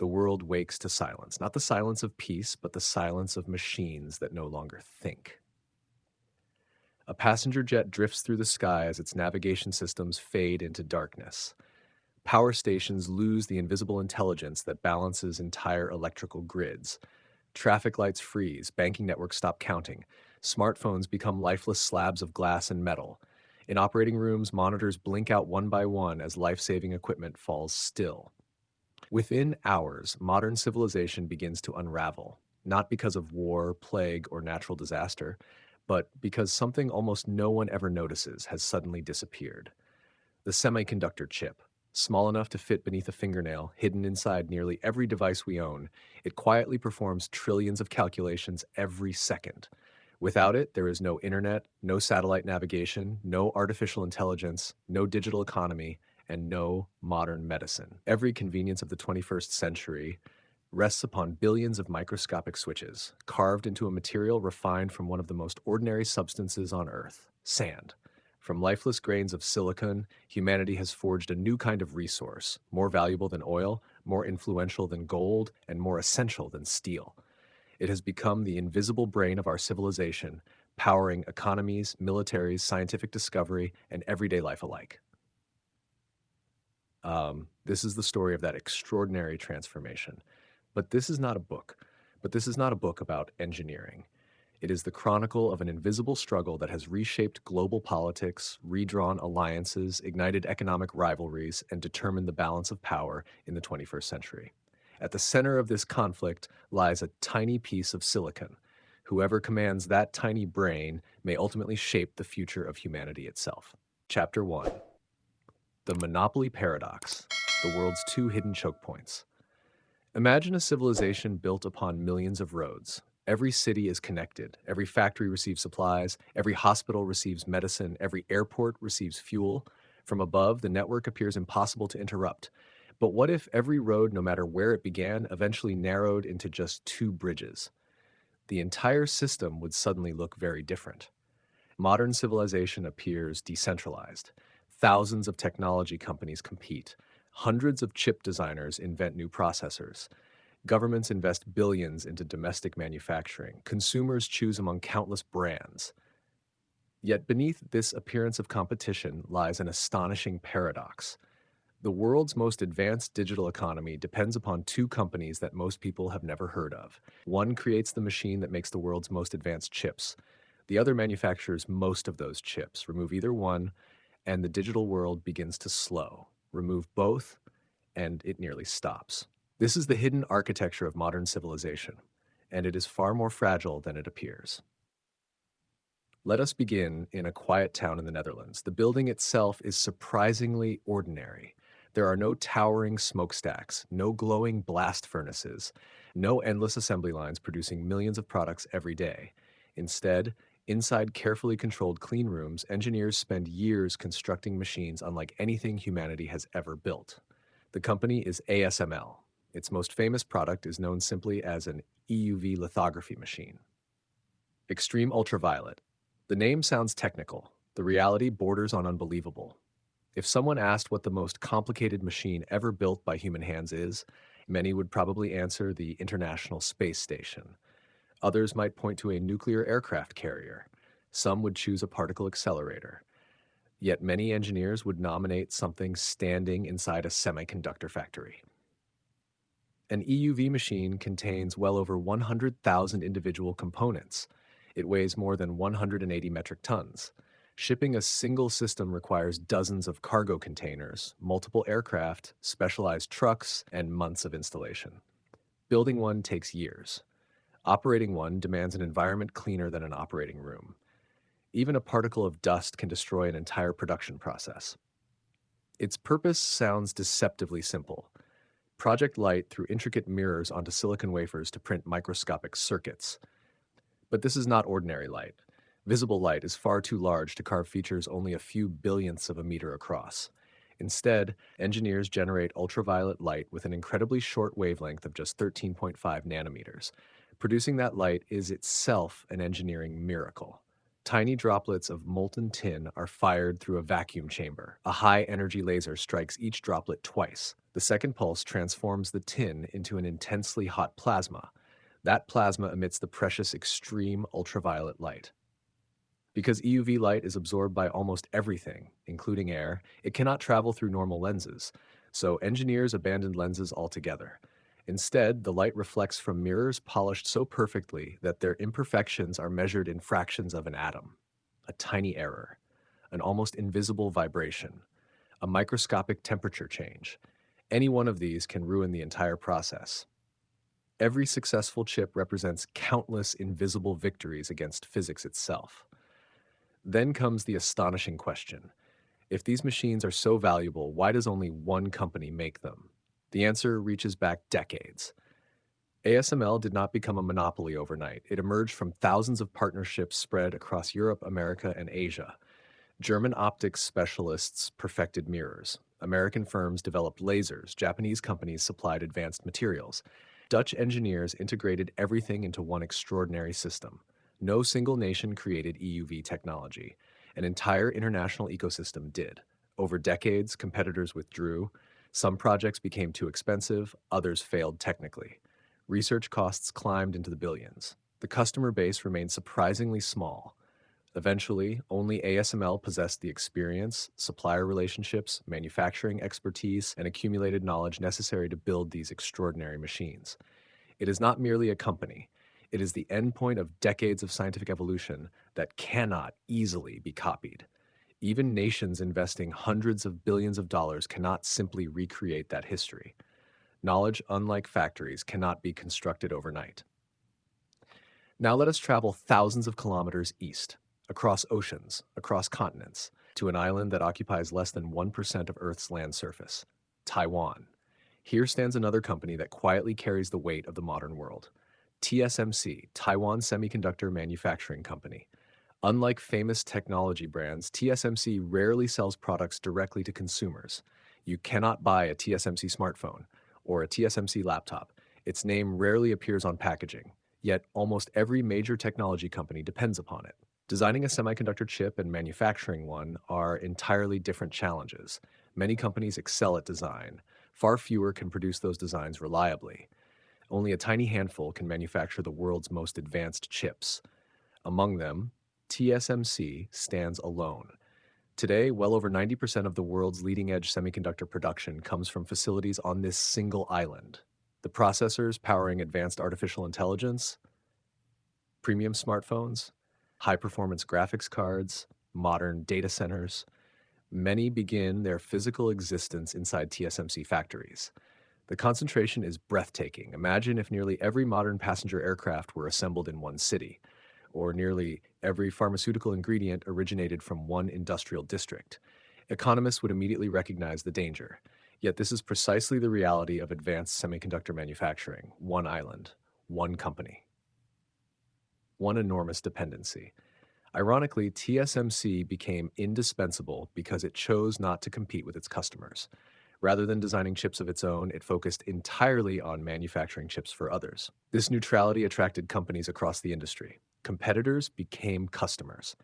The world wakes to silence, not the silence of peace, but the silence of machines that no longer think. A passenger jet drifts through the sky as its navigation systems fade into darkness. Power stations lose the invisible intelligence that balances entire electrical grids. Traffic lights freeze, banking networks stop counting. Smartphones become lifeless slabs of glass and metal. In operating rooms, monitors blink out one by one as life-saving equipment falls still. Within hours, modern civilization begins to unravel, not because of war, plague, or natural disaster, but because something almost no one ever notices has suddenly disappeared. The semiconductor chip. Small enough to fit beneath a fingernail, hidden inside nearly every device we own, it quietly performs trillions of calculations every second. Without it, there is no internet, no satellite navigation, no artificial intelligence, no digital economy, and no modern medicine. Every convenience of the 21st century rests upon billions of microscopic switches, carved into a material refined from one of the most ordinary substances on Earth, sand. From lifeless grains of silicon, humanity has forged a new kind of resource, more valuable than oil, more influential than gold, and more essential than steel. It has become the invisible brain of our civilization, powering economies, militaries, scientific discovery, and everyday life alike. This is the story of that extraordinary transformation. But this is not a book. But this is not a book about engineering. It is the chronicle of an invisible struggle that has reshaped global politics, redrawn alliances, ignited economic rivalries, and determined the balance of power in the 21st century. At the center of this conflict lies a tiny piece of silicon. Whoever commands that tiny brain may ultimately shape the future of humanity itself. Chapter 1. The Monopoly Paradox, the world's two hidden choke points. Imagine a civilization built upon millions of roads. Every city is connected, every factory receives supplies, every hospital receives medicine, every airport receives fuel. From above, the network appears impossible to interrupt. But what if every road, no matter where it began, eventually narrowed into just two bridges? The entire system would suddenly look very different. Modern civilization appears decentralized. Thousands of technology companies compete. Hundreds of chip designers invent new processors. Governments invest billions into domestic manufacturing. Consumers choose among countless brands. Yet beneath this appearance of competition lies an astonishing paradox. The world's most advanced digital economy depends upon two companies that most people have never heard of. One creates the machine that makes the world's most advanced chips. The other manufactures most of those chips. Remove either one, and the digital world begins to slow. Remove both, and it nearly stops. This is the hidden architecture of modern civilization, and it is far more fragile than it appears. Let us begin in a quiet town in the Netherlands. The building itself is surprisingly ordinary. There are no towering smokestacks, no glowing blast furnaces, no endless assembly lines producing millions of products every day. Instead, inside carefully controlled clean rooms, engineers spend years constructing machines unlike anything humanity has ever built. The company is ASML. Its most famous product is known simply as an EUV lithography machine. Extreme ultraviolet. The name sounds technical. The reality borders on unbelievable. If someone asked what the most complicated machine ever built by human hands is, many would probably answer the International Space Station. Others might point to a nuclear aircraft carrier. Some would choose a particle accelerator. Yet many engineers would nominate something standing inside a semiconductor factory. An EUV machine contains well over 100,000 individual components. It weighs more than 180 metric tons. Shipping a single system requires dozens of cargo containers, multiple aircraft, specialized trucks, and months of installation. Building one takes years. Operating one demands an environment cleaner than an operating room. Even a particle of dust can destroy an entire production process. Its purpose sounds deceptively simple. Project light through intricate mirrors onto silicon wafers to print microscopic circuits. But this is not ordinary light. Visible light is far too large to carve features only a few billionths of a meter across. Instead, engineers generate ultraviolet light with an incredibly short wavelength of just 13.5 nanometers. Producing that light is itself an engineering miracle. Tiny droplets of molten tin are fired through a vacuum chamber. A high-energy laser strikes each droplet twice. The second pulse transforms the tin into an intensely hot plasma. That plasma emits the precious extreme ultraviolet light. Because EUV light is absorbed by almost everything, including air, it cannot travel through normal lenses, so engineers abandoned lenses altogether. Instead, the light reflects from mirrors polished so perfectly that their imperfections are measured in fractions of an atom. A tiny error, an almost invisible vibration, a microscopic temperature change. Any one of these can ruin the entire process. Every successful chip represents countless invisible victories against physics itself. Then comes the astonishing question. If these machines are so valuable, why does only one company make them? The answer reaches back decades. ASML did not become a monopoly overnight. It emerged from thousands of partnerships spread across Europe, America, and Asia. German optics specialists perfected mirrors. American firms developed lasers. Japanese companies supplied advanced materials. Dutch engineers integrated everything into one extraordinary system. No single nation created EUV technology. An entire international ecosystem did. Over decades, competitors withdrew. Some projects became too expensive, others failed technically. Research costs climbed into the billions. The customer base remained surprisingly small. Eventually, only ASML possessed the experience, supplier relationships, manufacturing expertise, and accumulated knowledge necessary to build these extraordinary machines. It is not merely a company. It is the endpoint of decades of scientific evolution that cannot easily be copied. Even nations investing hundreds of billions of dollars cannot simply recreate that history. Knowledge, unlike factories, cannot be constructed overnight. Now let us travel thousands of kilometers east, across oceans, across continents, to an island that occupies less than 1% of Earth's land surface, Taiwan. Here stands another company that quietly carries the weight of the modern world. TSMC, Taiwan Semiconductor Manufacturing Company. Unlike famous technology brands, TSMC rarely sells products directly to consumers. You cannot buy a TSMC smartphone or a TSMC laptop. Its name rarely appears on packaging, yet almost every major technology company depends upon it. Designing a semiconductor chip and manufacturing one are entirely different challenges. Many companies excel at design. Far fewer can produce those designs reliably. Only a tiny handful can manufacture the world's most advanced chips. Among them, TSMC stands alone. Today, well over 90% of the world's leading-edge semiconductor production comes from facilities on this single island. The processors powering advanced artificial intelligence, premium smartphones, high-performance graphics cards, modern data centers, many begin their physical existence inside TSMC factories. The concentration is breathtaking. Imagine if nearly every modern passenger aircraft were assembled in one city, or nearly every pharmaceutical ingredient originated from one industrial district. Economists would immediately recognize the danger. Yet this is precisely the reality of advanced semiconductor manufacturing. One island, one company, one enormous dependency. Ironically, TSMC became indispensable because it chose not to compete with its customers. Rather than designing chips of its own, it focused entirely on manufacturing chips for others. This neutrality attracted companies across the industry. Competitors became customers.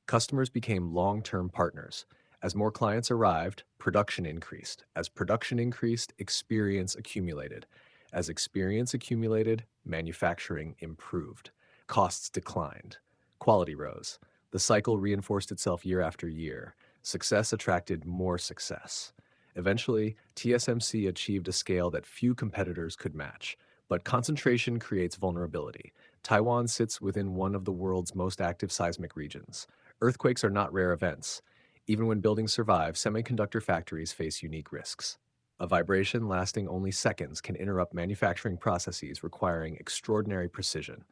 Customers became long-term partners. As more clients arrived, production increased. As production increased, experience accumulated. As experience accumulated, manufacturing improved. Costs declined. Quality rose. The cycle reinforced itself year after year. Success attracted more success. Eventually, TSMC achieved a scale that few competitors could match. But concentration creates vulnerability. Taiwan sits within one of the world's most active seismic regions. Earthquakes are not rare events. Even when buildings survive, semiconductor factories face unique risks. A vibration lasting only seconds can interrupt manufacturing processes requiring extraordinary precision.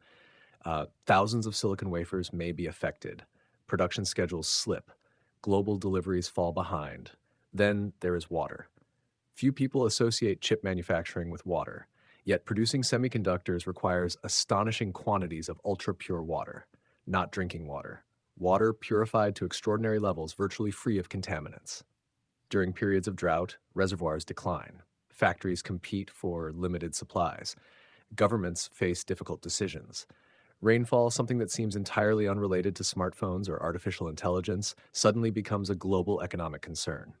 Thousands of silicon wafers may be affected. Production schedules slip. Global deliveries fall behind. Then there is water. Few people associate chip manufacturing with water, yet producing semiconductors requires astonishing quantities of ultra-pure water, not drinking water. Water purified to extraordinary levels, virtually free of contaminants. During periods of drought, reservoirs decline. Factories compete for limited supplies. Governments face difficult decisions. Rainfall, something that seems entirely unrelated to smartphones or artificial intelligence, suddenly becomes a global economic concern.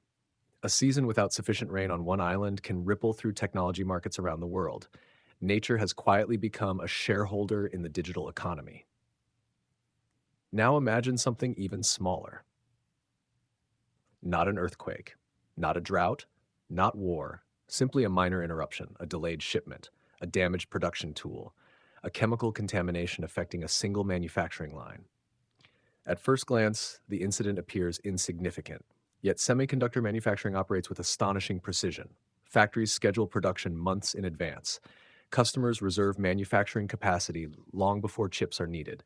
A season without sufficient rain on one island can ripple through technology markets around the world. Nature has quietly become a shareholder in the digital economy. Now imagine something even smaller. Not an earthquake, not a drought, not war, simply a minor interruption, a delayed shipment, a damaged production tool, a chemical contamination affecting a single manufacturing line. At first glance, the incident appears insignificant, yet semiconductor manufacturing operates with astonishing precision. Factories schedule production months in advance. Customers reserve manufacturing capacity long before chips are needed.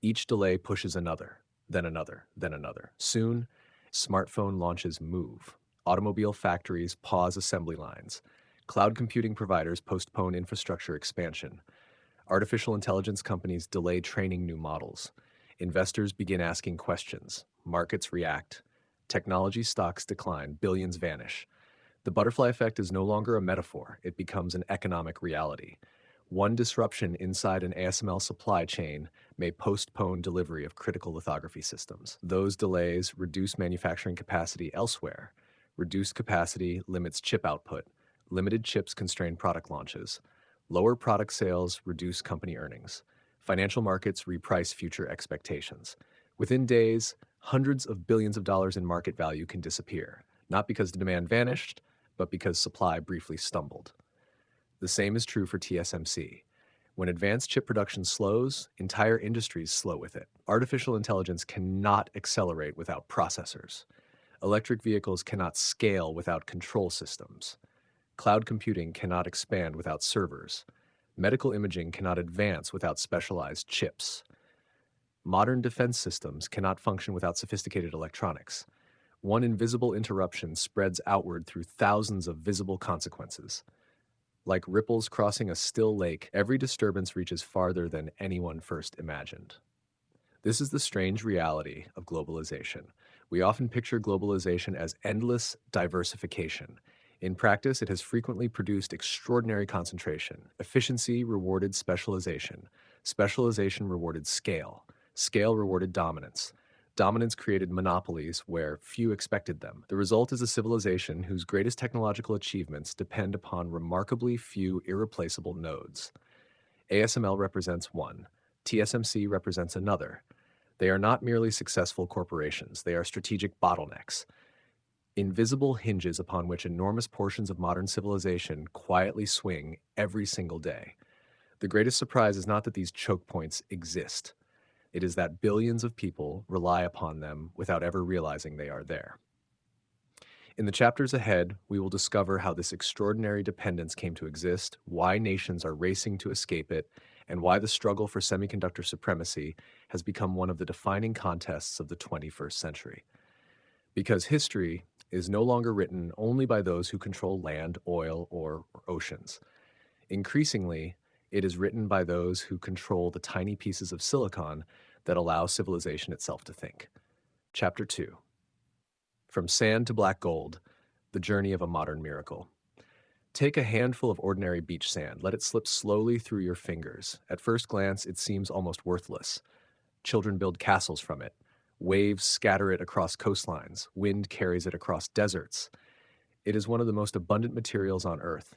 Each delay pushes another, then another, then another. Soon, smartphone launches move. Automobile factories pause assembly lines. Cloud computing providers postpone infrastructure expansion. Artificial intelligence companies delay training new models. Investors begin asking questions. Markets react. Technology stocks decline. Billions vanish. The butterfly effect is no longer a metaphor. It becomes an economic reality. One disruption inside an ASML supply chain may postpone delivery of critical lithography systems. Those delays reduce manufacturing capacity elsewhere. Reduced capacity limits chip output. Limited chips constrain product launches. Lower product sales reduce company earnings. Financial markets reprice future expectations. Within days, hundreds of billions of dollars in market value can disappear, not because the demand vanished, but because supply briefly stumbled. The same is true for TSMC. When advanced chip production slows, entire industries slow with it. Artificial intelligence cannot accelerate without processors. Electric vehicles cannot scale without control systems. Cloud computing cannot expand without servers. Medical imaging cannot advance without specialized chips. Modern defense systems cannot function without sophisticated electronics. One invisible interruption spreads outward through thousands of visible consequences. Like ripples crossing a still lake, every disturbance reaches farther than anyone first imagined. This is the strange reality of globalization. We often picture globalization as endless diversification. In practice, it has frequently produced extraordinary concentration. Efficiency rewarded specialization. Specialization rewarded scale. Scale rewarded dominance. Dominance created monopolies where few expected them. The result is a civilization whose greatest technological achievements depend upon remarkably few irreplaceable nodes. ASML represents one. TSMC represents another. They are not merely successful corporations. They are strategic bottlenecks. Invisible hinges upon which enormous portions of modern civilization quietly swing every single day. The greatest surprise is not that these choke points exist. It is that billions of people rely upon them without ever realizing they are there. In the chapters ahead, we will discover how this extraordinary dependence came to exist, why nations are racing to escape it, and why the struggle for semiconductor supremacy has become one of the defining contests of the 21st century. Because history is no longer written only by those who control land, oil, or oceans. Increasingly, it is written by those who control the tiny pieces of silicon that allow civilization itself to think. Chapter 2. From Sand to Black Gold, the journey of a modern miracle. Take a handful of ordinary beach sand. Let it slip slowly through your fingers. At first glance, it seems almost worthless. Children build castles from it. Waves scatter it across coastlines. Wind carries it across deserts. It is one of the most abundant materials on Earth.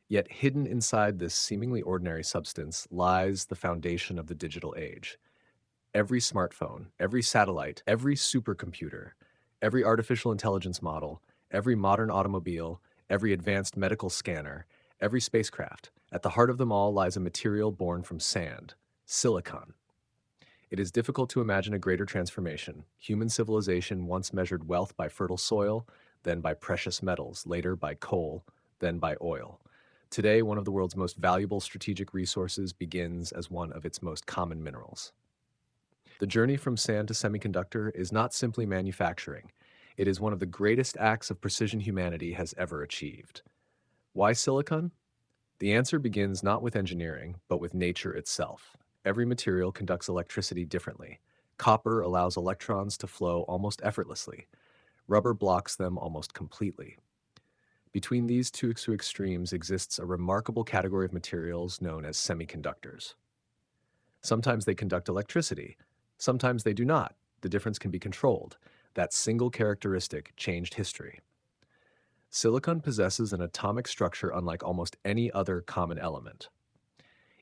Yet hidden inside this seemingly ordinary substance lies the foundation of the digital age. Every smartphone, every satellite, every supercomputer, every artificial intelligence model, every modern automobile, every advanced medical scanner, every spacecraft, at the heart of them all lies a material born from sand, silicon. It is difficult to imagine a greater transformation. Human civilization once measured wealth by fertile soil, then by precious metals, later by coal, then by oil. Today, one of the world's most valuable strategic resources begins as one of its most common minerals. The journey from sand to semiconductor is not simply manufacturing. It is one of the greatest acts of precision humanity has ever achieved. Why silicon? The answer begins not with engineering, but with nature itself. Every material conducts electricity differently. Copper allows electrons to flow almost effortlessly. Rubber blocks them almost completely. Between these two extremes exists a remarkable category of materials known as semiconductors. Sometimes they conduct electricity. Sometimes they do not. The difference can be controlled. That single characteristic changed history. Silicon possesses an atomic structure unlike almost any other common element.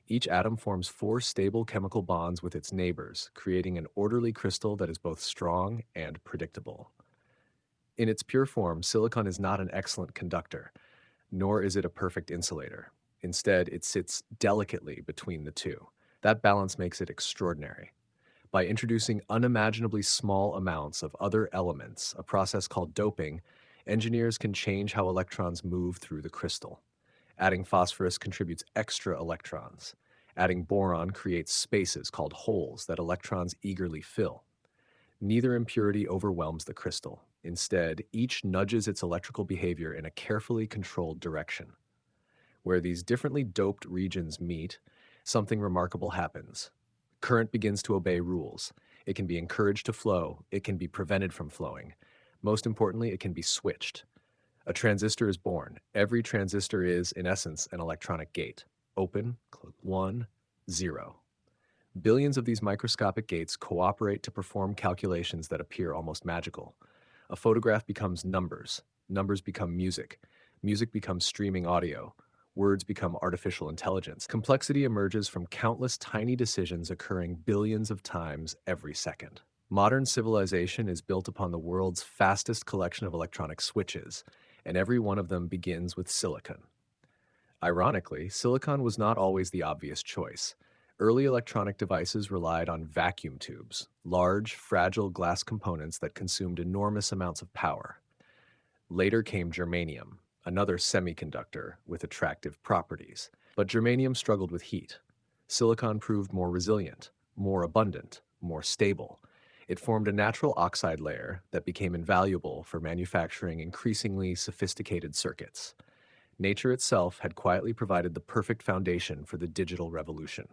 Each atom forms four stable chemical bonds with its neighbors, creating an orderly crystal that is both strong and predictable. In its pure form, silicon is not an excellent conductor, nor is it a perfect insulator. Instead, it sits delicately between the two. That balance makes it extraordinary. By introducing unimaginably small amounts of other elements, a process called doping, engineers can change how electrons move through the crystal. Adding phosphorus contributes extra electrons. Adding boron creates spaces called holes that electrons eagerly fill. Neither impurity overwhelms the crystal. Instead, each nudges its electrical behavior in a carefully controlled direction. Where these differently doped regions meet, something remarkable happens. Current begins to obey rules. It can be encouraged to flow. It can be prevented from flowing. Most importantly, it can be switched. A transistor is born. Every transistor is, in essence, an electronic gate. Open, 1, 0. Billions of these microscopic gates cooperate to perform calculations that appear almost magical. A photograph becomes numbers. Numbers become music. Music becomes streaming audio. Words become artificial intelligence. Complexity emerges from countless tiny decisions occurring billions of times every second. Modern civilization is built upon the world's fastest collection of electronic switches, and every one of them begins with silicon. Ironically, silicon was not always the obvious choice. Early electronic devices relied on vacuum tubes, large, fragile glass components that consumed enormous amounts of power. Later came germanium, another semiconductor with attractive properties. But germanium struggled with heat. Silicon proved more resilient, more abundant, more stable. It formed a natural oxide layer that became invaluable for manufacturing increasingly sophisticated circuits. Nature itself had quietly provided the perfect foundation for the digital revolution.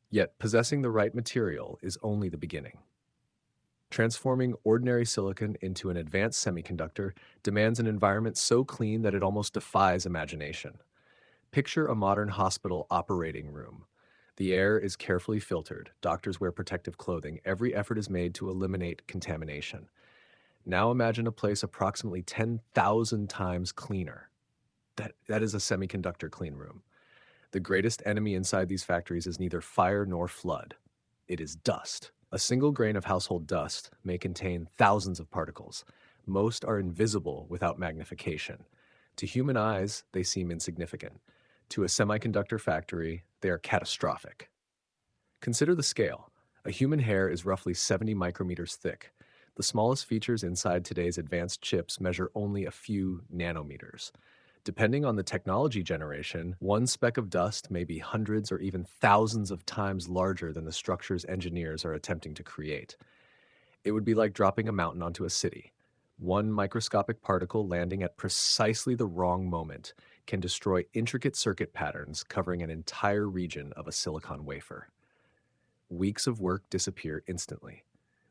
Yet possessing the right material is only the beginning. Transforming ordinary silicon into an advanced semiconductor demands an environment so clean that it almost defies imagination. Picture a modern hospital operating room. The air is carefully filtered, doctors wear protective clothing, every effort is made to eliminate contamination. Now imagine a place approximately 10,000 times cleaner. That is a semiconductor clean room. The greatest enemy inside these factories is neither fire nor flood. It is dust. A single grain of household dust may contain thousands of particles. Most are invisible without magnification. To human eyes, they seem insignificant. To a semiconductor factory, they are catastrophic. Consider the scale. A human hair is roughly 70 micrometers thick. The smallest features inside today's advanced chips measure only a few nanometers. Depending on the technology generation, one speck of dust may be hundreds or even thousands of times larger than the structures engineers are attempting to create. It would be like dropping a mountain onto a city. One microscopic particle landing at precisely the wrong moment can destroy intricate circuit patterns covering an entire region of a silicon wafer. Weeks of work disappear instantly.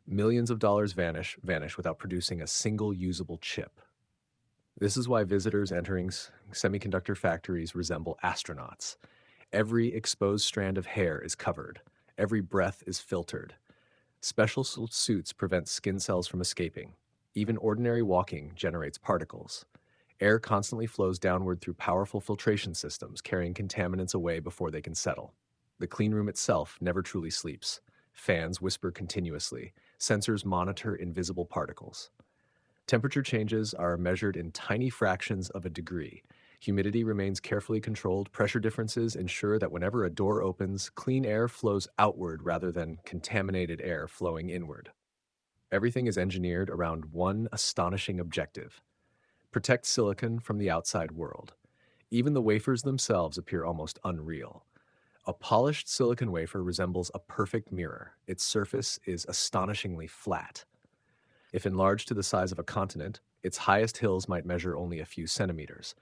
Millions of dollars vanish without producing a single usable chip. This is why visitors entering semiconductor factories resemble astronauts. Every exposed strand of hair is covered. Every breath is filtered. Special suits prevent skin cells from escaping. Even ordinary walking generates particles. Air constantly flows downward through powerful filtration systems, carrying contaminants away before they can settle. The clean room itself never truly sleeps. Fans whisper continuously. Sensors monitor invisible particles. Temperature changes are measured in tiny fractions of a degree. Humidity remains carefully controlled. Pressure differences ensure that whenever a door opens, clean air flows outward rather than contaminated air flowing inward. Everything is engineered around one astonishing objective: protect silicon from the outside world. Even the wafers themselves appear almost unreal. A polished silicon wafer resembles a perfect mirror. Its surface is astonishingly flat. If enlarged to the size of a continent, its highest hills might measure only a few centimeters.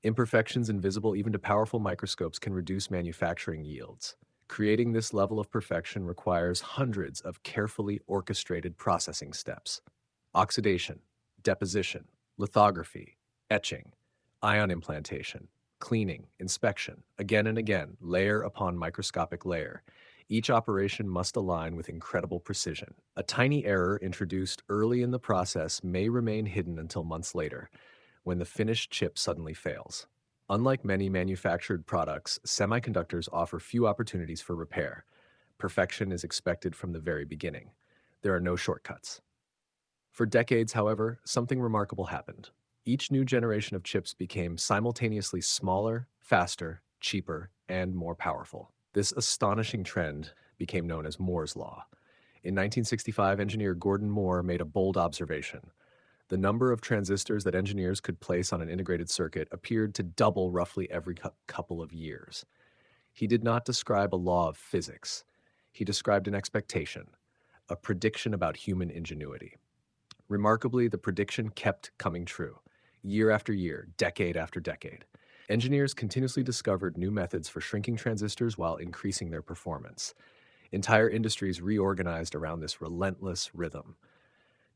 Imperfections invisible even to powerful microscopes can reduce manufacturing yields. Creating this level of perfection requires hundreds of carefully orchestrated processing steps: oxidation, deposition, lithography, etching, ion implantation, cleaning, inspection, again and again, layer upon microscopic layer. Each operation must align with incredible precision. A tiny error introduced early in the process may remain hidden until months later, when the finished chip suddenly fails. Unlike many manufactured products, semiconductors offer few opportunities for repair. Perfection is expected from the very beginning. There are no shortcuts. For decades, however, something remarkable happened. Each new generation of chips became simultaneously smaller, faster, cheaper, and more powerful. This astonishing trend became known as Moore's Law. In 1965, engineer Gordon Moore made a bold observation. The number of transistors that engineers could place on an integrated circuit appeared to double roughly every couple of years. He did not describe a law of physics. He described an expectation, a prediction about human ingenuity. Remarkably, the prediction kept coming true, year after year, decade after decade. Engineers continuously discovered new methods for shrinking transistors while increasing their performance. Entire industries reorganized around this relentless rhythm.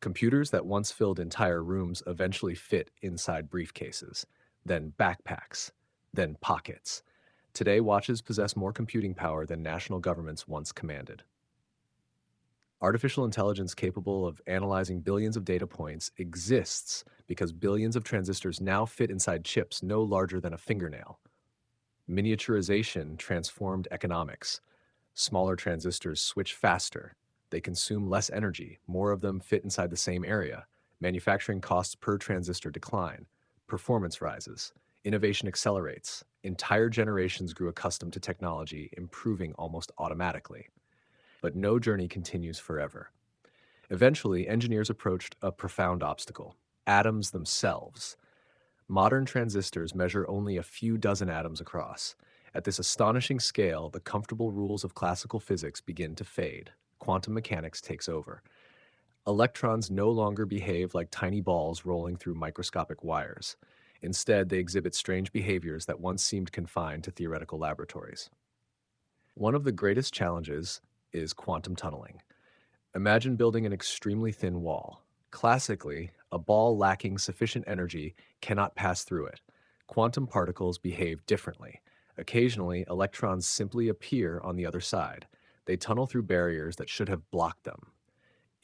Computers that once filled entire rooms eventually fit inside briefcases, then backpacks, then pockets. Today, watches possess more computing power than national governments once commanded. Artificial intelligence capable of analyzing billions of data points exists because billions of transistors now fit inside chips no larger than a fingernail. Miniaturization transformed economics. Smaller transistors switch faster. They consume less energy. More of them fit inside the same area. Manufacturing costs per transistor decline. Performance rises. Innovation accelerates. Entire generations grew accustomed to technology, improving almost automatically. But no journey continues forever. Eventually, engineers approached a profound obstacle: atoms themselves. Modern transistors measure only a few dozen atoms across. At this astonishing scale, the comfortable rules of classical physics begin to fade. Quantum mechanics takes over. Electrons no longer behave like tiny balls rolling through microscopic wires. Instead, they exhibit strange behaviors that once seemed confined to theoretical laboratories. One of the greatest challenges is quantum tunneling. Imagine building an extremely thin wall. Classically, a ball lacking sufficient energy cannot pass through it. Quantum particles behave differently. Occasionally, electrons simply appear on the other side. They tunnel through barriers that should have blocked them.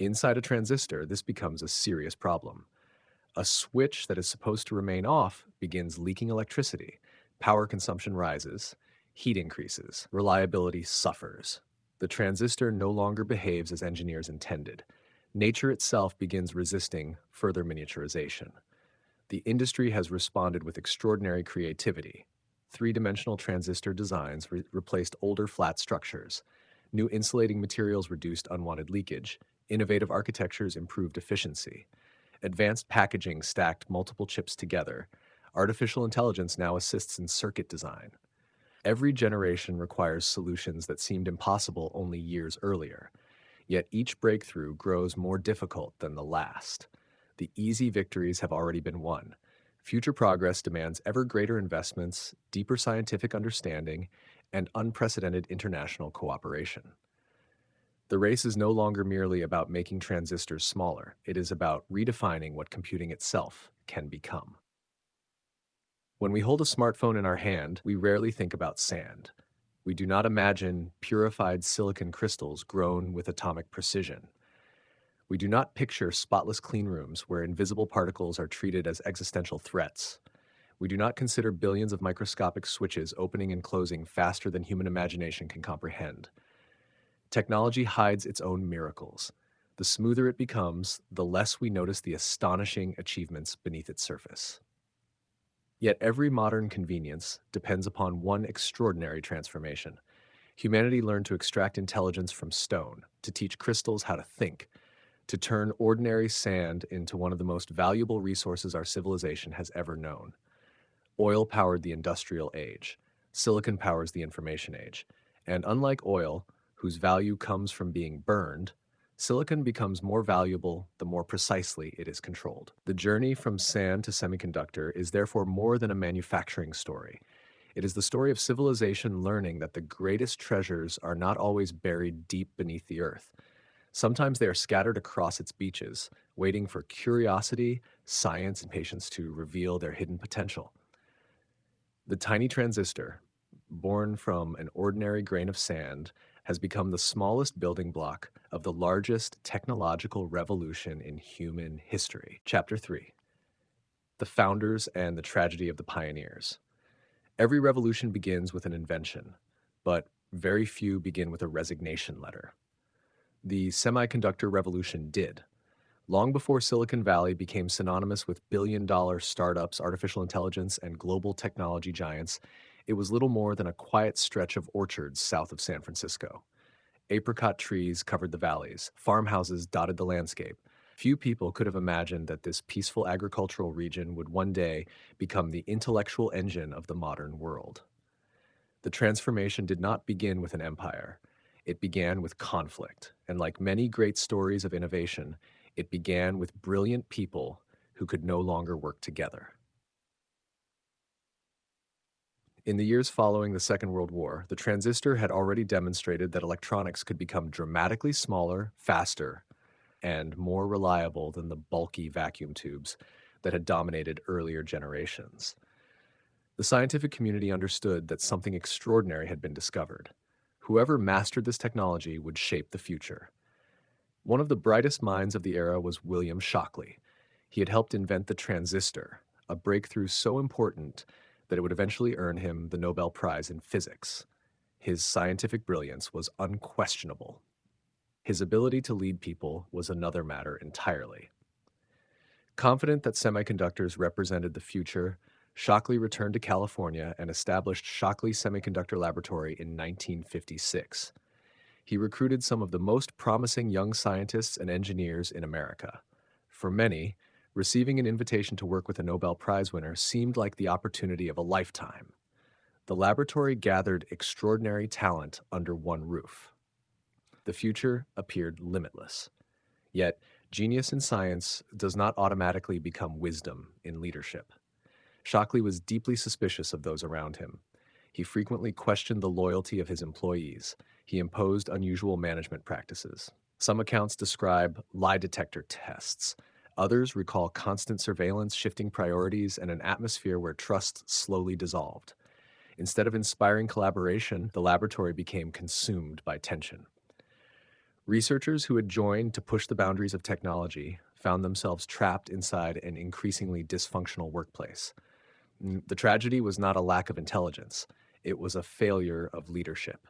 Inside a transistor, this becomes a serious problem. A switch that is supposed to remain off begins leaking electricity. Power consumption rises. Heat increases. Reliability suffers. The transistor no longer behaves as engineers intended. Nature itself begins resisting further miniaturization. The industry has responded with extraordinary creativity. Three-dimensional transistor designs replaced older flat structures. New insulating materials reduced unwanted leakage. Innovative architectures improved efficiency. Advanced packaging stacked multiple chips together. Artificial intelligence now assists in circuit design. Every generation requires solutions that seemed impossible only years earlier. Yet each breakthrough grows more difficult than the last. The easy victories have already been won. Future progress demands ever greater investments, deeper scientific understanding, and unprecedented international cooperation. The race is no longer merely about making transistors smaller. It is about redefining what computing itself can become. When we hold a smartphone in our hand, we rarely think about sand. We do not imagine purified silicon crystals grown with atomic precision. We do not picture spotless clean rooms where invisible particles are treated as existential threats. We do not consider billions of microscopic switches opening and closing faster than human imagination can comprehend. Technology hides its own miracles. The smoother it becomes, the less we notice the astonishing achievements beneath its surface. Yet every modern convenience depends upon one extraordinary transformation. Humanity learned to extract intelligence from stone, to teach crystals how to think, to turn ordinary sand into one of the most valuable resources our civilization has ever known. Oil powered the industrial age. Silicon powers the information age. And unlike oil, whose value comes from being burned, silicon becomes more valuable the more precisely it is controlled. The journey from sand to semiconductor is therefore more than a manufacturing story. It is the story of civilization learning that the greatest treasures are not always buried deep beneath the earth. Sometimes they are scattered across its beaches, waiting for curiosity, science, and patience to reveal their hidden potential. The tiny transistor, born from an ordinary grain of sand, has become the smallest building block of the largest technological revolution in human history. Chapter 3: The Founders and the Tragedy of the Pioneers. Every revolution begins with an invention, but very few begin with a resignation letter. The semiconductor revolution did. Long before Silicon Valley became synonymous with billion-dollar startups, artificial intelligence, and global technology giants, it was little more than a quiet stretch of orchards south of San Francisco. Apricot trees covered the valleys, farmhouses dotted the landscape. Few people could have imagined that this peaceful agricultural region would one day become the intellectual engine of the modern world. The transformation did not begin with an empire. It began with conflict, and like many great stories of innovation, it began with brilliant people who could no longer work together. In the years following the Second World War, the transistor had already demonstrated that electronics could become dramatically smaller, faster, and more reliable than the bulky vacuum tubes that had dominated earlier generations. The scientific community understood that something extraordinary had been discovered. Whoever mastered this technology would shape the future. One of the brightest minds of the era was William Shockley. He had helped invent the transistor, a breakthrough so important that it would eventually earn him the Nobel Prize in Physics. His scientific brilliance was unquestionable. His ability to lead people was another matter entirely. Confident that semiconductors represented the future, Shockley returned to California and established Shockley Semiconductor Laboratory in 1956. He recruited some of the most promising young scientists and engineers in America. For many, receiving an invitation to work with a Nobel Prize winner seemed like the opportunity of a lifetime. The laboratory gathered extraordinary talent under one roof. The future appeared limitless. Yet, genius in science does not automatically become wisdom in leadership. Shockley was deeply suspicious of those around him. He frequently questioned the loyalty of his employees. He imposed unusual management practices. Some accounts describe lie detector tests. Others recall constant surveillance, shifting priorities, and an atmosphere where trust slowly dissolved. Instead of inspiring collaboration, the laboratory became consumed by tension. Researchers who had joined to push the boundaries of technology found themselves trapped inside an increasingly dysfunctional workplace. The tragedy was not a lack of intelligence, it was a failure of leadership.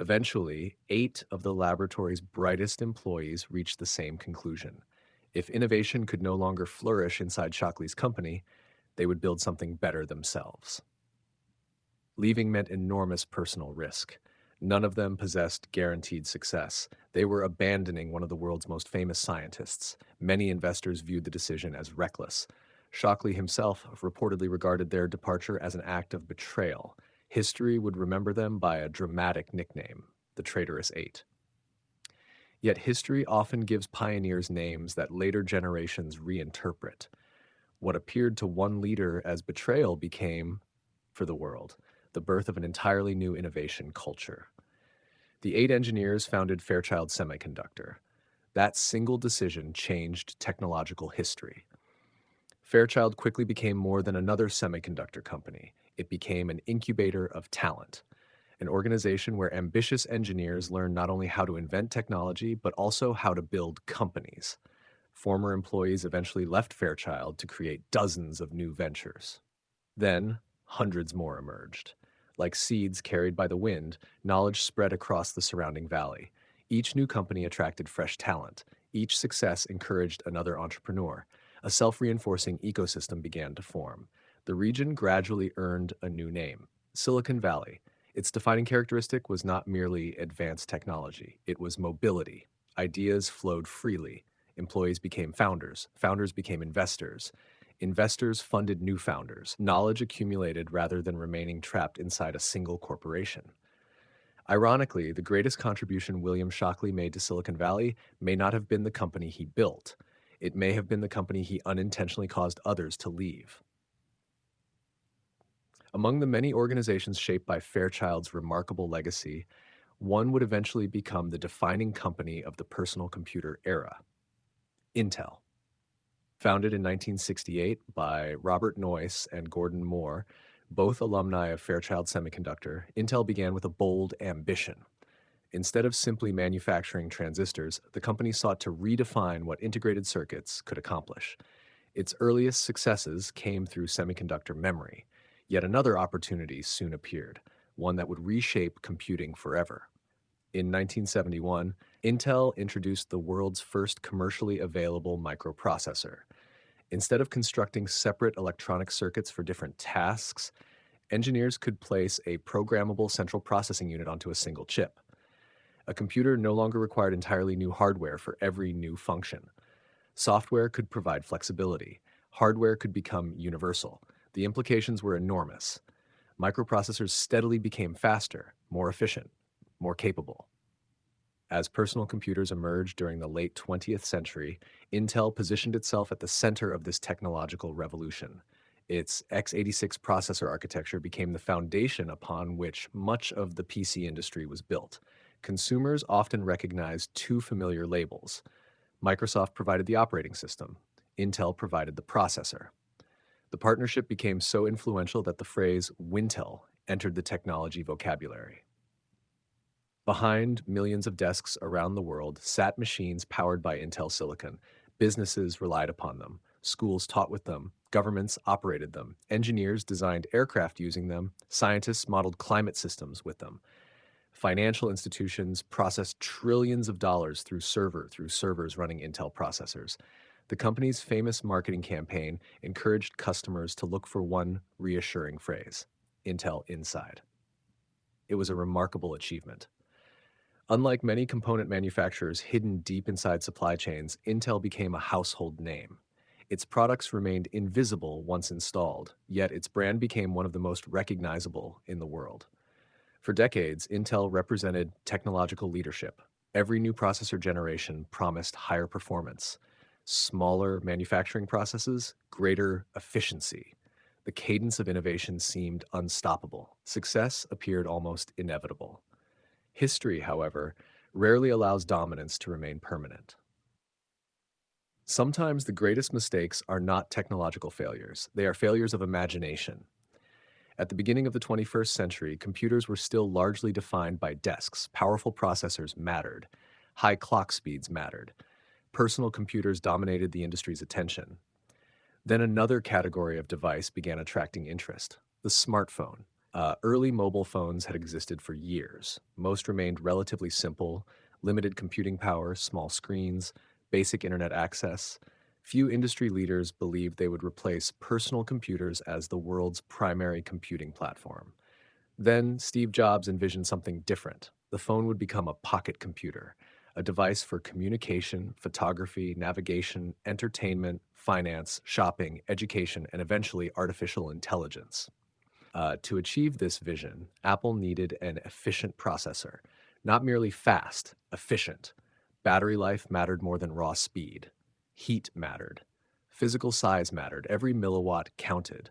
Eventually, 8 of the laboratory's brightest employees reached the same conclusion. If innovation could no longer flourish inside Shockley's company, they would build something better themselves. Leaving meant enormous personal risk. None of them possessed guaranteed success. They were abandoning one of the world's most famous scientists. Many investors viewed the decision as reckless. Shockley himself reportedly regarded their departure as an act of betrayal. History would remember them by a dramatic nickname, the Traitorous Eight. Yet history often gives pioneers names that later generations reinterpret. What appeared to one leader as betrayal became, for the world, the birth of an entirely new innovation culture. The 8 engineers founded Fairchild Semiconductor. That single decision changed technological history. Fairchild quickly became more than another semiconductor company. It became an incubator of talent, an organization where ambitious engineers learn not only how to invent technology, but also how to build companies. Former employees eventually left Fairchild to create dozens of new ventures. Then, hundreds more emerged. Like seeds carried by the wind, knowledge spread across the surrounding valley. Each new company attracted fresh talent. Each success encouraged another entrepreneur. A self-reinforcing ecosystem began to form. The region gradually earned a new name, Silicon Valley. Its defining characteristic was not merely advanced technology, it was mobility. Ideas flowed freely. Employees became founders. Founders became investors. Investors funded new founders. Knowledge accumulated rather than remaining trapped inside a single corporation. Ironically, the greatest contribution William Shockley made to Silicon Valley may not have been the company he built. It may have been the company he unintentionally caused others to leave. Among the many organizations shaped by Fairchild's remarkable legacy, one would eventually become the defining company of the personal computer era, Intel. Founded in 1968 by Robert Noyce and Gordon Moore, both alumni of Fairchild Semiconductor, Intel began with a bold ambition. Instead of simply manufacturing transistors, the company sought to redefine what integrated circuits could accomplish. Its earliest successes came through semiconductor memory. Yet another opportunity soon appeared, one that would reshape computing forever. In 1971, Intel introduced the world's first commercially available microprocessor. Instead of constructing separate electronic circuits for different tasks, engineers could place a programmable central processing unit onto a single chip. A computer no longer required entirely new hardware for every new function. Software could provide flexibility. Hardware could become universal. The implications were enormous. Microprocessors steadily became faster, more efficient, more capable. As personal computers emerged during the late 20th century, Intel positioned itself at the center of this technological revolution. Its x86 processor architecture became the foundation upon which much of the PC industry was built. Consumers often recognized two familiar labels. Microsoft provided the operating system. Intel provided the processor. The partnership became so influential that the phrase Wintel entered the technology vocabulary. Behind millions of desks around the world sat machines powered by Intel silicon. Businesses relied upon them. Schools taught with them. Governments operated them. Engineers designed aircraft using them. Scientists modeled climate systems with them. Financial institutions processed trillions of dollars through servers running Intel processors. The company's famous marketing campaign encouraged customers to look for one reassuring phrase: Intel Inside. It was a remarkable achievement. Unlike many component manufacturers hidden deep inside supply chains, Intel became a household name. Its products remained invisible once installed, yet its brand became one of the most recognizable in the world. For decades, Intel represented technological leadership. Every new processor generation promised higher performance, smaller manufacturing processes, greater efficiency. The cadence of innovation seemed unstoppable. Success appeared almost inevitable. History, however, rarely allows dominance to remain permanent. Sometimes the greatest mistakes are not technological failures, they are failures of imagination. At the beginning of the 21st century, computers were still largely defined by desks. Powerful processors mattered. High clock speeds mattered. Personal computers dominated the industry's attention. Then another category of device began attracting interest: the smartphone. Early mobile phones had existed for years. Most remained relatively simple: limited computing power, small screens, basic internet access. Few industry leaders believed they would replace personal computers as the world's primary computing platform. Then Steve Jobs envisioned something different. The phone would become a pocket computer, a device for communication, photography, navigation, entertainment, finance, shopping, education, and eventually artificial intelligence. To achieve this vision, Apple needed an efficient processor, not merely fast, efficient. Battery life mattered more than raw speed. Heat mattered. Physical size mattered. Every milliwatt counted.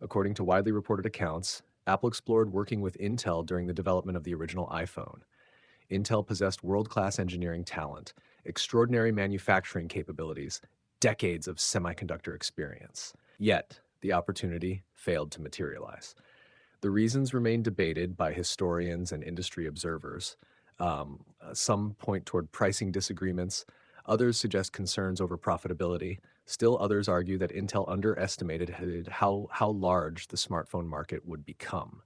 According to widely reported accounts, Apple explored working with Intel during the development of the original iPhone. Intel possessed world-class engineering talent, extraordinary manufacturing capabilities, decades of semiconductor experience. Yet, the opportunity failed to materialize. The reasons remain debated by historians and industry observers. Some point toward pricing disagreements. Others suggest concerns over profitability. Still others argue that Intel underestimated how large the smartphone market would become.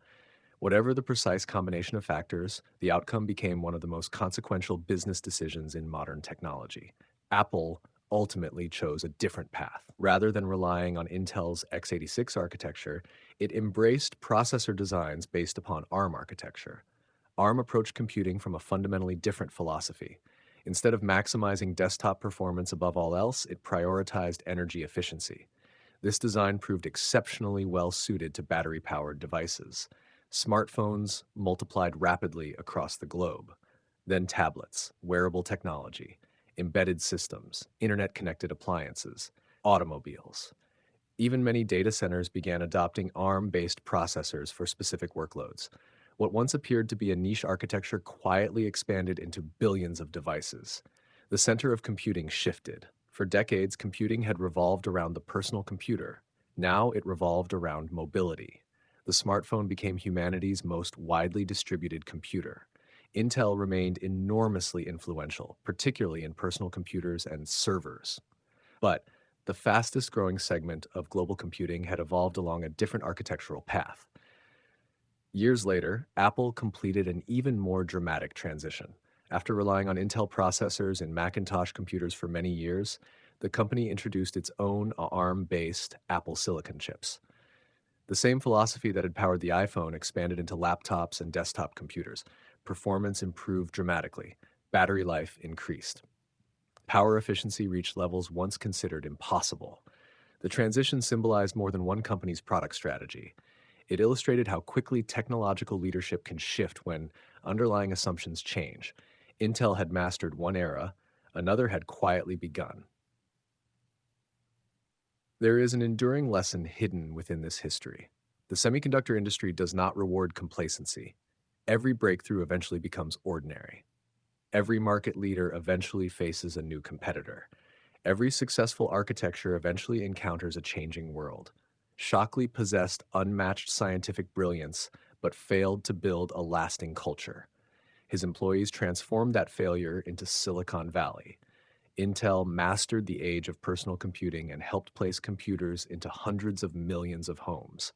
Whatever the precise combination of factors, the outcome became one of the most consequential business decisions in modern technology. Apple ultimately chose a different path. Rather than relying on Intel's x86 architecture, it embraced processor designs based upon ARM architecture. ARM approached computing from a fundamentally different philosophy. Instead of maximizing desktop performance above all else, it prioritized energy efficiency. This design proved exceptionally well suited to battery-powered devices. Smartphones multiplied rapidly across the globe. Then tablets, wearable technology, embedded systems, internet-connected appliances, automobiles. Even many data centers began adopting ARM-based processors for specific workloads. What once appeared to be a niche architecture quietly expanded into billions of devices. The center of computing shifted. For decades, computing had revolved around the personal computer. Now it revolved around mobility. The smartphone became humanity's most widely distributed computer. Intel remained enormously influential, particularly in personal computers and servers. But the fastest growing segment of global computing had evolved along a different architectural path. Years later, Apple completed an even more dramatic transition. After relying on Intel processors in Macintosh computers for many years, the company introduced its own ARM-based Apple Silicon chips. The same philosophy that had powered the iPhone expanded into laptops and desktop computers. Performance improved dramatically. Battery life increased. Power efficiency reached levels once considered impossible. The transition symbolized more than one company's product strategy. It illustrated how quickly technological leadership can shift when underlying assumptions change. Intel had mastered one era, another had quietly begun. There is an enduring lesson hidden within this history. The semiconductor industry does not reward complacency. Every breakthrough eventually becomes ordinary. Every market leader eventually faces a new competitor. Every successful architecture eventually encounters a changing world. Shockley possessed unmatched scientific brilliance, but failed to build a lasting culture. His employees transformed that failure into Silicon Valley. Intel mastered the age of personal computing and helped place computers into hundreds of millions of homes.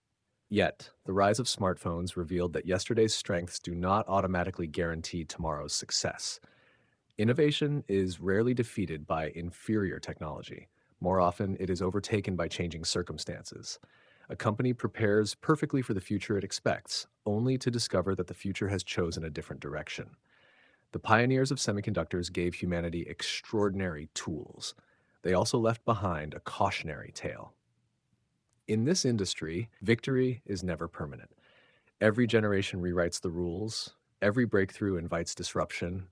Yet, the rise of smartphones revealed that yesterday's strengths do not automatically guarantee tomorrow's success. Innovation is rarely defeated by inferior technology. More often, it is overtaken by changing circumstances. A company prepares perfectly for the future it expects, only to discover that the future has chosen a different direction. The pioneers of semiconductors gave humanity extraordinary tools. They also left behind a cautionary tale. In this industry, victory is never permanent. Every generation rewrites the rules, every breakthrough invites disruption,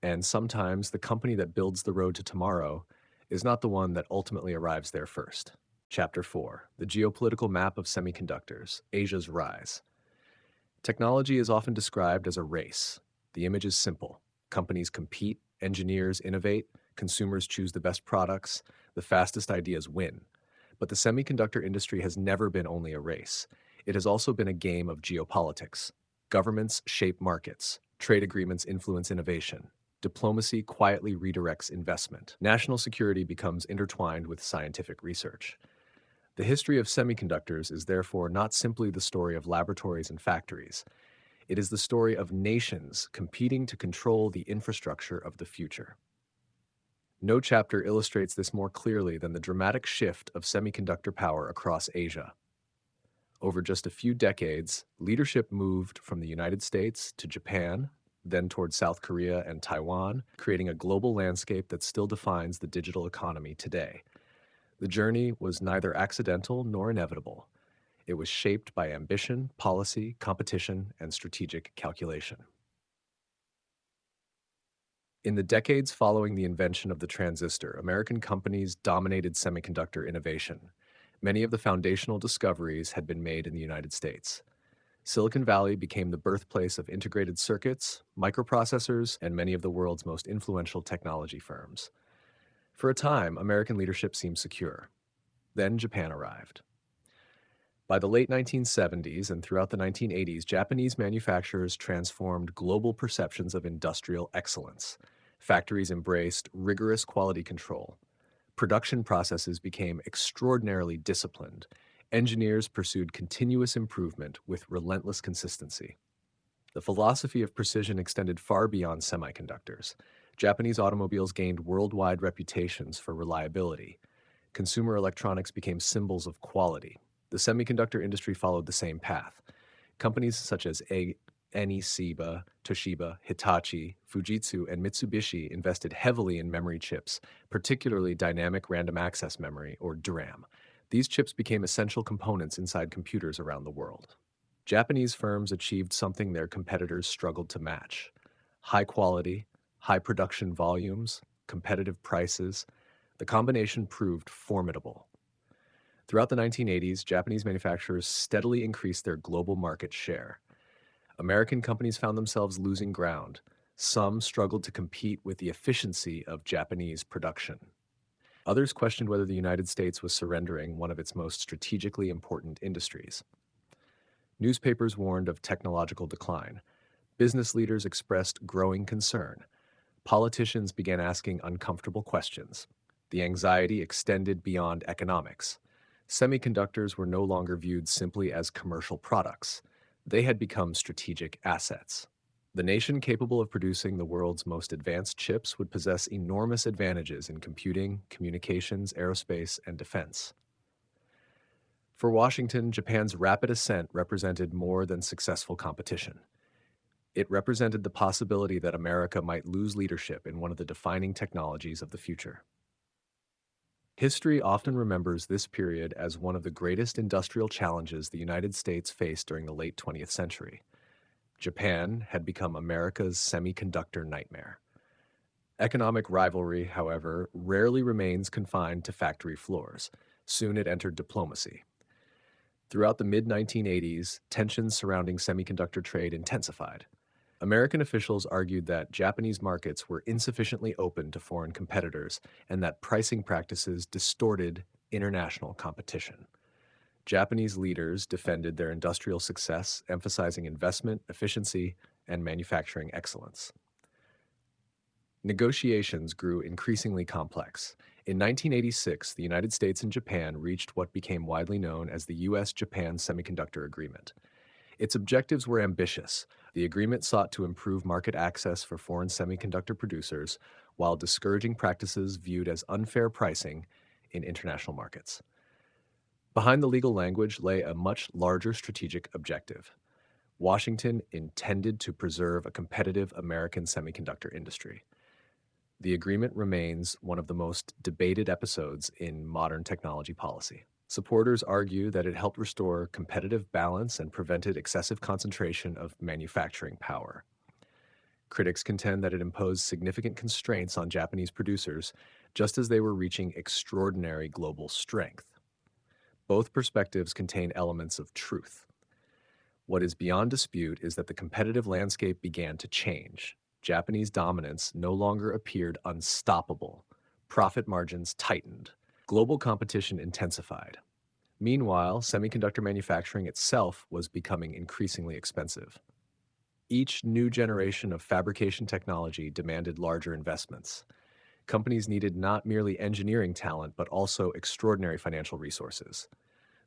and sometimes the company that builds the road to tomorrow is not the one that ultimately arrives there first. Chapter 4: The Geopolitical Map of Semiconductors, Asia's Rise. Technology is often described as a race. The image is simple. Companies compete, engineers innovate, consumers choose the best products, the fastest ideas win. But the semiconductor industry has never been only a race. It has also been a game of geopolitics. Governments shape markets. Trade agreements influence innovation. Diplomacy quietly redirects investment. National security becomes intertwined with scientific research. The history of semiconductors is therefore not simply the story of laboratories and factories. It is the story of nations competing to control the infrastructure of the future. No chapter illustrates this more clearly than the dramatic shift of semiconductor power across Asia. Over just a few decades, leadership moved from the United States to Japan, then toward South Korea and Taiwan, creating a global landscape that still defines the digital economy today. The journey was neither accidental nor inevitable. It was shaped by ambition, policy, competition, and strategic calculation. In the decades following the invention of the transistor, American companies dominated semiconductor innovation. Many of the foundational discoveries had been made in the United States. Silicon Valley became the birthplace of integrated circuits, microprocessors, and many of the world's most influential technology firms. For a time, American leadership seemed secure. Then Japan arrived. By the late 1970s and throughout the 1980s, Japanese manufacturers transformed global perceptions of industrial excellence. Factories embraced rigorous quality control. Production processes became extraordinarily disciplined. Engineers pursued continuous improvement with relentless consistency. The philosophy of precision extended far beyond semiconductors. Japanese automobiles gained worldwide reputations for reliability. Consumer electronics became symbols of quality. The semiconductor industry followed the same path. Companies such as Toshiba, Hitachi, Fujitsu, and Mitsubishi invested heavily in memory chips, particularly dynamic random access memory, or DRAM. These chips became essential components inside computers around the world. Japanese firms achieved something their competitors struggled to match: high quality, high production volumes, competitive prices. The combination proved formidable. Throughout the 1980s, Japanese manufacturers steadily increased their global market share. American companies found themselves losing ground. Some struggled to compete with the efficiency of Japanese production. Others questioned whether the United States was surrendering one of its most strategically important industries. Newspapers warned of technological decline. Business leaders expressed growing concern. Politicians began asking uncomfortable questions. The anxiety extended beyond economics. Semiconductors were no longer viewed simply as commercial products. They had become strategic assets. The nation capable of producing the world's most advanced chips would possess enormous advantages in computing, communications, aerospace, and defense. For Washington, Japan's rapid ascent represented more than successful competition. It represented the possibility that America might lose leadership in one of the defining technologies of the future. History often remembers this period as one of the greatest industrial challenges the United States faced during the late 20th century. Japan had become America's semiconductor nightmare. Economic rivalry, however, rarely remains confined to factory floors. Soon it entered diplomacy. Throughout the mid-1980s, tensions surrounding semiconductor trade intensified. American officials argued that Japanese markets were insufficiently open to foreign competitors and that pricing practices distorted international competition. Japanese leaders defended their industrial success, emphasizing investment, efficiency, and manufacturing excellence. Negotiations grew increasingly complex. In 1986, the United States and Japan reached what became widely known as the U.S.-Japan Semiconductor Agreement. Its objectives were ambitious. The agreement sought to improve market access for foreign semiconductor producers while discouraging practices viewed as unfair pricing in international markets. Behind the legal language lay a much larger strategic objective. Washington intended to preserve a competitive American semiconductor industry. The agreement remains one of the most debated episodes in modern technology policy. Supporters argue that it helped restore competitive balance and prevented excessive concentration of manufacturing power. Critics contend that it imposed significant constraints on Japanese producers, just as they were reaching extraordinary global strength. Both perspectives contain elements of truth. What is beyond dispute is that the competitive landscape began to change. Japanese dominance no longer appeared unstoppable. Profit margins tightened. Global competition intensified. Meanwhile, semiconductor manufacturing itself was becoming increasingly expensive. Each new generation of fabrication technology demanded larger investments. Companies needed not merely engineering talent, but also extraordinary financial resources.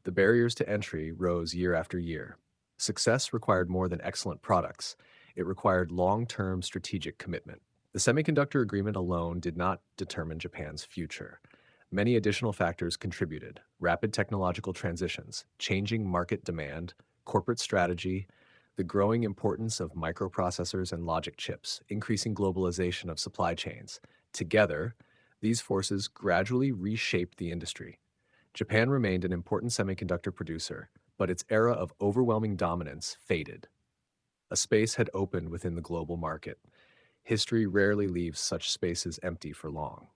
The barriers to entry rose year after year. Success required more than excellent products. It required long-term strategic commitment. The Semiconductor Agreement alone did not determine Japan's future. Many additional factors contributed: rapid technological transitions, changing market demand, corporate strategy, the growing importance of microprocessors and logic chips, increasing globalization of supply chains. Together, these forces gradually reshaped the industry. Japan remained an important semiconductor producer, but its era of overwhelming dominance faded. A space had opened within the global market. History rarely leaves such spaces empty for long.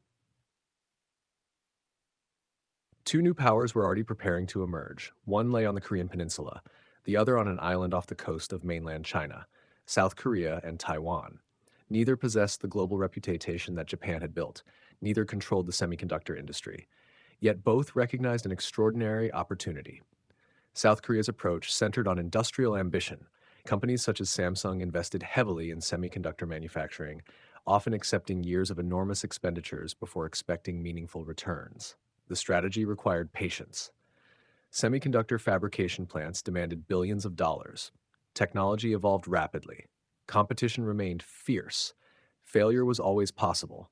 Two new powers were already preparing to emerge. One lay on the Korean peninsula, the other on an island off the coast of mainland China, South Korea and Taiwan. Neither possessed the global reputation that Japan had built. Neither controlled the semiconductor industry. Yet both recognized an extraordinary opportunity. South Korea's approach centered on industrial ambition. Companies such as Samsung invested heavily in semiconductor manufacturing, often accepting years of enormous expenditures before expecting meaningful returns. The strategy required patience. Semiconductor fabrication plants demanded billions of dollars. Technology evolved rapidly. Competition remained fierce. Failure was always possible.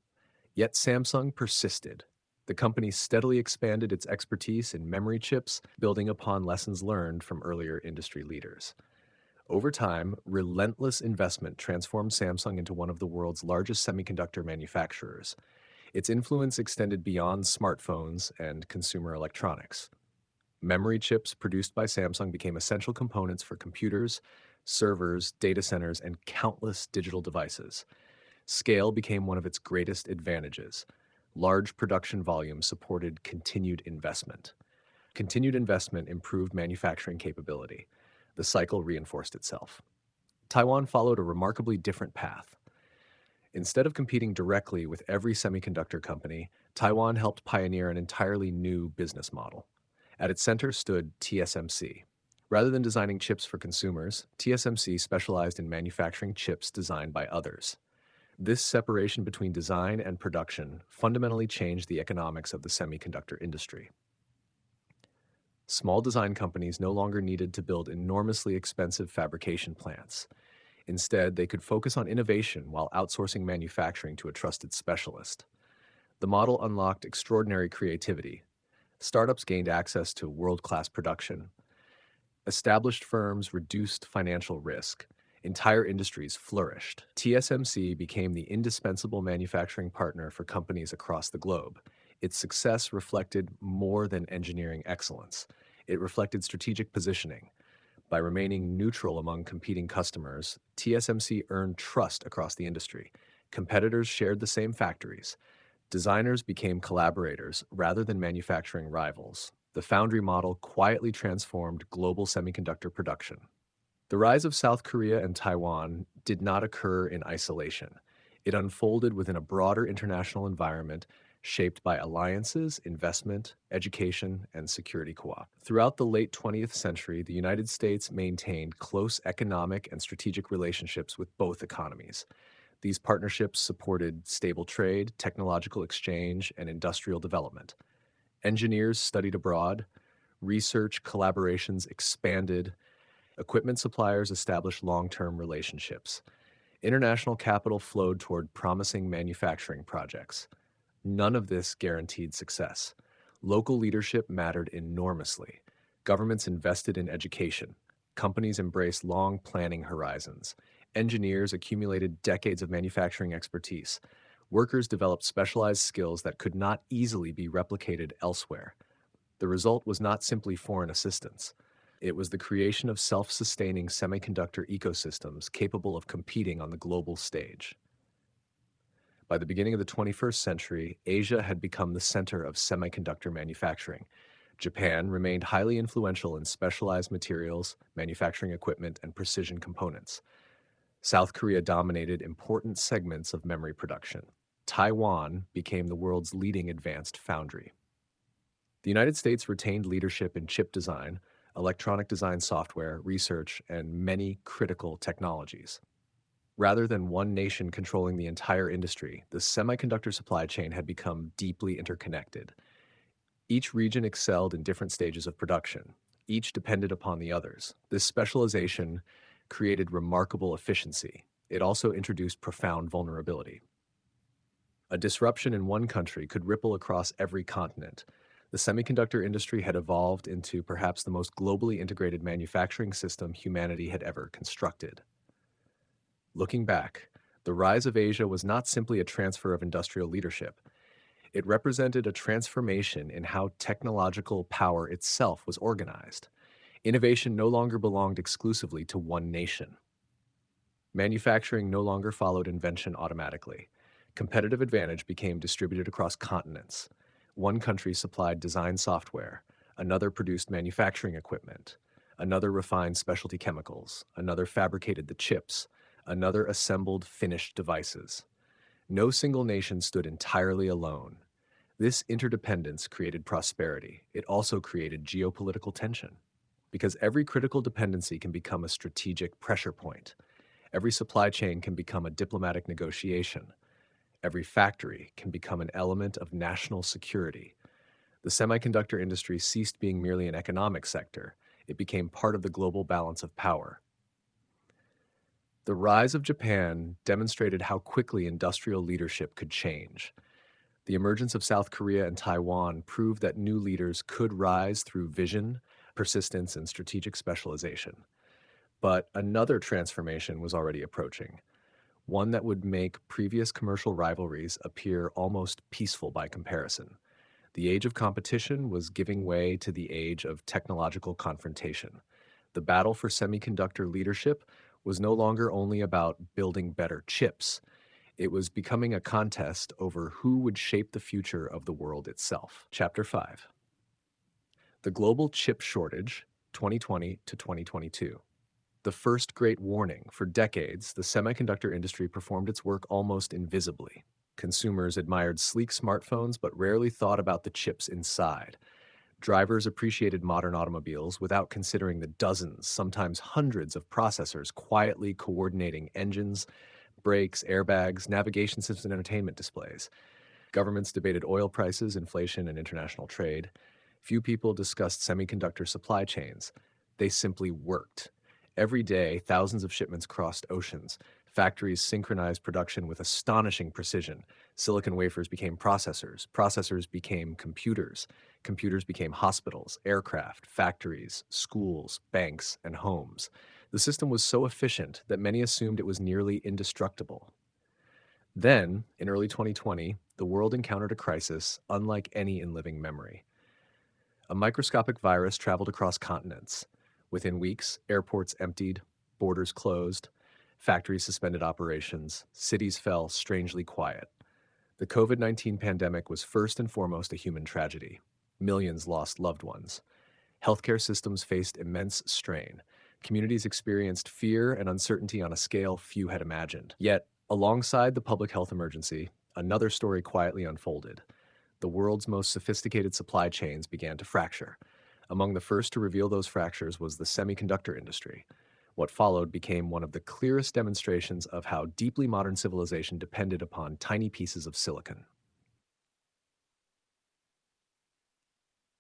Yet Samsung persisted. The company steadily expanded its expertise in memory chips, building upon lessons learned from earlier industry leaders. Over time, relentless investment transformed Samsung into one of the world's largest semiconductor manufacturers. Its influence extended beyond smartphones and consumer electronics. Memory chips produced by Samsung became essential components for computers, servers, data centers, and countless digital devices. Scale became one of its greatest advantages. Large production volumes supported continued investment. Continued investment improved manufacturing capability. The cycle reinforced itself. Taiwan followed a remarkably different path. Instead of competing directly with every semiconductor company, Taiwan helped pioneer an entirely new business model. At its center stood TSMC. Rather than designing chips for consumers, TSMC specialized in manufacturing chips designed by others. This separation between design and production fundamentally changed the economics of the semiconductor industry. Small design companies no longer needed to build enormously expensive fabrication plants. Instead, they could focus on innovation while outsourcing manufacturing to a trusted specialist. The model unlocked extraordinary creativity. Startups gained access to world-class production. Established firms reduced financial risk. Entire industries flourished. TSMC became the indispensable manufacturing partner for companies across the globe. Its success reflected more than engineering excellence. It reflected strategic positioning. By remaining neutral among competing customers, TSMC earned trust across the industry. Competitors shared the same factories. Designers became collaborators rather than manufacturing rivals. The foundry model quietly transformed global semiconductor production. The rise of South Korea and Taiwan did not occur in isolation. It unfolded within a broader international environment shaped by alliances, investment, education, and security co-op. Throughout the late 20th century, the United States maintained close economic and strategic relationships with both economies. These partnerships supported stable trade, technological exchange, and industrial development. Engineers studied abroad, research collaborations expanded, equipment suppliers established long-term relationships. International capital flowed toward promising manufacturing projects. None of this guaranteed success. Local leadership mattered enormously. Governments invested in education. Companies embraced long planning horizons. Engineers accumulated decades of manufacturing expertise. Workers developed specialized skills that could not easily be replicated elsewhere. The result was not simply foreign assistance. It was the creation of self-sustaining semiconductor ecosystems capable of competing on the global stage. By the beginning of the 21st century, Asia had become the center of semiconductor manufacturing. Japan remained highly influential in specialized materials, manufacturing equipment, and precision components. South Korea dominated important segments of memory production. Taiwan became the world's leading advanced foundry. The United States retained leadership in chip design, electronic design software, research, and many critical technologies. Rather than one nation controlling the entire industry, the semiconductor supply chain had become deeply interconnected. Each region excelled in different stages of production. Each depended upon the others. This specialization created remarkable efficiency. It also introduced profound vulnerability. A disruption in one country could ripple across every continent. The semiconductor industry had evolved into perhaps the most globally integrated manufacturing system humanity had ever constructed. Looking back, the rise of Asia was not simply a transfer of industrial leadership. It represented a transformation in how technological power itself was organized. Innovation no longer belonged exclusively to one nation. Manufacturing no longer followed invention automatically. Competitive advantage became distributed across continents. One country supplied design software, another produced manufacturing equipment, another refined specialty chemicals, another fabricated the chips, another assembled finished devices. No single nation stood entirely alone. This interdependence created prosperity. It also created geopolitical tension, because every critical dependency can become a strategic pressure point. Every supply chain can become a diplomatic negotiation. Every factory can become an element of national security. The semiconductor industry ceased being merely an economic sector. It became part of the global balance of power. The rise of Japan demonstrated how quickly industrial leadership could change. The emergence of South Korea and Taiwan proved that new leaders could rise through vision, persistence, and strategic specialization. But another transformation was already approaching, one that would make previous commercial rivalries appear almost peaceful by comparison. The age of competition was giving way to the age of technological confrontation. The battle for semiconductor leadership was no longer only about building better chips. It was becoming a contest over who would shape the future of the world itself. Chapter 5. The Global Chip Shortage, 2020 to 2022. The first great warning. For decades, the semiconductor industry performed its work almost invisibly. Consumers admired sleek smartphones but rarely thought about the chips inside. Drivers appreciated modern automobiles without considering the dozens, sometimes hundreds of processors quietly coordinating engines, brakes, airbags, navigation systems, and entertainment displays. Governments debated oil prices, inflation, and international trade. Few people discussed semiconductor supply chains. They simply worked. Every day, thousands of shipments crossed oceans. Factories synchronized production with astonishing precision. Silicon wafers became processors. Processors became computers. Computers became hospitals, aircraft, factories, schools, banks, and homes. The system was so efficient that many assumed it was nearly indestructible. Then, in early 2020, the world encountered a crisis unlike any in living memory. A microscopic virus traveled across continents. Within weeks, airports emptied, borders closed, factories suspended operations, cities fell strangely quiet. The COVID-19 pandemic was first and foremost a human tragedy. Millions lost loved ones. Healthcare systems faced immense strain. Communities experienced fear and uncertainty on a scale few had imagined. Yet, alongside the public health emergency, another story quietly unfolded. The world's most sophisticated supply chains began to fracture. Among the first to reveal those fractures was the semiconductor industry. What followed became one of the clearest demonstrations of how deeply modern civilization depended upon tiny pieces of silicon.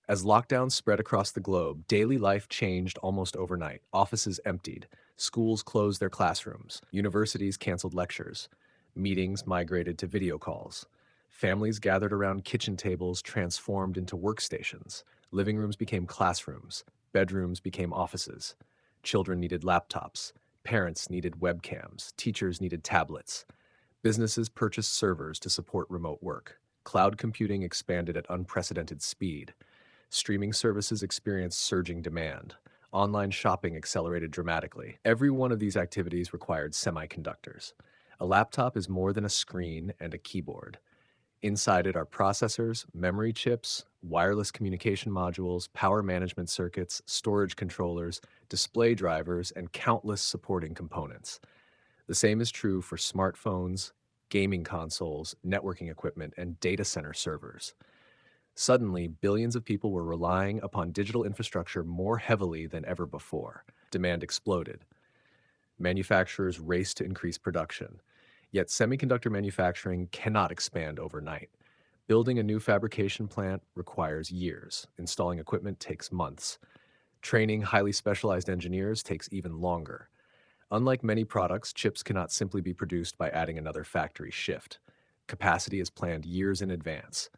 As lockdowns spread across the globe, daily life changed almost overnight. Offices emptied, schools closed their classrooms, universities canceled lectures, meetings migrated to video calls. Families gathered around kitchen tables transformed into workstations. Living rooms became classrooms, bedrooms became offices. Children needed laptops, parents needed webcams, teachers needed tablets. Businesses purchased servers to support remote work. Cloud computing expanded at unprecedented speed. Streaming services experienced surging demand. Online shopping accelerated dramatically. Every one of these activities required semiconductors. A laptop is more than a screen and a keyboard. Inside it are processors, memory chips, wireless communication modules, power management circuits, storage controllers, display drivers, and countless supporting components. The same is true for smartphones, gaming consoles, networking equipment, and data center servers. Suddenly, billions of people were relying upon digital infrastructure more heavily than ever before. Demand exploded. Manufacturers raced to increase production. Yet semiconductor manufacturing cannot expand overnight. Building a new fabrication plant requires years. Installing equipment takes months. Training highly specialized engineers takes even longer. Unlike many products, chips cannot simply be produced by adding another factory shift. Capacity is planned years in advance.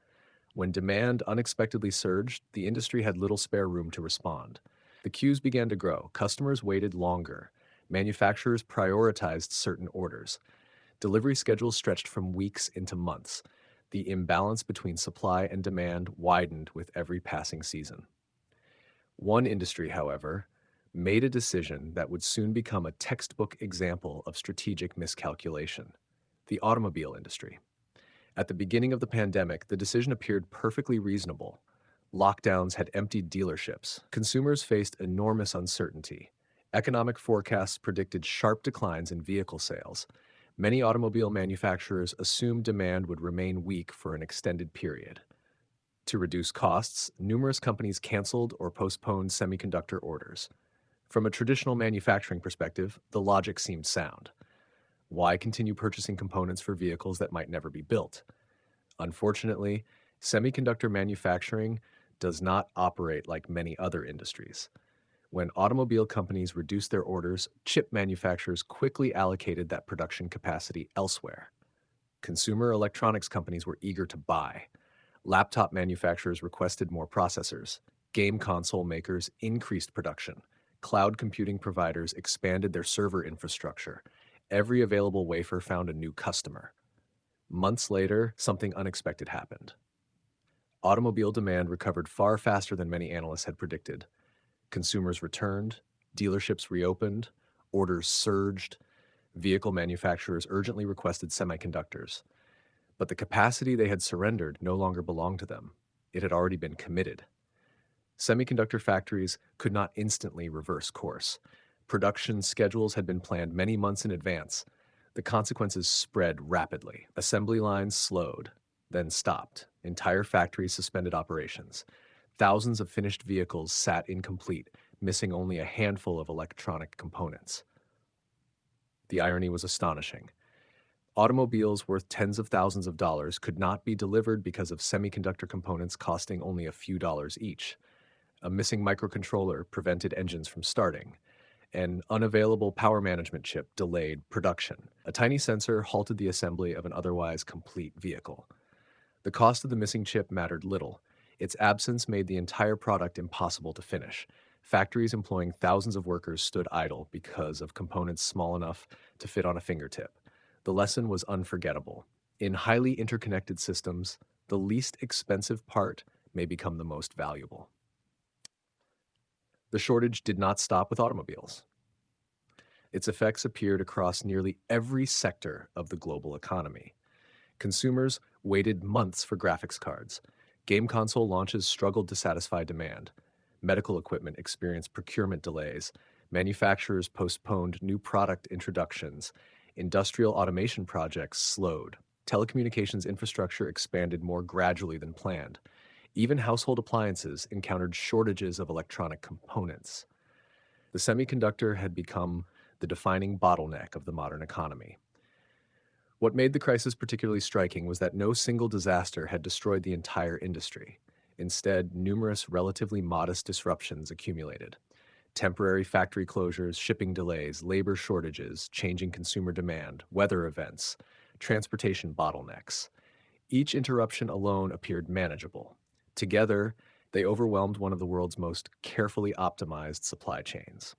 When demand unexpectedly surged, the industry had little spare room to respond. The queues began to grow. Customers waited longer. Manufacturers prioritized certain orders. Delivery schedules stretched from weeks into months. The imbalance between supply and demand widened with every passing season. One industry, however, made a decision that would soon become a textbook example of strategic miscalculation: the automobile industry. At the beginning of the pandemic, the decision appeared perfectly reasonable. Lockdowns had emptied dealerships. Consumers faced enormous uncertainty. Economic forecasts predicted sharp declines in vehicle sales. Many automobile manufacturers assumed demand would remain weak for an extended period. To reduce costs, numerous companies canceled or postponed semiconductor orders. From a traditional manufacturing perspective, the logic seemed sound. Why continue purchasing components for vehicles that might never be built? Unfortunately, semiconductor manufacturing does not operate like many other industries. When automobile companies reduced their orders, chip manufacturers quickly allocated that production capacity elsewhere. Consumer electronics companies were eager to buy. Laptop manufacturers requested more processors. Game console makers increased production. Cloud computing providers expanded their server infrastructure. Every available wafer found a new customer. Months later, something unexpected happened. Automobile demand recovered far faster than many analysts had predicted. Consumers returned, dealerships reopened, orders surged, vehicle manufacturers urgently requested semiconductors. But the capacity they had surrendered no longer belonged to them. It had already been committed. Semiconductor factories could not instantly reverse course. Production schedules had been planned many months in advance. The consequences spread rapidly. Assembly lines slowed, then stopped. Entire factories suspended operations. Thousands of finished vehicles sat incomplete, missing only a handful of electronic components. The irony was astonishing. Automobiles worth tens of thousands of dollars could not be delivered because of semiconductor components costing only a few dollars each. A missing microcontroller prevented engines from starting. An unavailable power management chip delayed production. A tiny sensor halted the assembly of an otherwise complete vehicle. The cost of the missing chip mattered little. Its absence made the entire product impossible to finish. Factories employing thousands of workers stood idle because of components small enough to fit on a fingertip. The lesson was unforgettable. In highly interconnected systems, the least expensive part may become the most valuable. The shortage did not stop with automobiles. Its effects appeared across nearly every sector of the global economy. Consumers waited months for graphics cards. Game console launches struggled to satisfy demand. Medical equipment experienced procurement delays. Manufacturers postponed new product introductions. Industrial automation projects slowed. Telecommunications infrastructure expanded more gradually than planned. Even household appliances encountered shortages of electronic components. The semiconductor had become the defining bottleneck of the modern economy. What made the crisis particularly striking was that no single disaster had destroyed the entire industry. Instead, numerous relatively modest disruptions accumulated. Temporary factory closures, shipping delays, labor shortages, changing consumer demand, weather events, transportation bottlenecks. Each interruption alone appeared manageable. Together, they overwhelmed one of the world's most carefully optimized supply chains.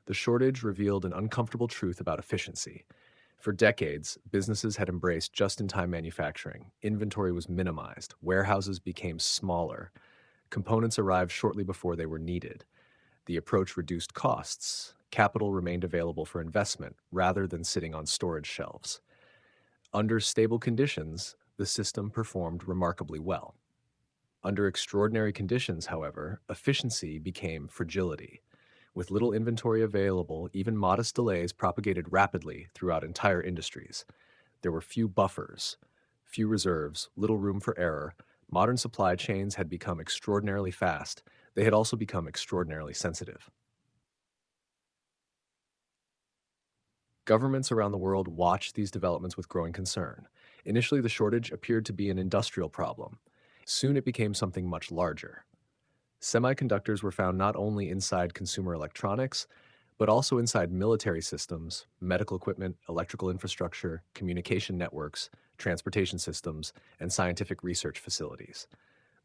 The shortage revealed an uncomfortable truth about efficiency. For decades, businesses had embraced just-in-time manufacturing. Inventory was minimized. Warehouses became smaller. Components arrived shortly before they were needed. The approach reduced costs. Capital remained available for investment rather than sitting on storage shelves. Under stable conditions, the system performed remarkably well. Under extraordinary conditions, however, efficiency became fragility. With little inventory available, even modest delays propagated rapidly throughout entire industries. There were few buffers, few reserves, little room for error. Modern supply chains had become extraordinarily fast. They had also become extraordinarily sensitive. Governments around the world watched these developments with growing concern. Initially, the shortage appeared to be an industrial problem. Soon it became something much larger. Semiconductors were found not only inside consumer electronics, but also inside military systems, medical equipment, electrical infrastructure, communication networks, transportation systems, and scientific research facilities.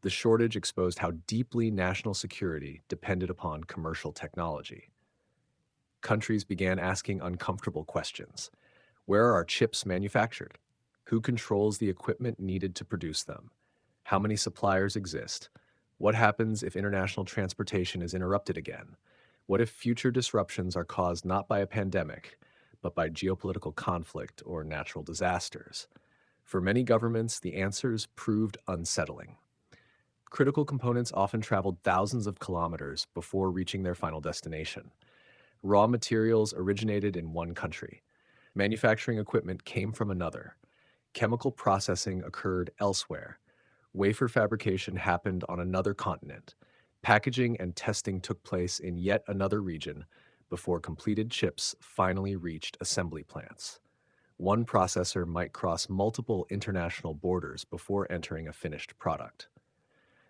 The shortage exposed how deeply national security depended upon commercial technology. Countries began asking uncomfortable questions. Where are our chips manufactured? Who controls the equipment needed to produce them? How many suppliers exist? What happens if international transportation is interrupted again? What if future disruptions are caused not by a pandemic, but by geopolitical conflict or natural disasters? For many governments, the answers proved unsettling. Critical components often traveled thousands of kilometers before reaching their final destination. Raw materials originated in one country. Manufacturing equipment came from another. Chemical processing occurred elsewhere. Wafer fabrication happened on another continent. Packaging and testing took place in yet another region before completed chips finally reached assembly plants. One processor might cross multiple international borders before entering a finished product.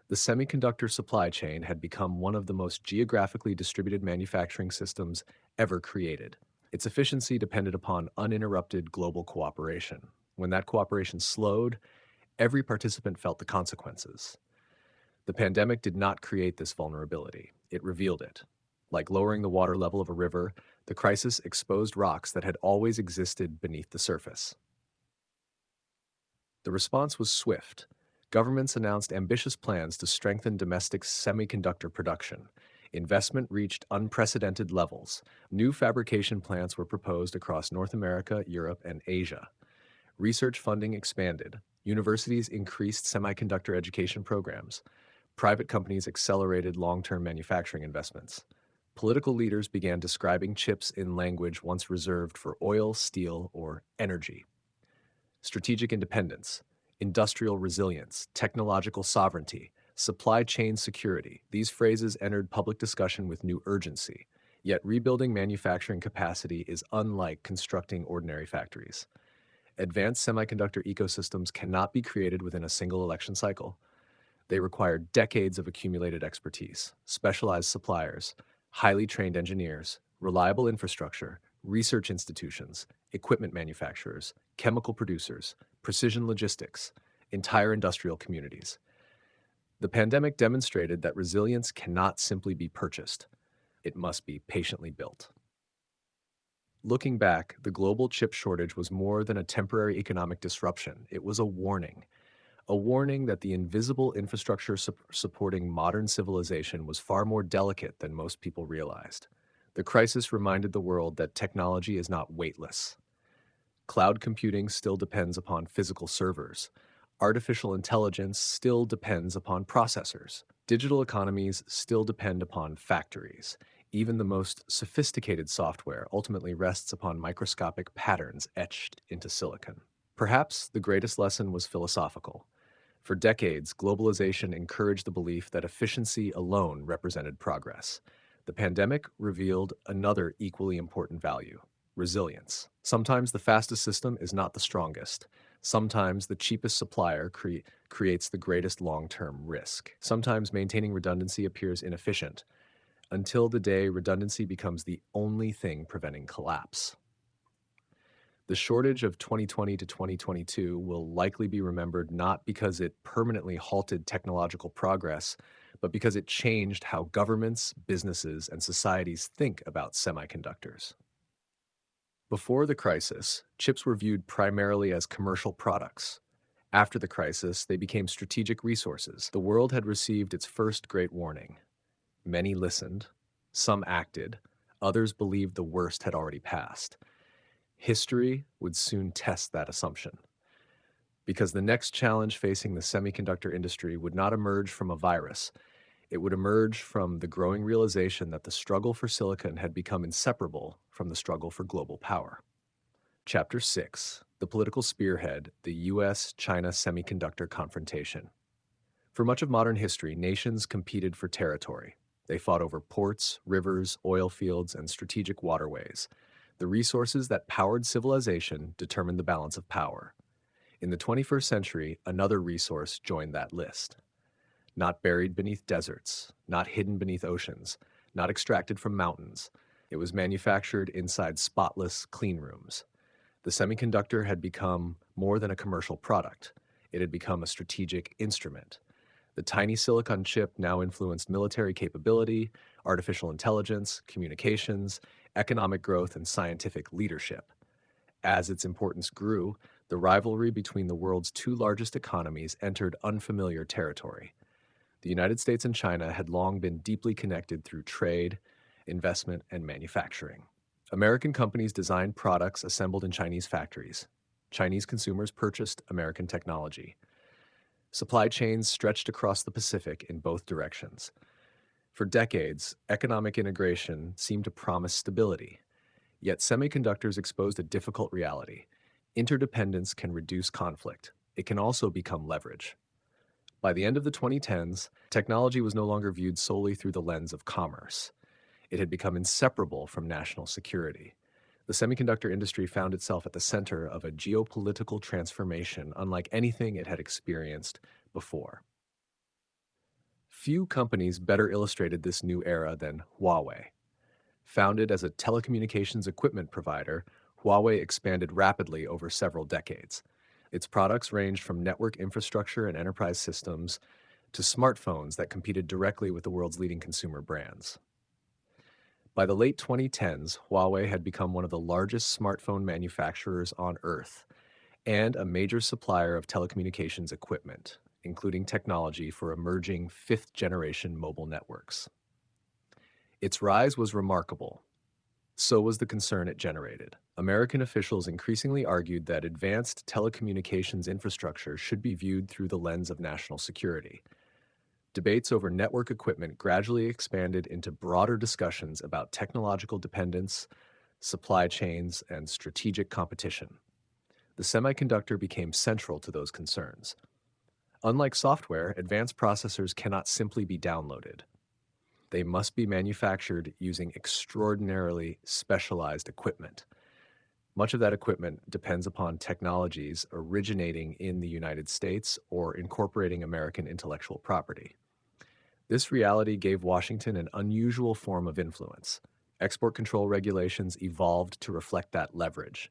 The semiconductor supply chain had become one of the most geographically distributed manufacturing systems ever created. Its efficiency depended upon uninterrupted global cooperation. When that cooperation slowed, every participant felt the consequences. The pandemic did not create this vulnerability. It revealed it. Like lowering the water level of a river, the crisis exposed rocks that had always existed beneath the surface. The response was swift. Governments announced ambitious plans to strengthen domestic semiconductor production. Investment reached unprecedented levels. New fabrication plants were proposed across North America, Europe, and Asia. Research funding expanded. Universities increased semiconductor education programs. Private companies accelerated long-term manufacturing investments. Political leaders began describing chips in language once reserved for oil, steel, or energy. Strategic independence, industrial resilience, technological sovereignty, supply chain security. These phrases entered public discussion with new urgency. Yet rebuilding manufacturing capacity is unlike constructing ordinary factories. Advanced semiconductor ecosystems cannot be created within a single election cycle. They require decades of accumulated expertise, specialized suppliers, highly trained engineers, reliable infrastructure, research institutions, equipment manufacturers, chemical producers, precision logistics, entire industrial communities. The pandemic demonstrated that resilience cannot simply be purchased. It must be patiently built. Looking back, the global chip shortage was more than a temporary economic disruption. It was a warning that the invisible infrastructure supporting modern civilization was far more delicate than most people realized. The crisis reminded the world that technology is not weightless. Cloud computing still depends upon physical servers. Artificial intelligence still depends upon processors. Digital economies still depend upon factories. Even the most sophisticated software ultimately rests upon microscopic patterns etched into silicon. Perhaps the greatest lesson was philosophical. For decades, globalization encouraged the belief that efficiency alone represented progress. The pandemic revealed another equally important value: resilience. Sometimes the fastest system is not the strongest. Sometimes the cheapest supplier creates the greatest long-term risk. Sometimes maintaining redundancy appears inefficient, until the day redundancy becomes the only thing preventing collapse. The shortage of 2020 to 2022 will likely be remembered not because it permanently halted technological progress, but because it changed how governments, businesses, and societies think about semiconductors. Before the crisis, chips were viewed primarily as commercial products. After the crisis, they became strategic resources. The world had received its first great warning. Many listened, some acted, others believed the worst had already passed. History would soon test that assumption, because the next challenge facing the semiconductor industry would not emerge from a virus. It would emerge from the growing realization that the struggle for silicon had become inseparable from the struggle for global power. Chapter 6: The Political Spearhead, the U.S.-China Semiconductor Confrontation. For much of modern history, nations competed for territory. They fought over ports, rivers, oil fields, and strategic waterways. The resources that powered civilization determined the balance of power. In the 21st century, another resource joined that list. Not buried beneath deserts, not hidden beneath oceans, not extracted from mountains. It was manufactured inside spotless clean rooms. The semiconductor had become more than a commercial product. It had become a strategic instrument. The tiny silicon chip now influenced military capability, artificial intelligence, communications, economic growth, and scientific leadership. As its importance grew, the rivalry between the world's two largest economies entered unfamiliar territory. The United States and China had long been deeply connected through trade, investment, and manufacturing. American companies designed products assembled in Chinese factories. Chinese consumers purchased American technology. Supply chains stretched across the Pacific in both directions. For decades, economic integration seemed to promise stability. Yet semiconductors exposed a difficult reality. Interdependence can reduce conflict. It can also become leverage. By the end of the 2010s, technology was no longer viewed solely through the lens of commerce. It had become inseparable from national security. The semiconductor industry found itself at the center of a geopolitical transformation unlike anything it had experienced before. Few companies better illustrated this new era than Huawei. Founded as a telecommunications equipment provider, Huawei expanded rapidly over several decades. Its products ranged from network infrastructure and enterprise systems to smartphones that competed directly with the world's leading consumer brands. By the late 2010s, Huawei had become one of the largest smartphone manufacturers on Earth and a major supplier of telecommunications equipment, including technology for emerging fifth-generation mobile networks. Its rise was remarkable. So was the concern it generated. American officials increasingly argued that advanced telecommunications infrastructure should be viewed through the lens of national security. Debates over network equipment gradually expanded into broader discussions about technological dependence, supply chains, and strategic competition. The semiconductor became central to those concerns. Unlike software, advanced processors cannot simply be downloaded. They must be manufactured using extraordinarily specialized equipment. Much of that equipment depends upon technologies originating in the United States or incorporating American intellectual property. This reality gave Washington an unusual form of influence. Export control regulations evolved to reflect that leverage.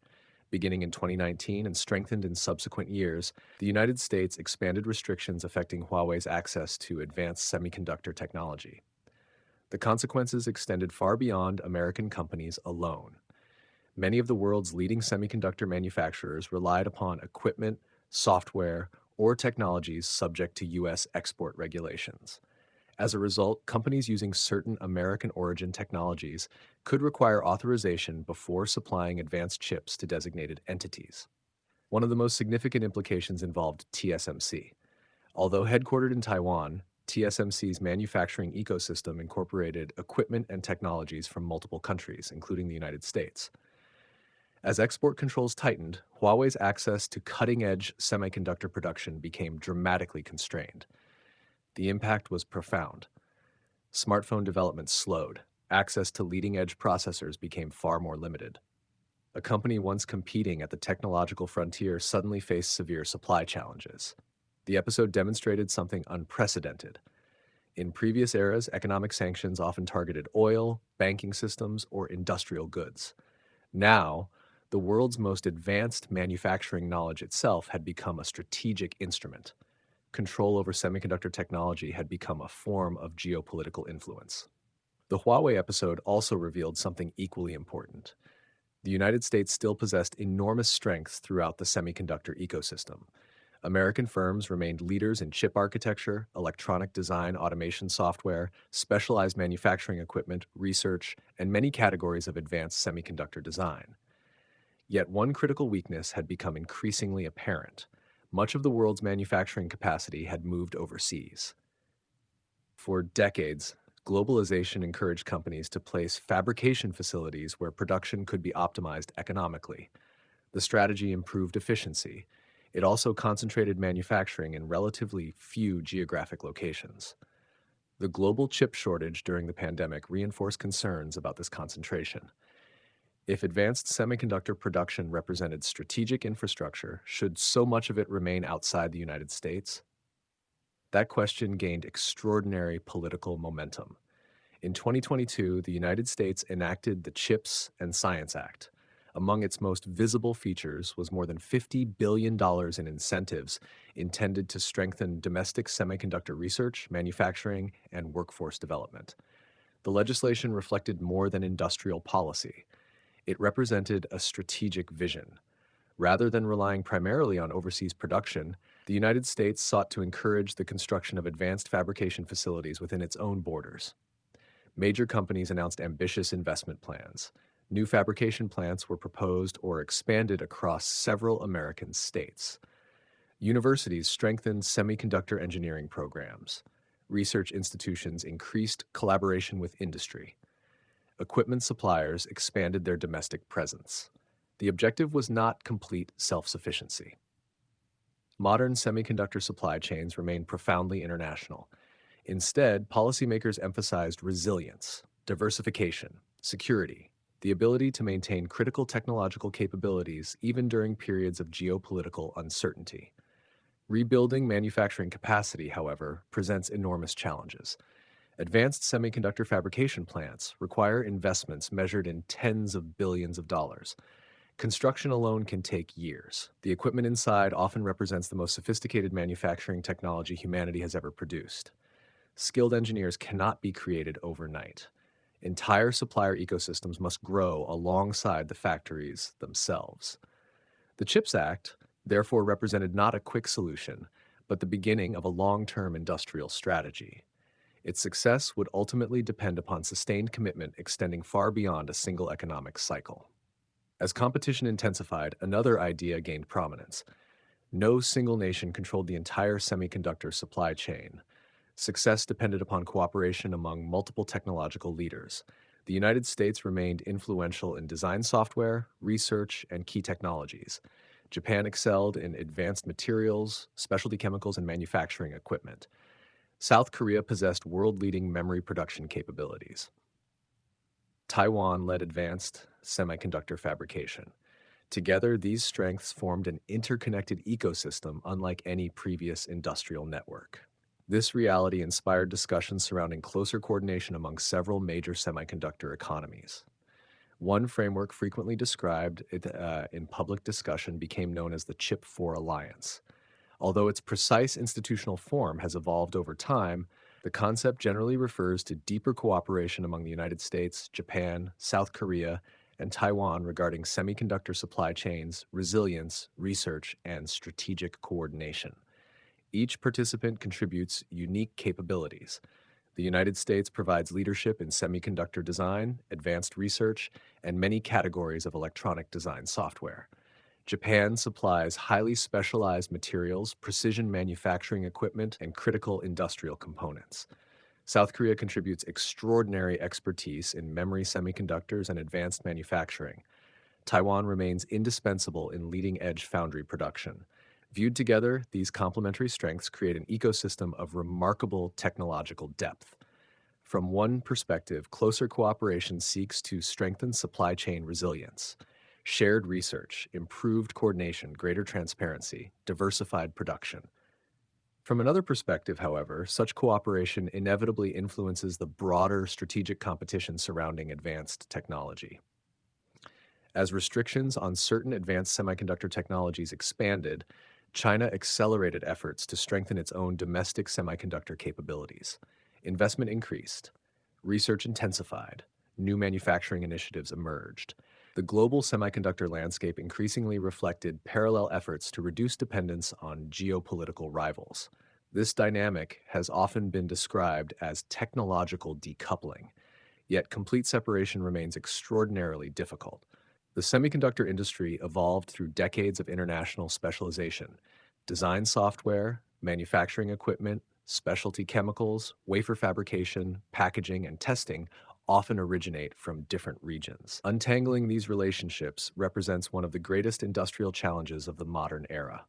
Beginning in 2019 and strengthened in subsequent years, the United States expanded restrictions affecting Huawei's access to advanced semiconductor technology. The consequences extended far beyond American companies alone. Many of the world's leading semiconductor manufacturers relied upon equipment, software, or technologies subject to U.S. export regulations. As a result, companies using certain American origin technologies could require authorization before supplying advanced chips to designated entities. One of the most significant implications involved TSMC. Although headquartered in Taiwan, TSMC's manufacturing ecosystem incorporated equipment and technologies from multiple countries, including the United States. As export controls tightened, Huawei's access to cutting-edge semiconductor production became dramatically constrained. The impact was profound. Smartphone development slowed. Access to leading-edge processors became far more limited. A company once competing at the technological frontier suddenly faced severe supply challenges. The episode demonstrated something unprecedented. In previous eras, economic sanctions often targeted oil, banking systems, or industrial goods. Now, the world's most advanced manufacturing knowledge itself had become a strategic instrument. Control over semiconductor technology had become a form of geopolitical influence. The Huawei episode also revealed something equally important. The United States still possessed enormous strengths throughout the semiconductor ecosystem. American firms remained leaders in chip architecture, electronic design, automation software, specialized manufacturing equipment, research, and many categories of advanced semiconductor design. Yet one critical weakness had become increasingly apparent. Much of the world's manufacturing capacity had moved overseas. For decades, globalization encouraged companies to place fabrication facilities where production could be optimized economically. The strategy improved efficiency. It also concentrated manufacturing in relatively few geographic locations. The global chip shortage during the pandemic reinforced concerns about this concentration. If advanced semiconductor production represented strategic infrastructure, should so much of it remain outside the United States? That question gained extraordinary political momentum. In 2022, the United States enacted the CHIPS and Science Act. Among its most visible features was more than $50 billion in incentives intended to strengthen domestic semiconductor research, manufacturing, and workforce development. The legislation reflected more than industrial policy. It represented a strategic vision. Rather than relying primarily on overseas production, the United States sought to encourage the construction of advanced fabrication facilities within its own borders. Major companies announced ambitious investment plans. New fabrication plants were proposed or expanded across several American states. Universities strengthened semiconductor engineering programs. Research institutions increased collaboration with industry. Equipment suppliers expanded their domestic presence. The objective was not complete self-sufficiency. Modern semiconductor supply chains remain profoundly international. Instead, policymakers emphasized resilience, diversification, security, the ability to maintain critical technological capabilities even during periods of geopolitical uncertainty. Rebuilding manufacturing capacity, however, presents enormous challenges. Advanced semiconductor fabrication plants require investments measured in tens of billions of dollars. Construction alone can take years. The equipment inside often represents the most sophisticated manufacturing technology humanity has ever produced. Skilled engineers cannot be created overnight. Entire supplier ecosystems must grow alongside the factories themselves. The CHIPS Act, therefore, represented not a quick solution, but the beginning of a long-term industrial strategy. Its success would ultimately depend upon sustained commitment extending far beyond a single economic cycle. As competition intensified, another idea gained prominence. No single nation controlled the entire semiconductor supply chain. Success depended upon cooperation among multiple technological leaders. The United States remained influential in design software, research, and key technologies. Japan excelled in advanced materials, specialty chemicals, and manufacturing equipment. South Korea possessed world-leading memory production capabilities. Taiwan led advanced semiconductor fabrication. Together, these strengths formed an interconnected ecosystem unlike any previous industrial network. This reality inspired discussions surrounding closer coordination among several major semiconductor economies. One framework frequently described in public discussion became known as the Chip 4 Alliance. Although its precise institutional form has evolved over time, the concept generally refers to deeper cooperation among the United States, Japan, South Korea, and Taiwan regarding semiconductor supply chains, resilience, research, and strategic coordination. Each participant contributes unique capabilities. The United States provides leadership in semiconductor design, advanced research, and many categories of electronic design software. Japan supplies highly specialized materials, precision manufacturing equipment, and critical industrial components. South Korea contributes extraordinary expertise in memory semiconductors and advanced manufacturing. Taiwan remains indispensable in leading-edge foundry production. Viewed together, these complementary strengths create an ecosystem of remarkable technological depth. From one perspective, closer cooperation seeks to strengthen supply chain resilience. Shared research, improved coordination, greater transparency, diversified production. From another perspective, however, such cooperation inevitably influences the broader strategic competition surrounding advanced technology. As restrictions on certain advanced semiconductor technologies expanded, China accelerated efforts to strengthen its own domestic semiconductor capabilities. Investment increased, research intensified, new manufacturing initiatives emerged. The global semiconductor landscape increasingly reflected parallel efforts to reduce dependence on geopolitical rivals. This dynamic has often been described as technological decoupling, yet complete separation remains extraordinarily difficult. The semiconductor industry evolved through decades of international specialization. Design software, manufacturing equipment, specialty chemicals, wafer fabrication, packaging, and testing often originate from different regions. Untangling these relationships represents one of the greatest industrial challenges of the modern era.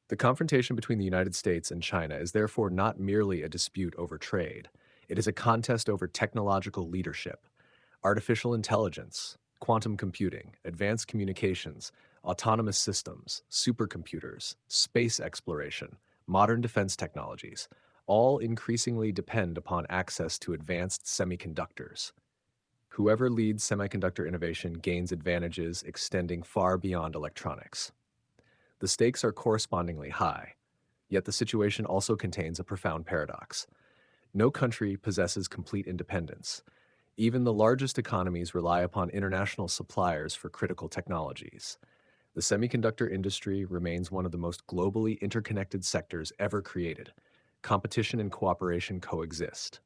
The confrontation between the United States and China is therefore not merely a dispute over trade. It is a contest over technological leadership. Artificial intelligence, quantum computing, advanced communications, autonomous systems, supercomputers, space exploration, modern defense technologies, all increasingly depend upon access to advanced semiconductors. Whoever leads semiconductor innovation gains advantages extending far beyond electronics. The stakes are correspondingly high, yet the situation also contains a profound paradox. No country possesses complete independence. Even the largest economies rely upon international suppliers for critical technologies. The semiconductor industry remains one of the most globally interconnected sectors ever created. Competition and cooperation coexist.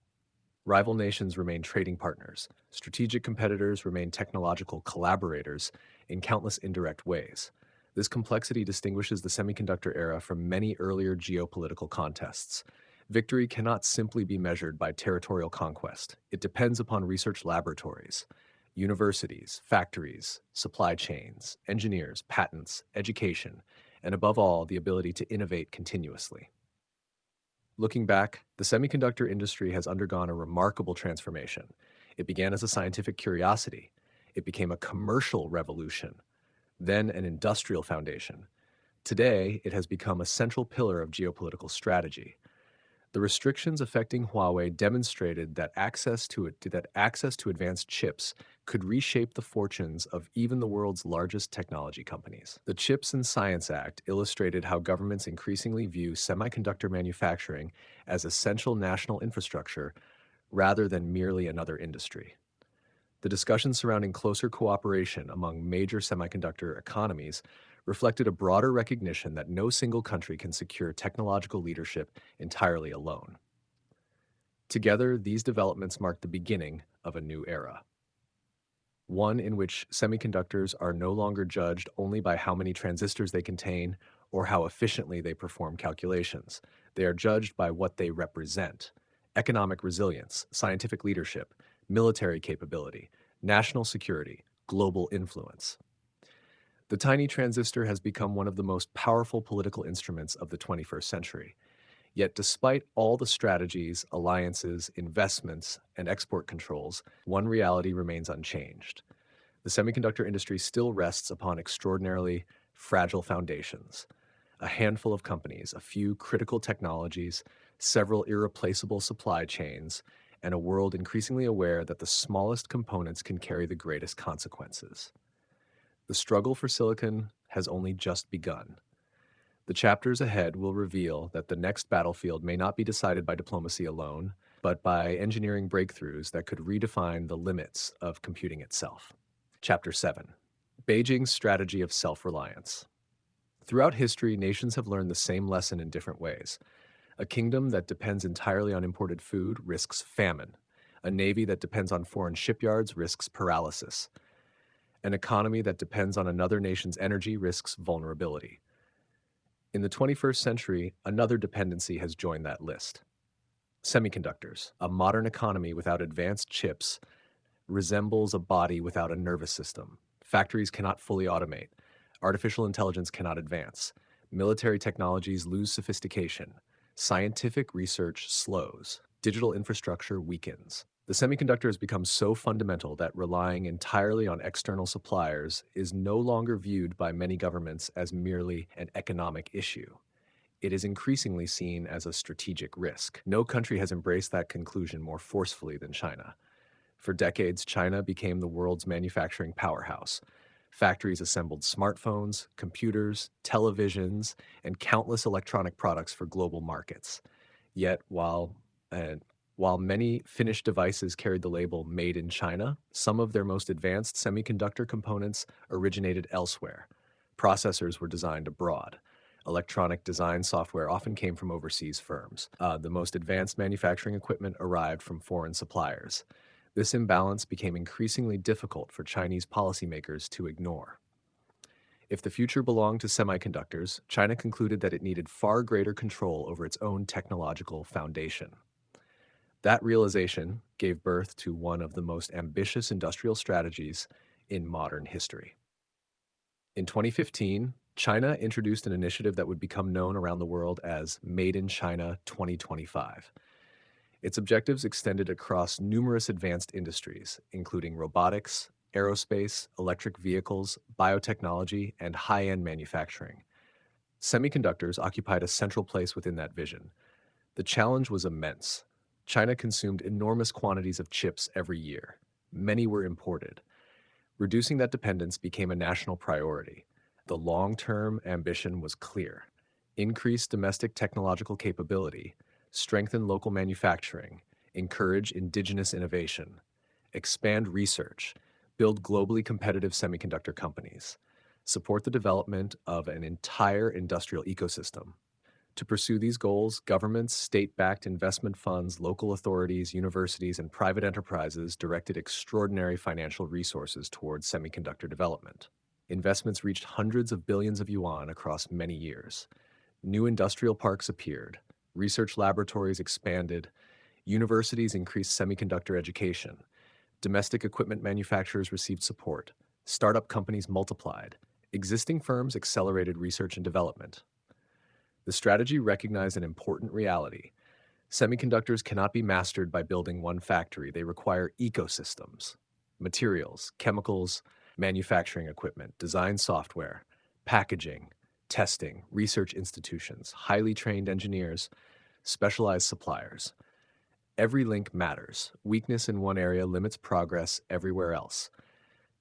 Rival nations remain trading partners. Strategic competitors remain technological collaborators in countless indirect ways. This complexity distinguishes the semiconductor era from many earlier geopolitical contests. Victory cannot simply be measured by territorial conquest. It depends upon research laboratories, universities, factories, supply chains, engineers, patents, education, and above all, the ability to innovate continuously. Looking back, the semiconductor industry has undergone a remarkable transformation. It began as a scientific curiosity. It became a commercial revolution, then an industrial foundation. Today, it has become a central pillar of geopolitical strategy. The restrictions affecting Huawei demonstrated that access to advanced chips could reshape the fortunes of even the world's largest technology companies. The CHIPS and Science Act illustrated how governments increasingly view semiconductor manufacturing as essential national infrastructure rather than merely another industry. The discussions surrounding closer cooperation among major semiconductor economies reflected a broader recognition that no single country can secure technological leadership entirely alone. Together, these developments mark the beginning of a new era, one in which semiconductors are no longer judged only by how many transistors they contain or how efficiently they perform calculations. They are judged by what they represent: economic resilience, scientific leadership, military capability, national security, global influence. The tiny transistor has become one of the most powerful political instruments of the 21st century. Yet, despite all the strategies, alliances, investments, and export controls, one reality remains unchanged. The semiconductor industry still rests upon extraordinarily fragile foundations. A handful of companies, a few critical technologies, several irreplaceable supply chains, and a world increasingly aware that the smallest components can carry the greatest consequences. The struggle for silicon has only just begun. The chapters ahead will reveal that the next battlefield may not be decided by diplomacy alone, but by engineering breakthroughs that could redefine the limits of computing itself. Chapter 7: Beijing's Strategy of Self-Reliance. Throughout history, nations have learned the same lesson in different ways. A kingdom that depends entirely on imported food risks famine. A navy that depends on foreign shipyards risks paralysis. An economy that depends on another nation's energy risks vulnerability. In the 21st century, another dependency has joined that list. Semiconductors. A modern economy without advanced chips resembles a body without a nervous system. Factories cannot fully automate. Artificial intelligence cannot advance. Military technologies lose sophistication. Scientific research slows. Digital infrastructure weakens. The semiconductor has become so fundamental that relying entirely on external suppliers is no longer viewed by many governments as merely an economic issue. It is increasingly seen as a strategic risk. No country has embraced that conclusion more forcefully than China. For decades, China became the world's manufacturing powerhouse. Factories assembled smartphones, computers, televisions, and countless electronic products for global markets. Yet, while many finished devices carried the label "Made in China," some of their most advanced semiconductor components originated elsewhere. Processors were designed abroad. Electronic design software often came from overseas firms. The most advanced manufacturing equipment arrived from foreign suppliers. This imbalance became increasingly difficult for Chinese policymakers to ignore. If the future belonged to semiconductors, China concluded that it needed far greater control over its own technological foundation. That realization gave birth to one of the most ambitious industrial strategies in modern history. In 2015, China introduced an initiative that would become known around the world as Made in China 2025. Its objectives extended across numerous advanced industries, including robotics, aerospace, electric vehicles, biotechnology, and high-end manufacturing. Semiconductors occupied a central place within that vision. The challenge was immense. China consumed enormous quantities of chips every year. Many were imported. Reducing that dependence became a national priority. The long-term ambition was clear: increase domestic technological capability, strengthen local manufacturing, encourage indigenous innovation, expand research, build globally competitive semiconductor companies, support the development of an entire industrial ecosystem. To pursue these goals, governments, state-backed investment funds, local authorities, universities, and private enterprises directed extraordinary financial resources towards semiconductor development. Investments reached hundreds of billions of yuan across many years. New industrial parks appeared, research laboratories expanded, universities increased semiconductor education, domestic equipment manufacturers received support, startup companies multiplied, existing firms accelerated research and development. The strategy recognized an important reality. Semiconductors cannot be mastered by building one factory. They require ecosystems: materials, chemicals, manufacturing equipment, design software, packaging, testing, research institutions, highly trained engineers, specialized suppliers. Every link matters. Weakness in one area limits progress everywhere else.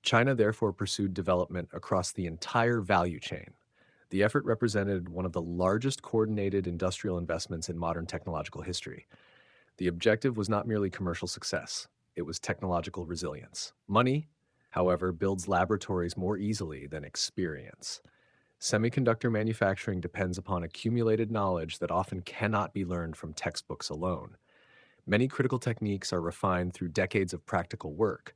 China therefore pursued development across the entire value chain. The effort represented one of the largest coordinated industrial investments in modern technological history. The objective was not merely commercial success, it was technological resilience. Money, however, builds laboratories more easily than experience. Semiconductor manufacturing depends upon accumulated knowledge that often cannot be learned from textbooks alone. Many critical techniques are refined through decades of practical work.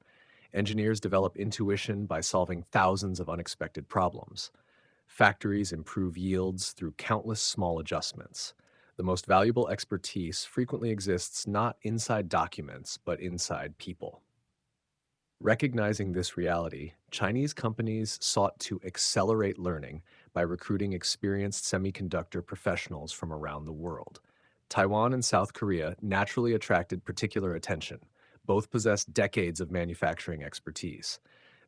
Engineers develop intuition by solving thousands of unexpected problems. Factories improve yields through countless small adjustments. The most valuable expertise frequently exists not inside documents, but inside people. Recognizing this reality, Chinese companies sought to accelerate learning by recruiting experienced semiconductor professionals from around the world. Taiwan and South Korea naturally attracted particular attention. Both possessed decades of manufacturing expertise.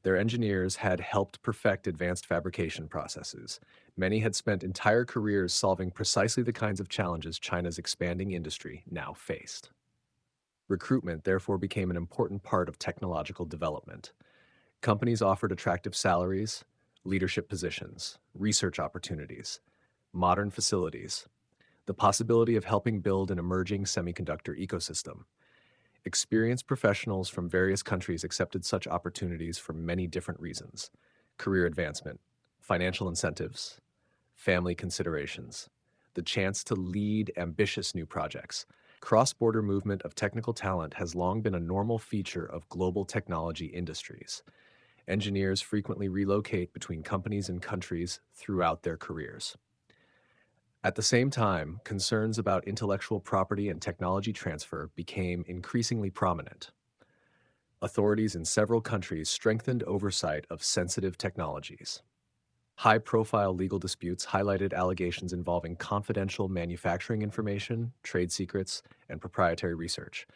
Their engineers had helped perfect advanced fabrication processes. Many had spent entire careers solving precisely the kinds of challenges China's expanding industry now faced. Recruitment therefore became an important part of technological development. Companies offered attractive salaries, leadership positions, research opportunities, modern facilities, the possibility of helping build an emerging semiconductor ecosystem. Experienced professionals from various countries accepted such opportunities for many different reasons: career advancement, financial incentives, family considerations, the chance to lead ambitious new projects. Cross-border movement of technical talent has long been a normal feature of global technology industries. Engineers frequently relocate between companies and countries throughout their careers. At the same time, concerns about intellectual property and technology transfer became increasingly prominent. Authorities in several countries strengthened oversight of sensitive technologies. High-profile legal disputes highlighted allegations involving confidential manufacturing information, trade secrets, and proprietary research.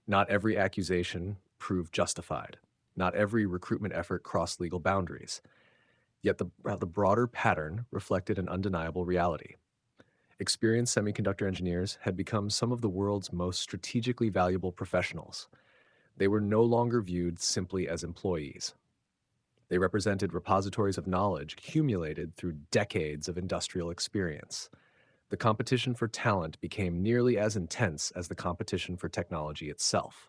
Not every accusation proved justified. Not every recruitment effort crossed legal boundaries. Yet the broader pattern reflected an undeniable reality. Experienced semiconductor engineers had become some of the world's most strategically valuable professionals. They were no longer viewed simply as employees. They represented repositories of knowledge accumulated through decades of industrial experience. The competition for talent became nearly as intense as the competition for technology itself.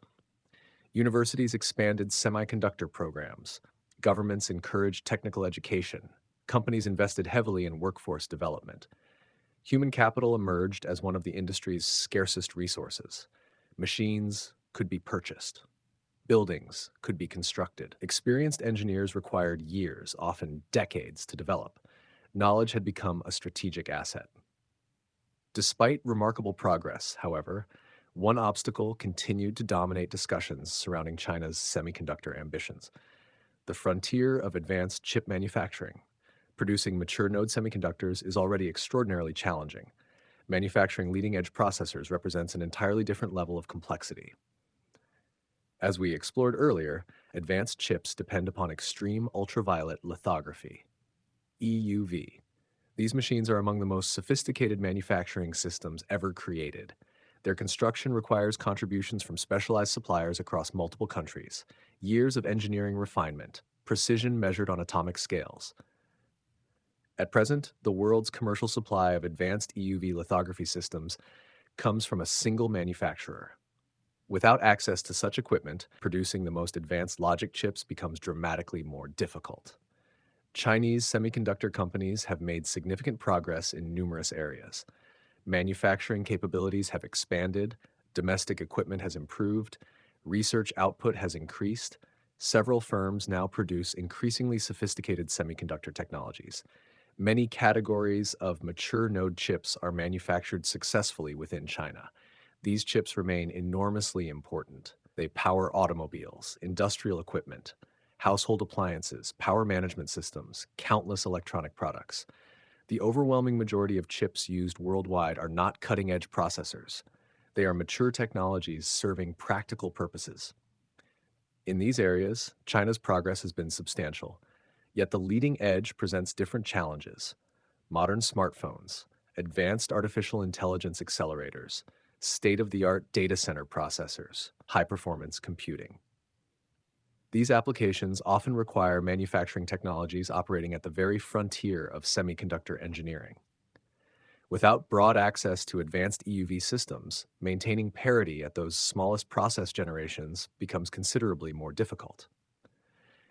Universities expanded semiconductor programs. Governments encouraged technical education. Companies invested heavily in workforce development. Human capital emerged as one of the industry's scarcest resources. Machines could be purchased. Buildings could be constructed. Experienced engineers required years, often decades, to develop. Knowledge had become a strategic asset. Despite remarkable progress, however, one obstacle continued to dominate discussions surrounding China's semiconductor ambitions: the frontier of advanced chip manufacturing. Producing mature node semiconductors is already extraordinarily challenging. Manufacturing leading-edge processors represents an entirely different level of complexity. As we explored earlier, advanced chips depend upon extreme ultraviolet lithography, EUV. These machines are among the most sophisticated manufacturing systems ever created. Their construction requires contributions from specialized suppliers across multiple countries, years of engineering refinement, precision measured on atomic scales. At present, the world's commercial supply of advanced EUV lithography systems comes from a single manufacturer. Without access to such equipment, producing the most advanced logic chips becomes dramatically more difficult. Chinese semiconductor companies have made significant progress in numerous areas. Manufacturing capabilities have expanded, domestic equipment has improved, research output has increased. Several firms now produce increasingly sophisticated semiconductor technologies. Many categories of mature node chips are manufactured successfully within China. These chips remain enormously important. They power automobiles, industrial equipment, household appliances, power management systems, countless electronic products. The overwhelming majority of chips used worldwide are not cutting-edge processors. They are mature technologies serving practical purposes. In these areas, China's progress has been substantial, yet the leading edge presents different challenges: modern smartphones, advanced artificial intelligence accelerators, state-of-the-art data center processors, high-performance computing. These applications often require manufacturing technologies operating at the very frontier of semiconductor engineering. Without broad access to advanced EUV systems, maintaining parity at those smallest process generations becomes considerably more difficult.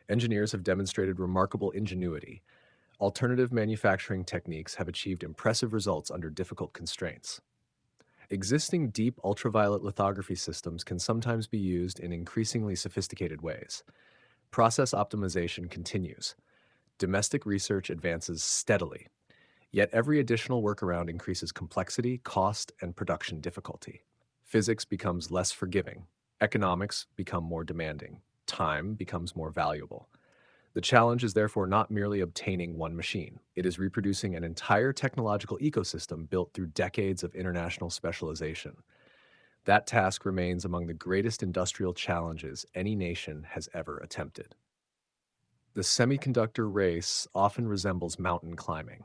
Engineers have demonstrated remarkable ingenuity. Alternative manufacturing techniques have achieved impressive results under difficult constraints. Existing deep ultraviolet lithography systems can sometimes be used in increasingly sophisticated ways. Process optimization continues. Domestic research advances steadily. Yet every additional workaround increases complexity, cost, and production difficulty. Physics becomes less forgiving. Economics become more demanding. time becomes more valuable. The challenge is therefore not merely obtaining one machine. It is reproducing an entire technological ecosystem built through decades of international specialization. That task remains among the greatest industrial challenges any nation has ever attempted. The semiconductor race often resembles mountain climbing.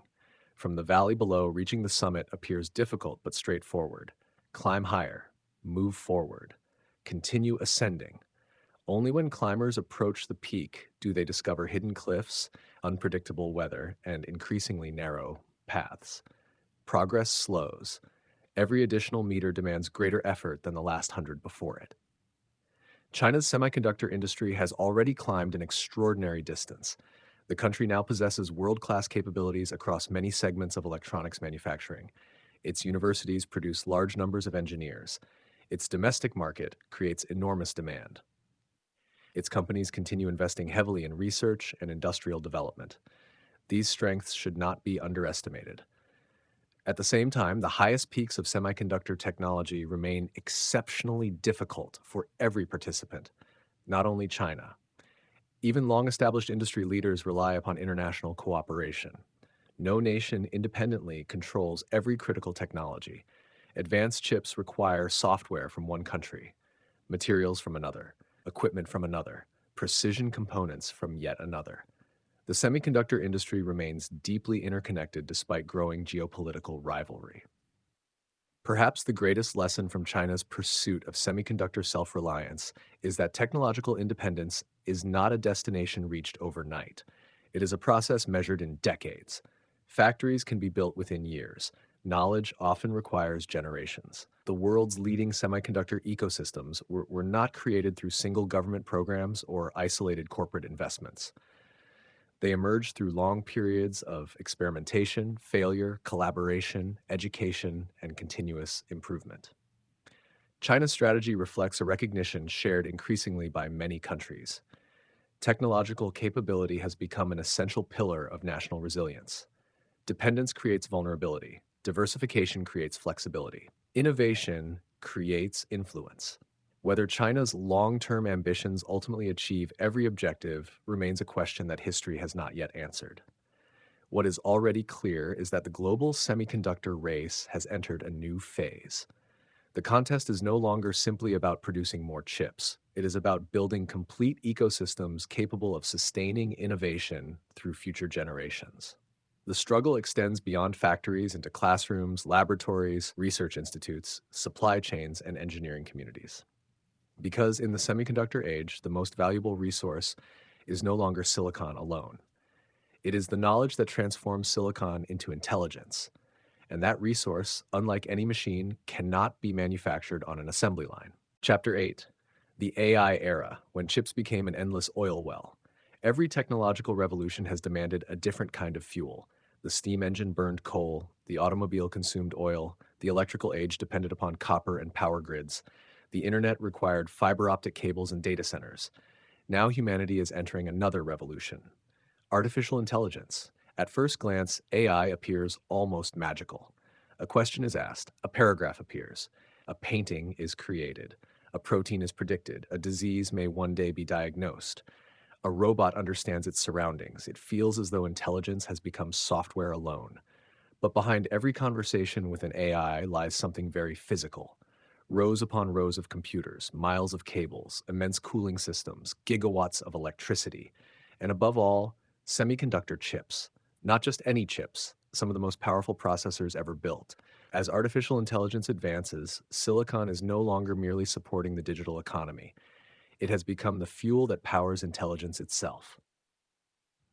From the valley below, reaching the summit appears difficult but straightforward. Climb higher, move forward, continue ascending. Only when climbers approach the peak do they discover hidden cliffs, unpredictable weather, and increasingly narrow paths. Progress slows. Every additional meter demands greater effort than the last 100 before it. China's semiconductor industry has already climbed an extraordinary distance. The country now possesses world-class capabilities across many segments of electronics manufacturing. Its universities produce large numbers of engineers. Its domestic market creates enormous demand. Its companies continue investing heavily in research and industrial development. These strengths should not be underestimated. At the same time, the highest peaks of semiconductor technology remain exceptionally difficult for every participant, not only China. Even long-established industry leaders rely upon international cooperation. No nation independently controls every critical technology. Advanced chips require software from one country, materials from another, equipment from another, precision components from yet another. The semiconductor industry remains deeply interconnected despite growing geopolitical rivalry. Perhaps the greatest lesson from China's pursuit of semiconductor self-reliance is that technological independence is not a destination reached overnight. It is a process measured in decades. Factories can be built within years. Knowledge often requires generations. The world's leading semiconductor ecosystems were not created through single government programs or isolated corporate investments. They emerged through long periods of experimentation, failure, collaboration, education, and continuous improvement. China's strategy reflects a recognition shared increasingly by many countries. Technological capability has become an essential pillar of national resilience. Dependence creates vulnerability. Diversification creates flexibility. Innovation creates influence. Whether China's long-term ambitions ultimately achieve every objective remains a question that history has not yet answered. What is already clear is that the global semiconductor race has entered a new phase. The contest is no longer simply about producing more chips. It is about building complete ecosystems capable of sustaining innovation through future generations. The struggle extends beyond factories into classrooms, laboratories, research institutes, supply chains, and engineering communities. Because in the semiconductor age, the most valuable resource is no longer silicon alone. It is the knowledge that transforms silicon into intelligence. And that resource, unlike any machine, cannot be manufactured on an assembly line. Chapter 8. The AI Era, when chips became an endless oil well. Every technological revolution has demanded a different kind of fuel. The steam engine burned coal, the automobile consumed oil, the electrical age depended upon copper and power grids. The internet required fiber optic cables and data centers. Now humanity is entering another revolution. Artificial intelligence. At first glance, AI appears almost magical. A question is asked, a paragraph appears, a painting is created, a protein is predicted, a disease may one day be diagnosed. A robot understands its surroundings. It feels as though intelligence has become software alone. But behind every conversation with an AI lies something very physical. Rows upon rows of computers, miles of cables, immense cooling systems, gigawatts of electricity, and above all, semiconductor chips. Not just any chips, some of the most powerful processors ever built. As artificial intelligence advances, silicon is no longer merely supporting the digital economy. It has become the fuel that powers intelligence itself.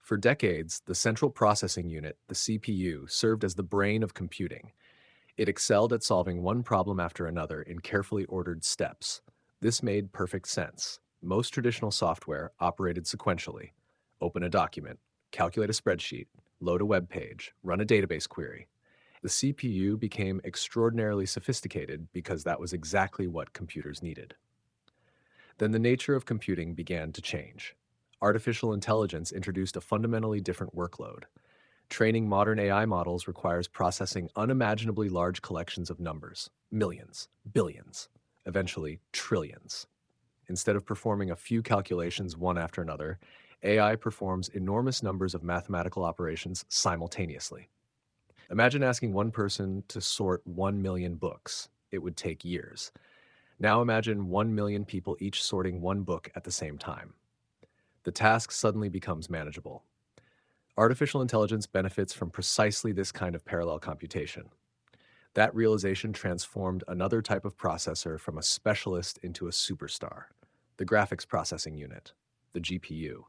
For decades, the central processing unit, the CPU, served as the brain of computing. It excelled at solving one problem after another in carefully ordered steps. This made perfect sense. Most traditional software operated sequentially. Open a document, calculate a spreadsheet, load a web page, run a database query. The CPU became extraordinarily sophisticated because that was exactly what computers needed. Then the nature of computing began to change. Artificial intelligence introduced a fundamentally different workload. Training modern AI models requires processing unimaginably large collections of numbers, millions, billions, eventually trillions. Instead of performing a few calculations one after another, AI performs enormous numbers of mathematical operations simultaneously. Imagine asking one person to sort 1 million books. It would take years. Now imagine 1 million people each sorting one book at the same time. The task suddenly becomes manageable. Artificial intelligence benefits from precisely this kind of parallel computation. That realization transformed another type of processor from a specialist into a superstar, the graphics processing unit, the GPU.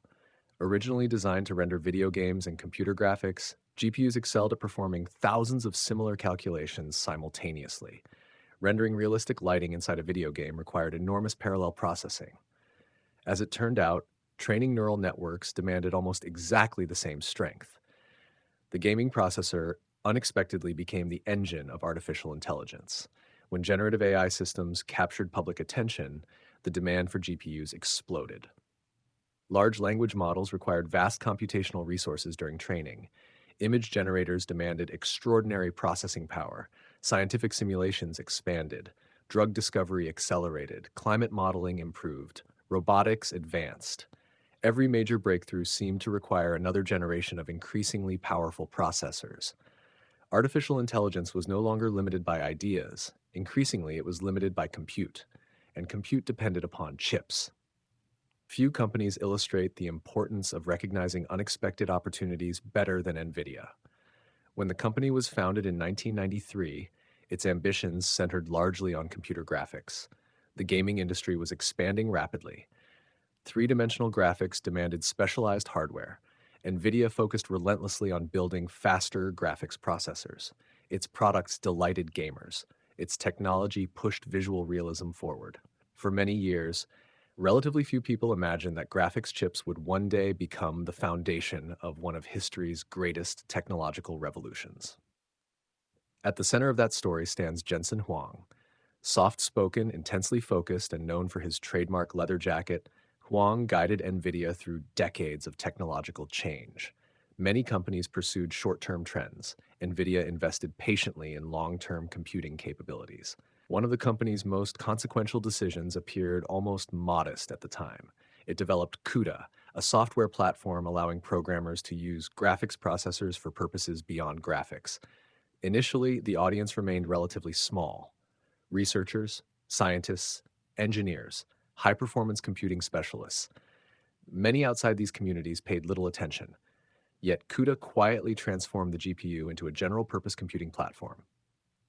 Originally designed to render video games and computer graphics, GPUs excelled at performing thousands of similar calculations simultaneously. Rendering realistic lighting inside a video game required enormous parallel processing. As it turned out, training neural networks demanded almost exactly the same strength. The gaming processor unexpectedly became the engine of artificial intelligence. When generative AI systems captured public attention, the demand for GPUs exploded. Large language models required vast computational resources during training. Image generators demanded extraordinary processing power. Scientific simulations expanded. Drug discovery accelerated. Climate modeling improved. Robotics advanced. Every major breakthrough seemed to require another generation of increasingly powerful processors. Artificial intelligence was no longer limited by ideas. Increasingly, it was limited by compute, and compute depended upon chips. Few companies illustrate the importance of recognizing unexpected opportunities better than NVIDIA. When the company was founded in 1993, its ambitions centered largely on computer graphics. The gaming industry was expanding rapidly. Three-dimensional graphics demanded specialized hardware. NVIDIA focused relentlessly on building faster graphics processors. Its products delighted gamers. Its technology pushed visual realism forward. For many years, relatively few people imagined that graphics chips would one day become the foundation of one of history's greatest technological revolutions. At the center of that story stands Jensen Huang. Soft-spoken, intensely focused, and known for his trademark leather jacket, Huang guided NVIDIA through decades of technological change. Many companies pursued short-term trends. NVIDIA invested patiently in long-term computing capabilities. One of the company's most consequential decisions appeared almost modest at the time. It developed CUDA, a software platform allowing programmers to use graphics processors for purposes beyond graphics. Initially, the audience remained relatively small. Researchers, scientists, engineers, high-performance computing specialists. Many outside these communities paid little attention. Yet CUDA quietly transformed the GPU into a general-purpose computing platform.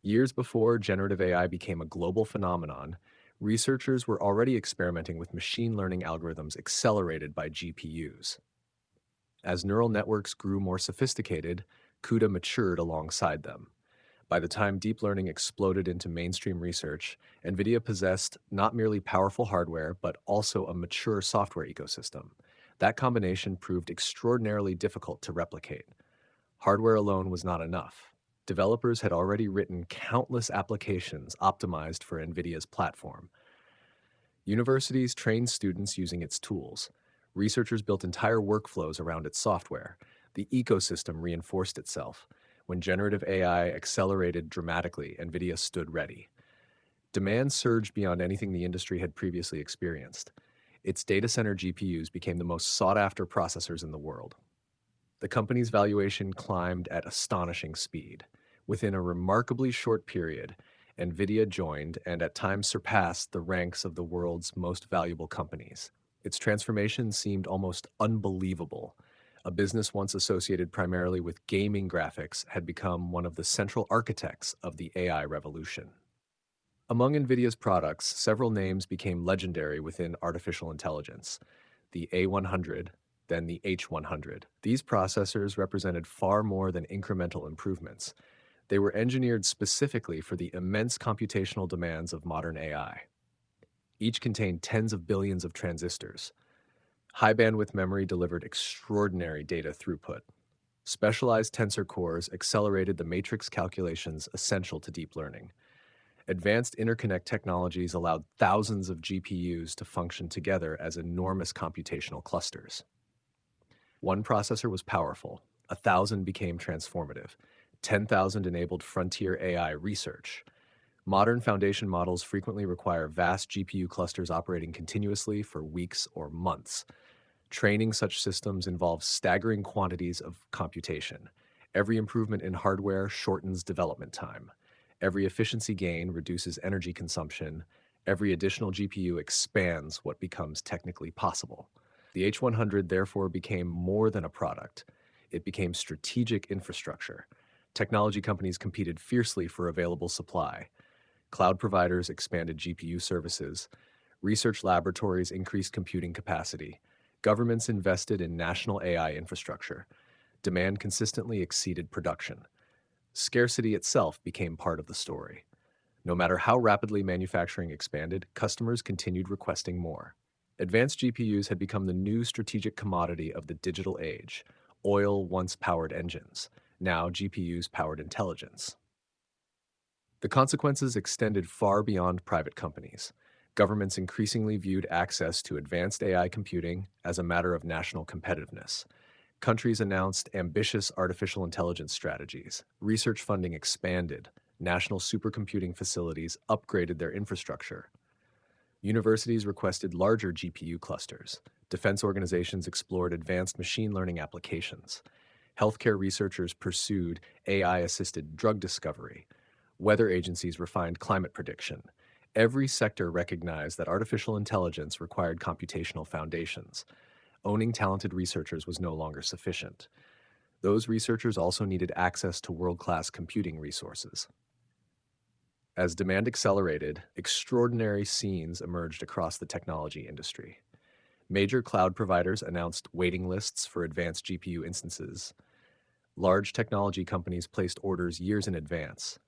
Years before generative AI became a global phenomenon, researchers were already experimenting with machine learning algorithms accelerated by GPUs. As neural networks grew more sophisticated, CUDA matured alongside them. By the time deep learning exploded into mainstream research, NVIDIA possessed not merely powerful hardware, but also a mature software ecosystem. That combination proved extraordinarily difficult to replicate. Hardware alone was not enough. Developers had already written countless applications optimized for NVIDIA's platform. Universities trained students using its tools. Researchers built entire workflows around its software. The ecosystem reinforced itself. When generative AI accelerated dramatically, NVIDIA stood ready. Demand surged beyond anything the industry had previously experienced. Its data center GPUs became the most sought-after processors in the world. The company's valuation climbed at astonishing speed. Within a remarkably short period, NVIDIA joined and at times surpassed the ranks of the world's most valuable companies. Its transformation seemed almost unbelievable. A business once associated primarily with gaming graphics had become one of the central architects of the AI revolution. Among NVIDIA's products, several names became legendary within artificial intelligence. The A100, then the H100. These processors represented far more than incremental improvements. They were engineered specifically for the immense computational demands of modern AI. Each contained tens of billions of transistors. High bandwidth memory delivered extraordinary data throughput. Specialized tensor cores accelerated the matrix calculations essential to deep learning. Advanced interconnect technologies allowed thousands of GPUs to function together as enormous computational clusters. One processor was powerful, 1,000 became transformative, 10,000 enabled frontier AI research. Modern foundation models frequently require vast GPU clusters operating continuously for weeks or months. Training such systems involves staggering quantities of computation. Every improvement in hardware shortens development time. Every efficiency gain reduces energy consumption. Every additional GPU expands what becomes technically possible. The H100 therefore became more than a product. It became strategic infrastructure. Technology companies competed fiercely for available supply. Cloud providers expanded GPU services. Research laboratories increased computing capacity. Governments invested in national AI infrastructure. Demand consistently exceeded production. Scarcity itself became part of the story. No matter how rapidly manufacturing expanded, customers continued requesting more. Advanced GPUs had become the new strategic commodity of the digital age. Oil once powered engines. Now GPUs powered intelligence. The consequences extended far beyond private companies. Governments increasingly viewed access to advanced AI computing as a matter of national competitiveness. Countries announced ambitious artificial intelligence strategies. Research funding expanded. National supercomputing facilities upgraded their infrastructure. Universities requested larger GPU clusters. Defense organizations explored advanced machine learning applications. Healthcare researchers pursued AI-assisted drug discovery. Weather agencies refined climate prediction. Every sector recognized that artificial intelligence required computational foundations. Owning talented researchers was no longer sufficient. Those researchers also needed access to world-class computing resources. As demand accelerated, extraordinary scenes emerged across the technology industry. Major cloud providers announced waiting lists for advanced GPU instances. Large technology companies placed orders years in advance.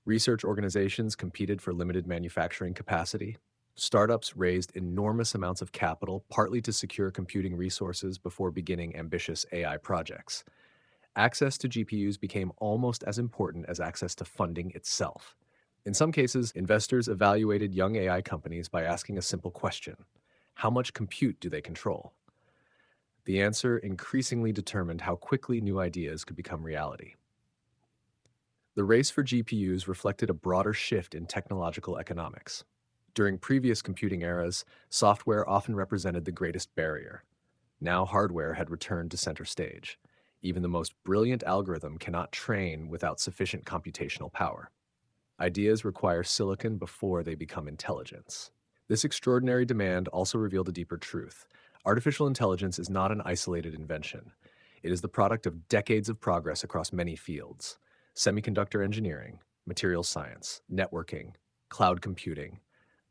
Research organizations competed for limited manufacturing capacity. Startups raised enormous amounts of capital, partly to secure computing resources before beginning ambitious AI projects. Access to GPUs became almost as important as access to funding itself. In some cases, investors evaluated young AI companies by asking a simple question: how much compute do they control? The answer increasingly determined how quickly new ideas could become reality. The race for GPUs reflected a broader shift in technological economics. During previous computing eras, software often represented the greatest barrier. Now hardware had returned to center stage. Even the most brilliant algorithm cannot train without sufficient computational power. Ideas require silicon before they become intelligence. This extraordinary demand also revealed a deeper truth. Artificial intelligence is not an isolated invention. It is the product of decades of progress across many fields: semiconductor engineering, materials science, networking, cloud computing,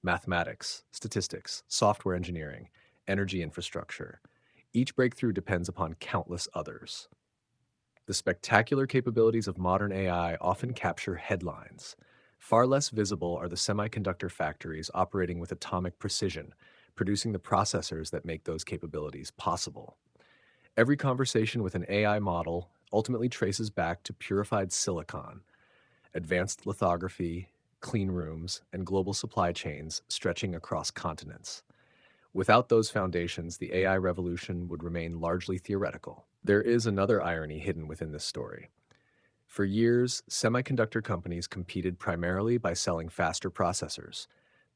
mathematics, statistics, software engineering, energy infrastructure. Each breakthrough depends upon countless others. The spectacular capabilities of modern AI often capture headlines. Far less visible are the semiconductor factories operating with atomic precision, producing the processors that make those capabilities possible. Every conversation with an AI model ultimately traces back to purified silicon, advanced lithography, clean rooms, and global supply chains stretching across continents. Without those foundations, the AI revolution would remain largely theoretical. There is another irony hidden within this story. For years, semiconductor companies competed primarily by selling faster processors.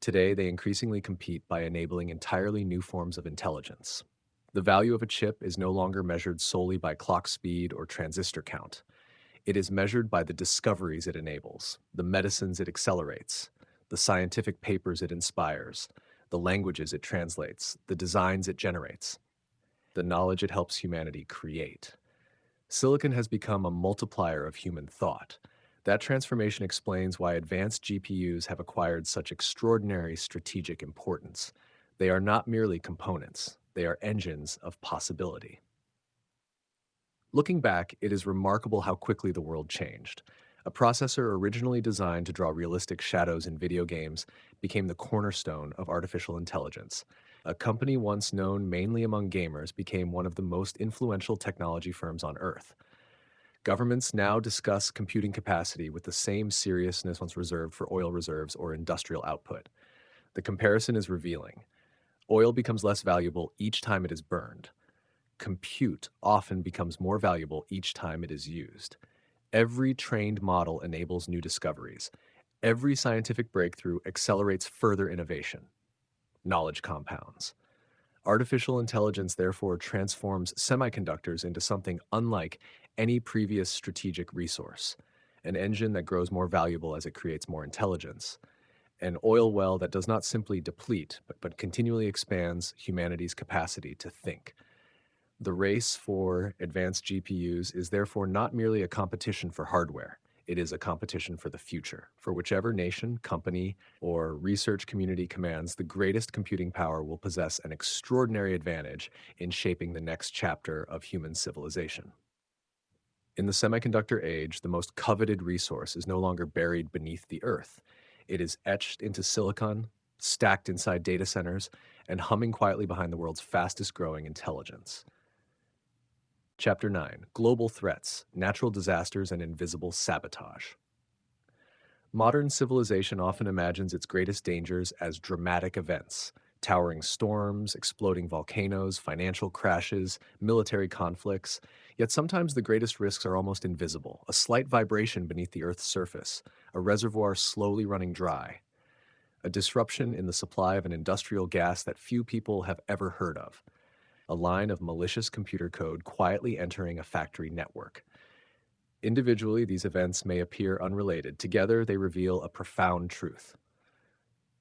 Today, they increasingly compete by enabling entirely new forms of intelligence. The value of a chip is no longer measured solely by clock speed or transistor count. It is measured by the discoveries it enables, the medicines it accelerates, the scientific papers it inspires, the languages it translates, the designs it generates, the knowledge it helps humanity create. Silicon has become a multiplier of human thought. That transformation explains why advanced GPUs have acquired such extraordinary strategic importance. They are not merely components, they are engines of possibility. Looking back, it is remarkable how quickly the world changed. A processor originally designed to draw realistic shadows in video games became the cornerstone of artificial intelligence. A company once known mainly among gamers became one of the most influential technology firms on Earth. Governments now discuss computing capacity with the same seriousness once reserved for oil reserves or industrial output. The comparison is revealing. Oil becomes less valuable each time it is burned. Compute often becomes more valuable each time it is used. Every trained model enables new discoveries. Every scientific breakthrough accelerates further innovation. Knowledge compounds. Artificial intelligence therefore transforms semiconductors into something unlike any previous strategic resource, an engine that grows more valuable as it creates more intelligence, an oil well that does not simply deplete, but continually expands humanity's capacity to think. The race for advanced GPUs is therefore not merely a competition for hardware. It is a competition for the future. For whichever nation, company, or research community commands the greatest computing power will possess an extraordinary advantage in shaping the next chapter of human civilization. In the semiconductor age, the most coveted resource is no longer buried beneath the earth. It is etched into silicon, stacked inside data centers, and humming quietly behind the world's fastest growing intelligence. Chapter 9: Global Threats, Natural Disasters, and Invisible Sabotage. Modern civilization often imagines its greatest dangers as dramatic events: towering storms, exploding volcanoes, financial crashes, military conflicts. Yet sometimes the greatest risks are almost invisible: a slight vibration beneath the Earth's surface, a reservoir slowly running dry, a disruption in the supply of an industrial gas that few people have ever heard of, a line of malicious computer code quietly entering a factory network. Individually, these events may appear unrelated. Together, they reveal a profound truth.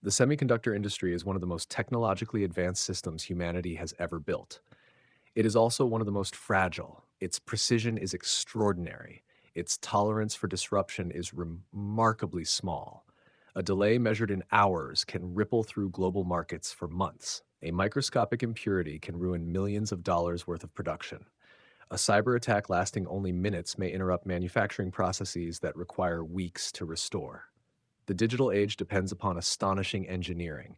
The semiconductor industry is one of the most technologically advanced systems humanity has ever built. It is also one of the most fragile. Its precision is extraordinary. Its tolerance for disruption is remarkably small. A delay measured in hours can ripple through global markets for months. A microscopic impurity can ruin millions of dollars worth of production. A cyber attack lasting only minutes may interrupt manufacturing processes that require weeks to restore. The digital age depends upon astonishing engineering.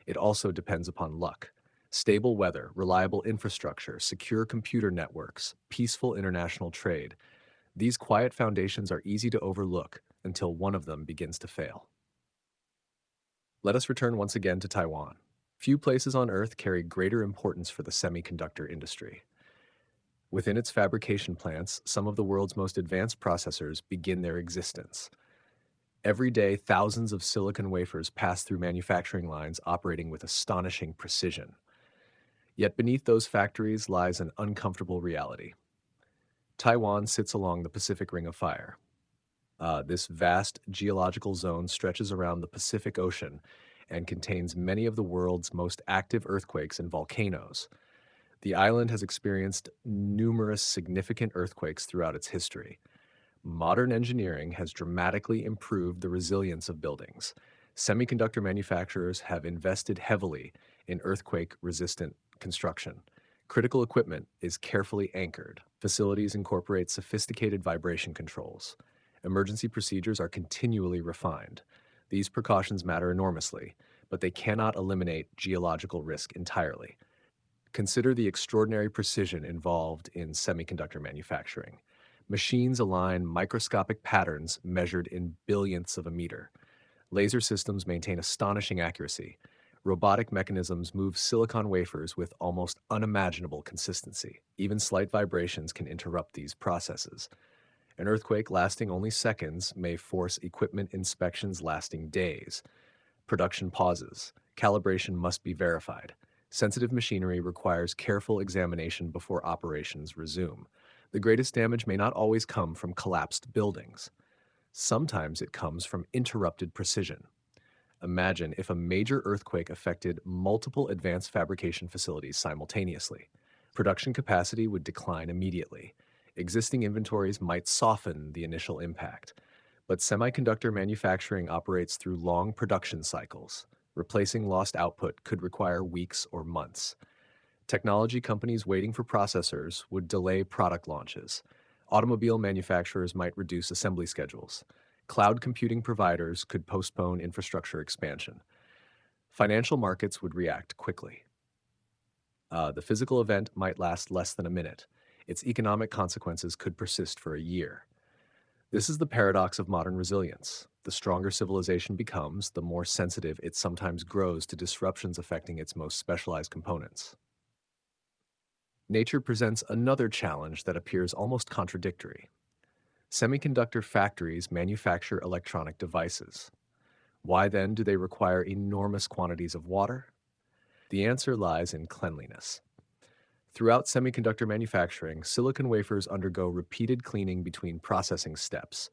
It also depends upon luck. Stable weather, reliable infrastructure, secure computer networks, peaceful international trade. These quiet foundations are easy to overlook until one of them begins to fail. Let us return once again to Taiwan. Few places on Earth carry greater importance for the semiconductor industry. Within its fabrication plants, some of the world's most advanced processors begin their existence. Every day, thousands of silicon wafers pass through manufacturing lines operating with astonishing precision. Yet beneath those factories lies an uncomfortable reality. Taiwan sits along the Pacific Ring of Fire. This vast geological zone stretches around the Pacific Ocean and contains many of the world's most active earthquakes and volcanoes. The island has experienced numerous significant earthquakes throughout its history. Modern engineering has dramatically improved the resilience of buildings. Semiconductor manufacturers have invested heavily in earthquake-resistant construction. Critical equipment is carefully anchored. Facilities incorporate sophisticated vibration controls. Emergency procedures are continually refined. These precautions matter enormously, but they cannot eliminate geological risk entirely. Consider the extraordinary precision involved in semiconductor manufacturing. Machines align microscopic patterns measured in billionths of a meter. Laser systems maintain astonishing accuracy. Robotic mechanisms move silicon wafers with almost unimaginable consistency. Even slight vibrations can interrupt these processes. An earthquake lasting only seconds may force equipment inspections lasting days. Production pauses. Calibration must be verified. Sensitive machinery requires careful examination before operations resume. The greatest damage may not always come from collapsed buildings. Sometimes it comes from interrupted precision. Imagine if a major earthquake affected multiple advanced fabrication facilities simultaneously. Production capacity would decline immediately. Existing inventories might soften the initial impact. But semiconductor manufacturing operates through long production cycles. Replacing lost output could require weeks or months. Technology companies waiting for processors would delay product launches. Automobile manufacturers might reduce assembly schedules. Cloud computing providers could postpone infrastructure expansion. Financial markets would react quickly. The physical event might last less than a minute. Its economic consequences could persist for a year. This is the paradox of modern resilience. The stronger civilization becomes, the more sensitive it sometimes grows to disruptions affecting its most specialized components. Nature presents another challenge that appears almost contradictory. Semiconductor factories manufacture electronic devices. Why then do they require enormous quantities of water? The answer lies in cleanliness. Throughout semiconductor manufacturing, silicon wafers undergo repeated cleaning between processing steps.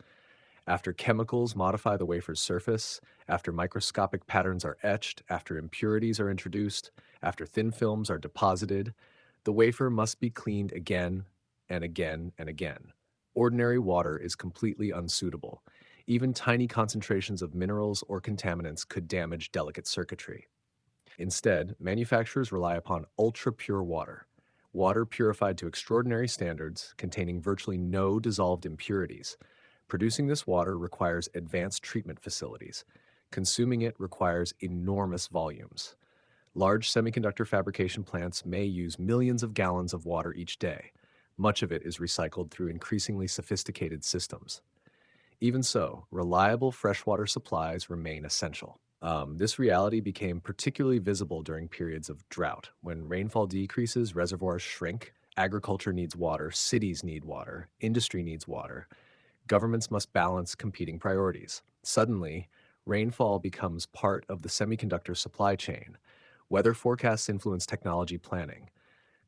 After chemicals modify the wafer's surface, after microscopic patterns are etched, after impurities are introduced, after thin films are deposited, the wafer must be cleaned again and again and again. Ordinary water is completely unsuitable. Even tiny concentrations of minerals or contaminants could damage delicate circuitry. Instead, manufacturers rely upon ultra-pure water, water purified to extraordinary standards, containing virtually no dissolved impurities. Producing this water requires advanced treatment facilities. Consuming it requires enormous volumes. Large semiconductor fabrication plants may use millions of gallons of water each day. Much of it is recycled through increasingly sophisticated systems. Even so, reliable freshwater supplies remain essential. This reality became particularly visible during periods of drought. When rainfall decreases, reservoirs shrink, agriculture needs water, cities need water, industry needs water. Governments must balance competing priorities. Suddenly, rainfall becomes part of the semiconductor supply chain. Weather forecasts influence technology planning.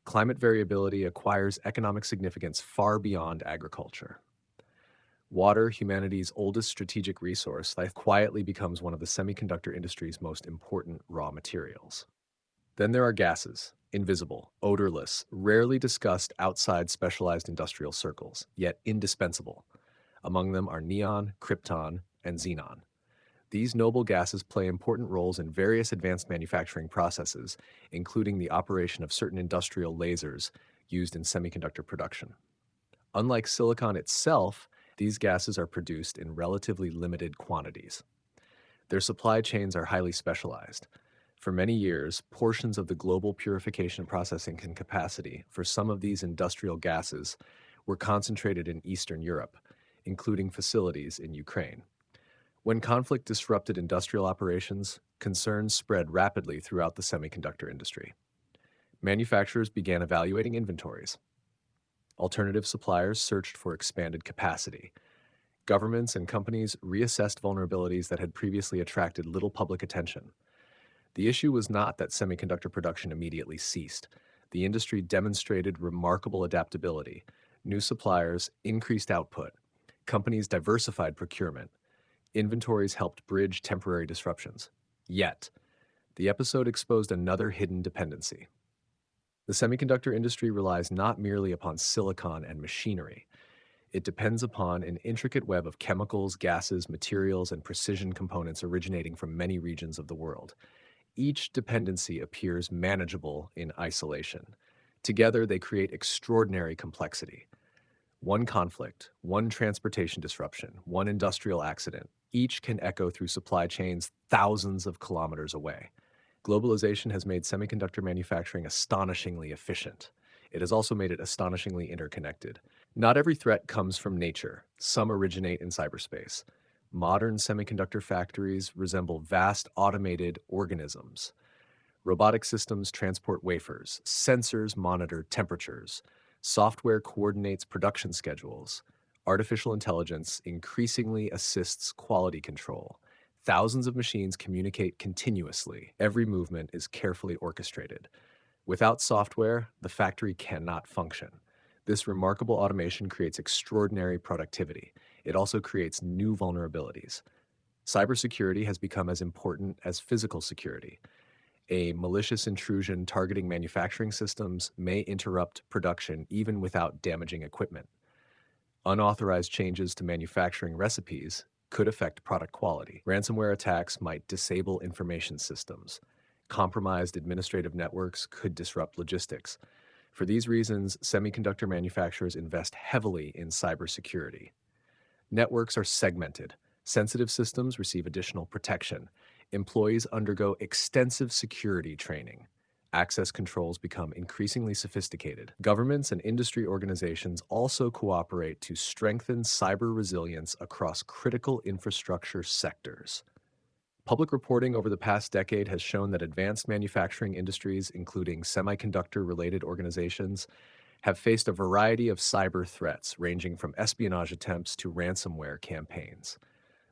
Climate variability acquires economic significance far beyond agriculture. Water, humanity's oldest strategic resource, life quietly becomes one of the semiconductor industry's most important raw materials. Then there are gases, invisible, odorless, rarely discussed outside specialized industrial circles, yet indispensable. Among them are neon, krypton, and xenon. These noble gases play important roles in various advanced manufacturing processes, including the operation of certain industrial lasers used in semiconductor production. Unlike silicon itself, these gases are produced in relatively limited quantities. Their supply chains are highly specialized. For many years, portions of the global purification processing capacity for some of these industrial gases were concentrated in Eastern Europe, including facilities in Ukraine. When conflict disrupted industrial operations, concerns spread rapidly throughout the semiconductor industry. Manufacturers began evaluating inventories. Alternative suppliers searched for expanded capacity. Governments and companies reassessed vulnerabilities that had previously attracted little public attention. The issue was not that semiconductor production immediately ceased. The industry demonstrated remarkable adaptability. New suppliers increased output. Companies diversified procurement. Inventories helped bridge temporary disruptions. Yet, the episode exposed another hidden dependency. The semiconductor industry relies not merely upon silicon and machinery. It depends upon an intricate web of chemicals, gases, materials, and precision components originating from many regions of the world. Each dependency appears manageable in isolation. Together, they create extraordinary complexity. One conflict, one transportation disruption, one industrial accident, each can echo through supply chains thousands of kilometers away. Globalization has made semiconductor manufacturing astonishingly efficient. It has also made it astonishingly interconnected. Not every threat comes from nature. Some originate in cyberspace. Modern semiconductor factories resemble vast automated organisms. Robotic systems transport wafers. Sensors monitor temperatures. Software coordinates production schedules. Artificial intelligence increasingly assists quality control. Thousands of machines communicate continuously. Every movement is carefully orchestrated. Without software, the factory cannot function. This remarkable automation creates extraordinary productivity. It also creates new vulnerabilities. Cybersecurity has become as important as physical security. A malicious intrusion targeting manufacturing systems may interrupt production even without damaging equipment. Unauthorized changes to manufacturing recipes could affect product quality. Ransomware attacks might disable information systems. Compromised administrative networks could disrupt logistics. For these reasons, semiconductor manufacturers invest heavily in cybersecurity. Networks are segmented. Sensitive systems receive additional protection. Employees undergo extensive security training. Access controls become increasingly sophisticated. Governments and industry organizations also cooperate to strengthen cyber resilience across critical infrastructure sectors. Public reporting over the past decade has shown that advanced manufacturing industries, including semiconductor-related organizations, have faced a variety of cyber threats, ranging from espionage attempts to ransomware campaigns.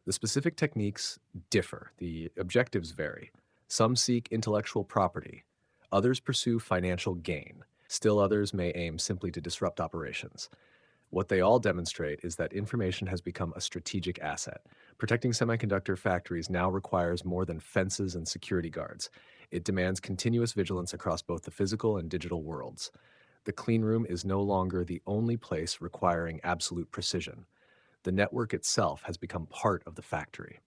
The specific techniques differ, the objectives vary. Some seek intellectual property, others pursue financial gain. Still others may aim simply to disrupt operations. What they all demonstrate is that information has become a strategic asset. Protecting semiconductor factories now requires more than fences and security guards. It demands continuous vigilance across both the physical and digital worlds. The clean room is no longer the only place requiring absolute precision. The network itself has become part of the factory.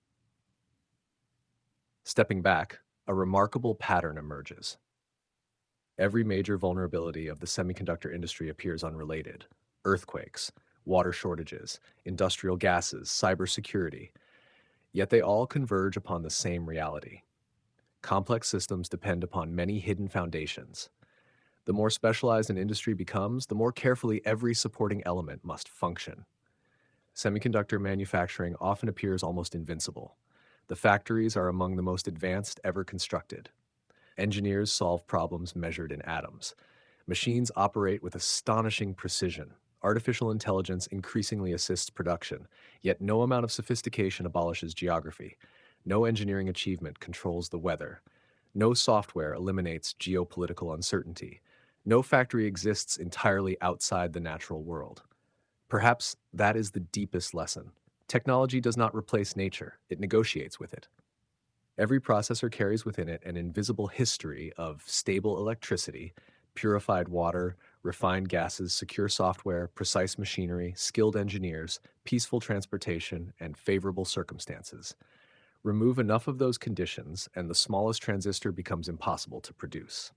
Stepping back, a remarkable pattern emerges. Every major vulnerability of the semiconductor industry appears unrelated. Earthquakes, water shortages, industrial gases, cybersecurity. Yet they all converge upon the same reality. Complex systems depend upon many hidden foundations. The more specialized an industry becomes, the more carefully every supporting element must function. Semiconductor manufacturing often appears almost invincible. The factories are among the most advanced ever constructed. Engineers solve problems measured in atoms. Machines operate with astonishing precision. Artificial intelligence increasingly assists production, yet no amount of sophistication abolishes geography. No engineering achievement controls the weather. No software eliminates geopolitical uncertainty. No factory exists entirely outside the natural world. Perhaps that is the deepest lesson. Technology does not replace nature, it negotiates with it. Every processor carries within it an invisible history of stable electricity, purified water, refined gases, secure software, precise machinery, skilled engineers, peaceful transportation, and favorable circumstances. Remove enough of those conditions, and the smallest transistor becomes impossible to produce.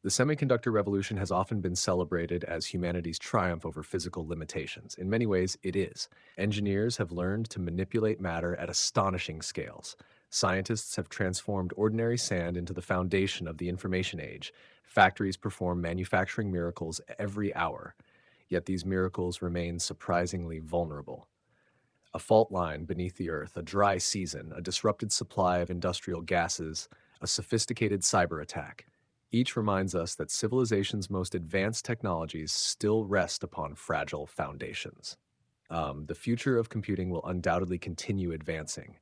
The semiconductor revolution has often been celebrated as humanity's triumph over physical limitations. In many ways, it is. Engineers have learned to manipulate matter at astonishing scales. Scientists have transformed ordinary sand into the foundation of the information age. Factories perform manufacturing miracles every hour. Yet these miracles remain surprisingly vulnerable. A fault line beneath the earth, a dry season, a disrupted supply of industrial gases, a sophisticated cyber attack. Each reminds us that civilization's most advanced technologies still rest upon fragile foundations. The future of computing will undoubtedly continue advancing.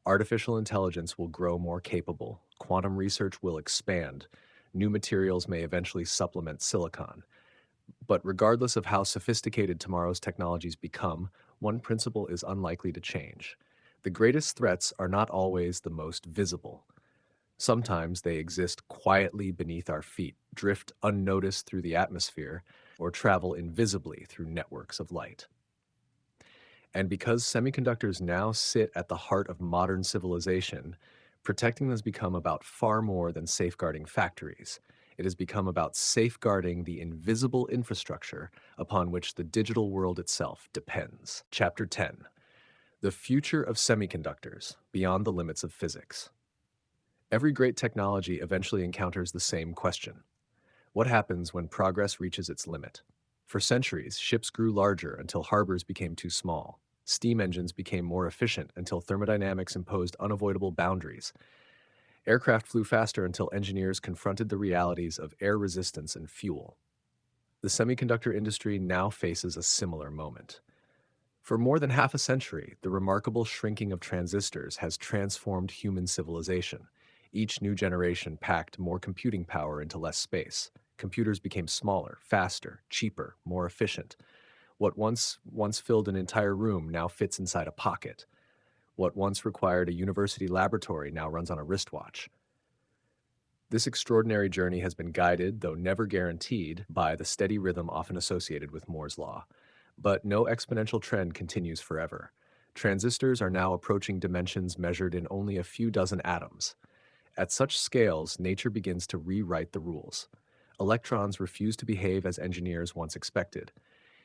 Artificial intelligence will grow more capable. Quantum research will expand. New materials may eventually supplement silicon. But regardless of how sophisticated tomorrow's technologies become, one principle is unlikely to change. The greatest threats are not always the most visible. Sometimes they exist quietly beneath our feet, drift unnoticed through the atmosphere, or travel invisibly through networks of light. And because semiconductors now sit at the heart of modern civilization, protecting them has become about far more than safeguarding factories. It has become about safeguarding the invisible infrastructure upon which the digital world itself depends. Chapter 10: The Future of Semiconductors Beyond the Limits of Physics. Every great technology eventually encounters the same question. What happens when progress reaches its limit? For centuries, ships grew larger until harbors became too small. Steam engines became more efficient until thermodynamics imposed unavoidable boundaries. Aircraft flew faster until engineers confronted the realities of air resistance and fuel. The semiconductor industry now faces a similar moment. For more than half a century, the remarkable shrinking of transistors has transformed human civilization. Each new generation packed more computing power into less space. Computers became smaller, faster, cheaper, more efficient. What once filled an entire room now fits inside a pocket. What once required a university laboratory now runs on a wristwatch. This extraordinary journey has been guided, though never guaranteed, by the steady rhythm often associated with Moore's law. But no exponential trend continues forever. Transistors are now approaching dimensions measured in only a few dozen atoms. At such scales, nature begins to rewrite the rules. Electrons refuse to behave as engineers once expected.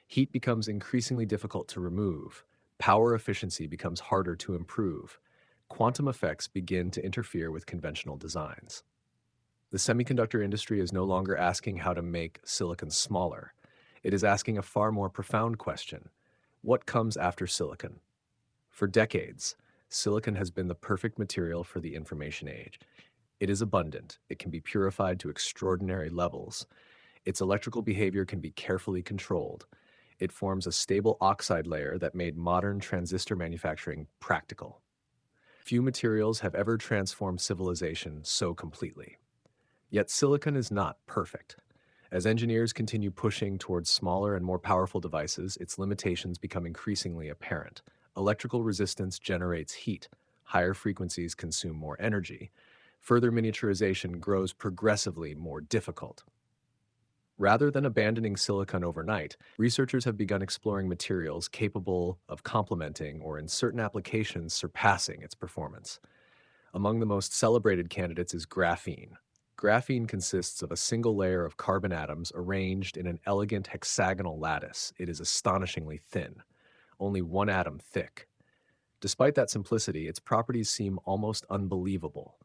Heat becomes increasingly difficult to remove. Power efficiency becomes harder to improve. Quantum effects begin to interfere with conventional designs. The semiconductor industry is no longer asking how to make silicon smaller. It is asking a far more profound question: what comes after silicon? For decades, silicon has been the perfect material for the information age. It is abundant. It can be purified to extraordinary levels. Its electrical behavior can be carefully controlled. It forms a stable oxide layer that made modern transistor manufacturing practical. Few materials have ever transformed civilization so completely. Yet silicon is not perfect. As engineers continue pushing towards smaller and more powerful devices, its limitations become increasingly apparent. Electrical resistance generates heat, higher frequencies consume more energy. Further miniaturization grows progressively more difficult. Rather than abandoning silicon overnight, researchers have begun exploring materials capable of complementing or, in certain applications, surpassing its performance. Among the most celebrated candidates is graphene. Graphene consists of a single layer of carbon atoms arranged in an elegant hexagonal lattice. It is astonishingly thin, only one atom thick. Despite that simplicity, its properties seem almost unbelievable.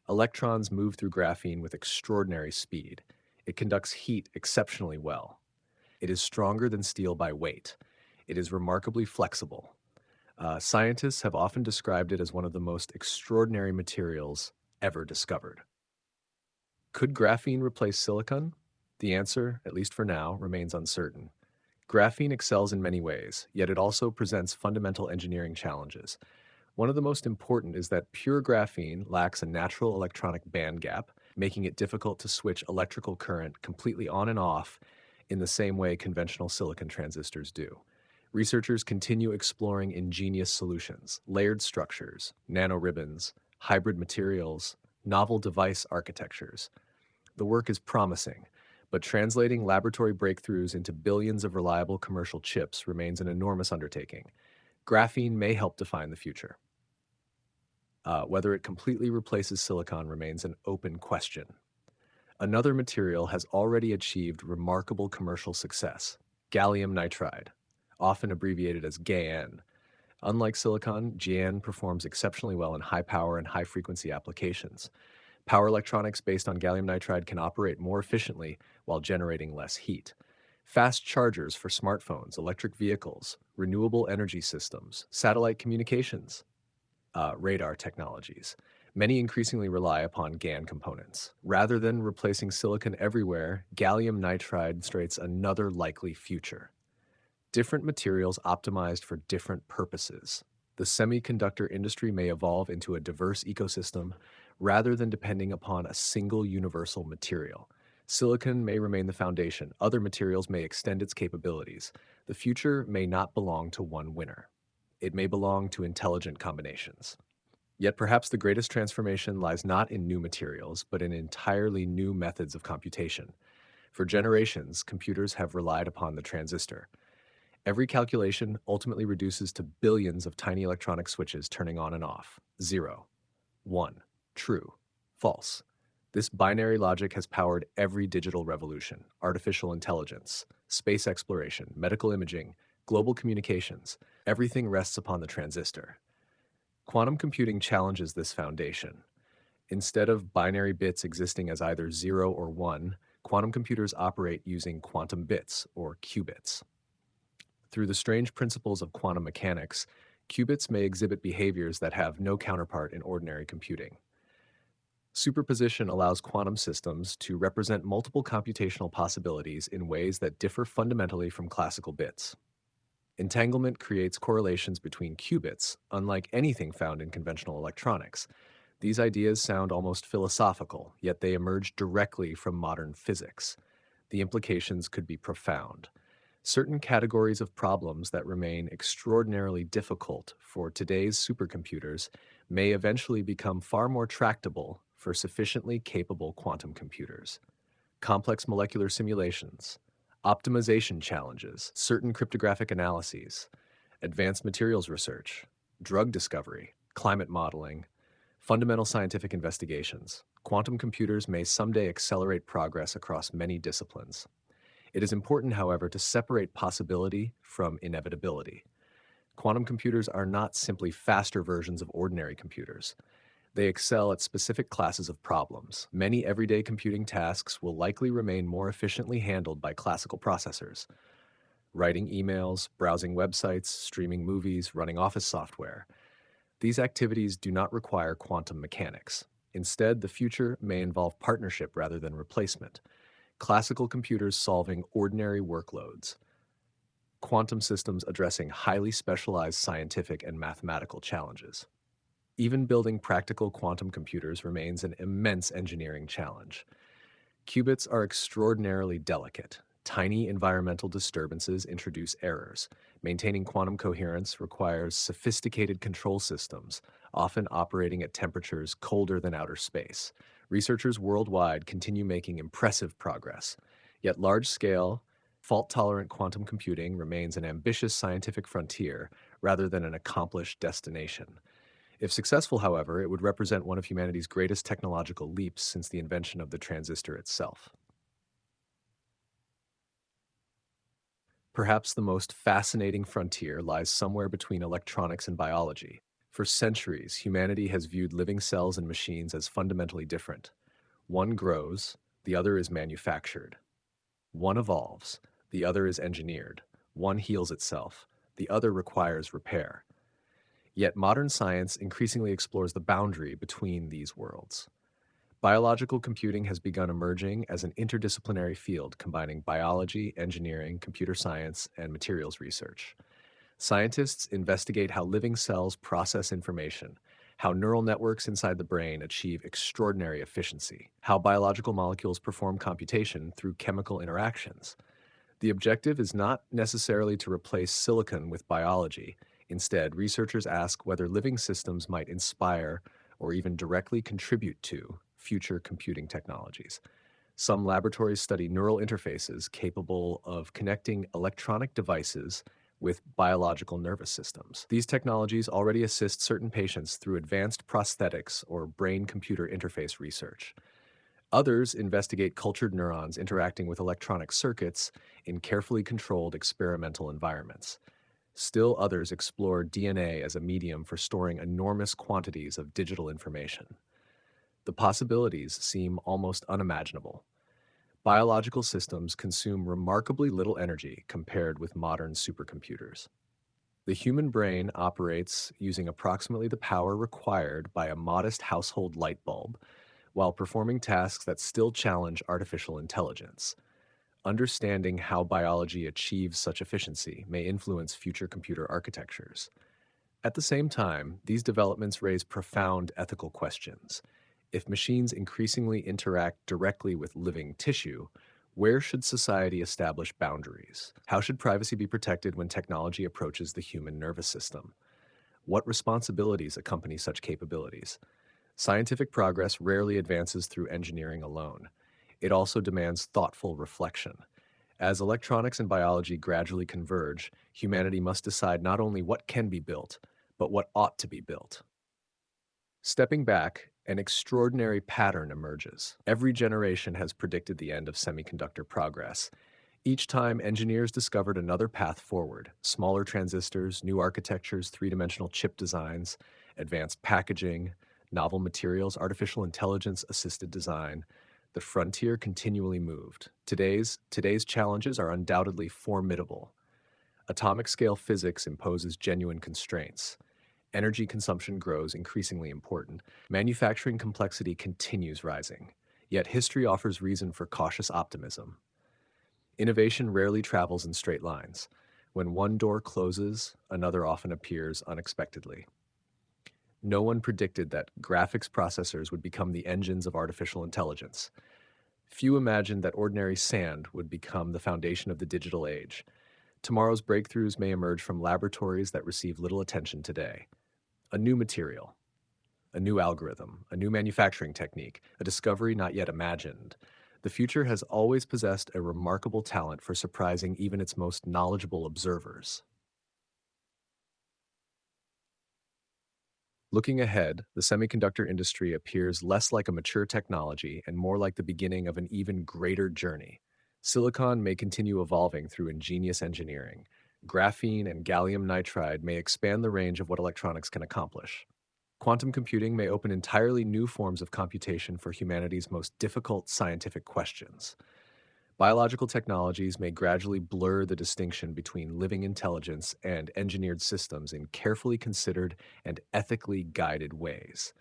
Electrons move through graphene with extraordinary speed. It conducts heat exceptionally well. It is stronger than steel by weight. It is remarkably flexible. Scientists have often described it as one of the most extraordinary materials ever discovered. Could graphene replace silicon? The answer, at least for now, remains uncertain. Graphene excels in many ways, yet it also presents fundamental engineering challenges. One of the most important is that pure graphene lacks a natural electronic band gap, making it difficult to switch electrical current completely on and off in the same way conventional silicon transistors do. Researchers continue exploring ingenious solutions, layered structures, nanoribbons, hybrid materials, novel device architectures. The work is promising, but translating laboratory breakthroughs into billions of reliable commercial chips remains an enormous undertaking. Graphene may help define the future. Whether it completely replaces silicon remains an open question. Another material has already achieved remarkable commercial success: gallium nitride, often abbreviated as GaN. Unlike silicon, GaN performs exceptionally well in high power and high frequency applications. Power electronics based on gallium nitride can operate more efficiently while generating less heat. Fast chargers for smartphones, electric vehicles, renewable energy systems, satellite communications, radar technologies. Many increasingly rely upon GaN components. Rather than replacing silicon everywhere, gallium nitride demonstrates another likely future. Different materials optimized for different purposes. The semiconductor industry may evolve into a diverse ecosystem rather than depending upon a single universal material. Silicon may remain the foundation, other materials may extend its capabilities. The future may not belong to one winner. It may belong to intelligent combinations. Yet perhaps the greatest transformation lies not in new materials, but in entirely new methods of computation. For generations, computers have relied upon the transistor. Every calculation ultimately reduces to billions of tiny electronic switches turning on and off. 0, 1, true, false. This binary logic has powered every digital revolution: artificial intelligence, space exploration, medical imaging, global communications. Everything rests upon the transistor. Quantum computing challenges this foundation. Instead of binary bits existing as either 0 or 1, quantum computers operate using quantum bits, or qubits. Through the strange principles of quantum mechanics, qubits may exhibit behaviors that have no counterpart in ordinary computing. Superposition allows quantum systems to represent multiple computational possibilities in ways that differ fundamentally from classical bits. Entanglement creates correlations between qubits, unlike anything found in conventional electronics. These ideas sound almost philosophical, yet they emerge directly from modern physics. The implications could be profound. Certain categories of problems that remain extraordinarily difficult for today's supercomputers may eventually become far more tractable for sufficiently capable quantum computers. Complex molecular simulations, optimization challenges, certain cryptographic analyses, advanced materials research, drug discovery, climate modeling, fundamental scientific investigations. Quantum computers may someday accelerate progress across many disciplines. It is important, however, to separate possibility from inevitability. Quantum computers are not simply faster versions of ordinary computers. They excel at specific classes of problems. Many everyday computing tasks will likely remain more efficiently handled by classical processors. Writing emails, browsing websites, streaming movies, running office software. These activities do not require quantum mechanics. Instead, the future may involve partnership rather than replacement. Classical computers solving ordinary workloads. quantum systems addressing highly specialized scientific and mathematical challenges. Even building practical quantum computers remains an immense engineering challenge. Qubits are extraordinarily delicate. Tiny environmental disturbances introduce errors. Maintaining quantum coherence requires sophisticated control systems, often operating at temperatures colder than outer space. Researchers worldwide continue making impressive progress. Yet large-scale, fault-tolerant quantum computing remains an ambitious scientific frontier rather than an accomplished destination. If successful, however, it would represent one of humanity's greatest technological leaps since the invention of the transistor itself. Perhaps the most fascinating frontier lies somewhere between electronics and biology. For centuries, humanity has viewed living cells and machines as fundamentally different. One grows, the other is manufactured. One evolves, the other is engineered. One heals itself, the other requires repair. Yet modern science increasingly explores the boundary between these worlds. Biological computing has begun emerging as an interdisciplinary field combining biology, engineering, computer science, and materials research. Scientists investigate how living cells process information, how neural networks inside the brain achieve extraordinary efficiency, how biological molecules perform computation through chemical interactions. The objective is not necessarily to replace silicon with biology. Instead, researchers ask whether living systems might inspire or even directly contribute to future computing technologies. Some laboratories study neural interfaces capable of connecting electronic devices with biological nervous systems. These technologies already assist certain patients through advanced prosthetics or brain-computer interface research. Others investigate cultured neurons interacting with electronic circuits in carefully controlled experimental environments. Still others explore DNA as a medium for storing enormous quantities of digital information. The possibilities seem almost unimaginable. Biological systems consume remarkably little energy compared with modern supercomputers. The human brain operates using approximately the power required by a modest household light bulb, while performing tasks that still challenge artificial intelligence. Understanding how biology achieves such efficiency may influence future computer architectures. At the same time, these developments raise profound ethical questions. If machines increasingly interact directly with living tissue, where should society establish boundaries? How should privacy be protected when technology approaches the human nervous system? What responsibilities accompany such capabilities? Scientific progress rarely advances through engineering alone. It also demands thoughtful reflection. As electronics and biology gradually converge, humanity must decide not only what can be built, but what ought to be built. Stepping back, an extraordinary pattern emerges. Every generation has predicted the end of semiconductor progress. Each time, engineers discovered another path forward: smaller transistors, new architectures, three-dimensional chip designs, advanced packaging, novel materials, artificial intelligence-assisted design. The frontier continually moved. Today's challenges are undoubtedly formidable. Atomic-scale physics imposes genuine constraints. Energy consumption grows increasingly important. Manufacturing complexity continues rising. Yet history offers reason for cautious optimism. Innovation rarely travels in straight lines. When one door closes, another often appears unexpectedly. No one predicted that graphics processors would become the engines of artificial intelligence. Few imagined that ordinary sand would become the foundation of the digital age. Tomorrow's breakthroughs may emerge from laboratories that receive little attention today. A new material, a new algorithm, a new manufacturing technique, a discovery not yet imagined. The future has always possessed a remarkable talent for surprising even its most knowledgeable observers. Looking ahead, the semiconductor industry appears less like a mature technology and more like the beginning of an even greater journey. Silicon may continue evolving through ingenious engineering. Graphene and gallium nitride may expand the range of what electronics can accomplish. Quantum computing may open entirely new forms of computation for humanity's most difficult scientific questions. Biological technologies may gradually blur the distinction between living intelligence and engineered systems in carefully considered and ethically guided ways.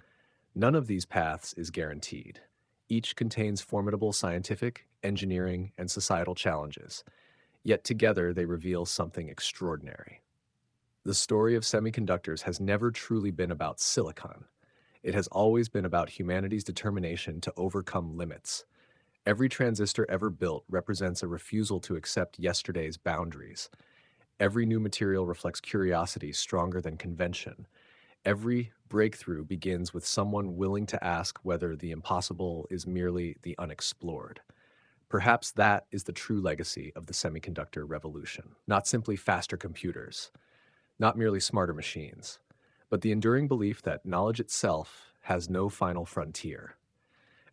None of these paths is guaranteed. Each contains formidable scientific, engineering, and societal challenges. Yet together they reveal something extraordinary. The story of semiconductors has never truly been about silicon. It has always been about humanity's determination to overcome limits. Every transistor ever built represents a refusal to accept yesterday's boundaries. Every new material reflects curiosity stronger than convention. Every breakthrough begins with someone willing to ask whether the impossible is merely the unexplored. Perhaps that is the true legacy of the semiconductor revolution. Not simply faster computers, not merely smarter machines, but the enduring belief that knowledge itself has no final frontier.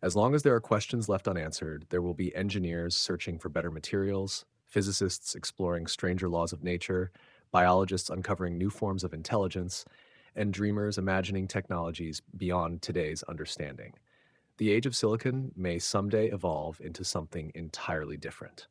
As long as there are questions left unanswered, there will be engineers searching for better materials, physicists exploring stranger laws of nature, biologists uncovering new forms of intelligence, and dreamers imagining technologies beyond today's understanding. The age of silicon may someday evolve into something entirely different.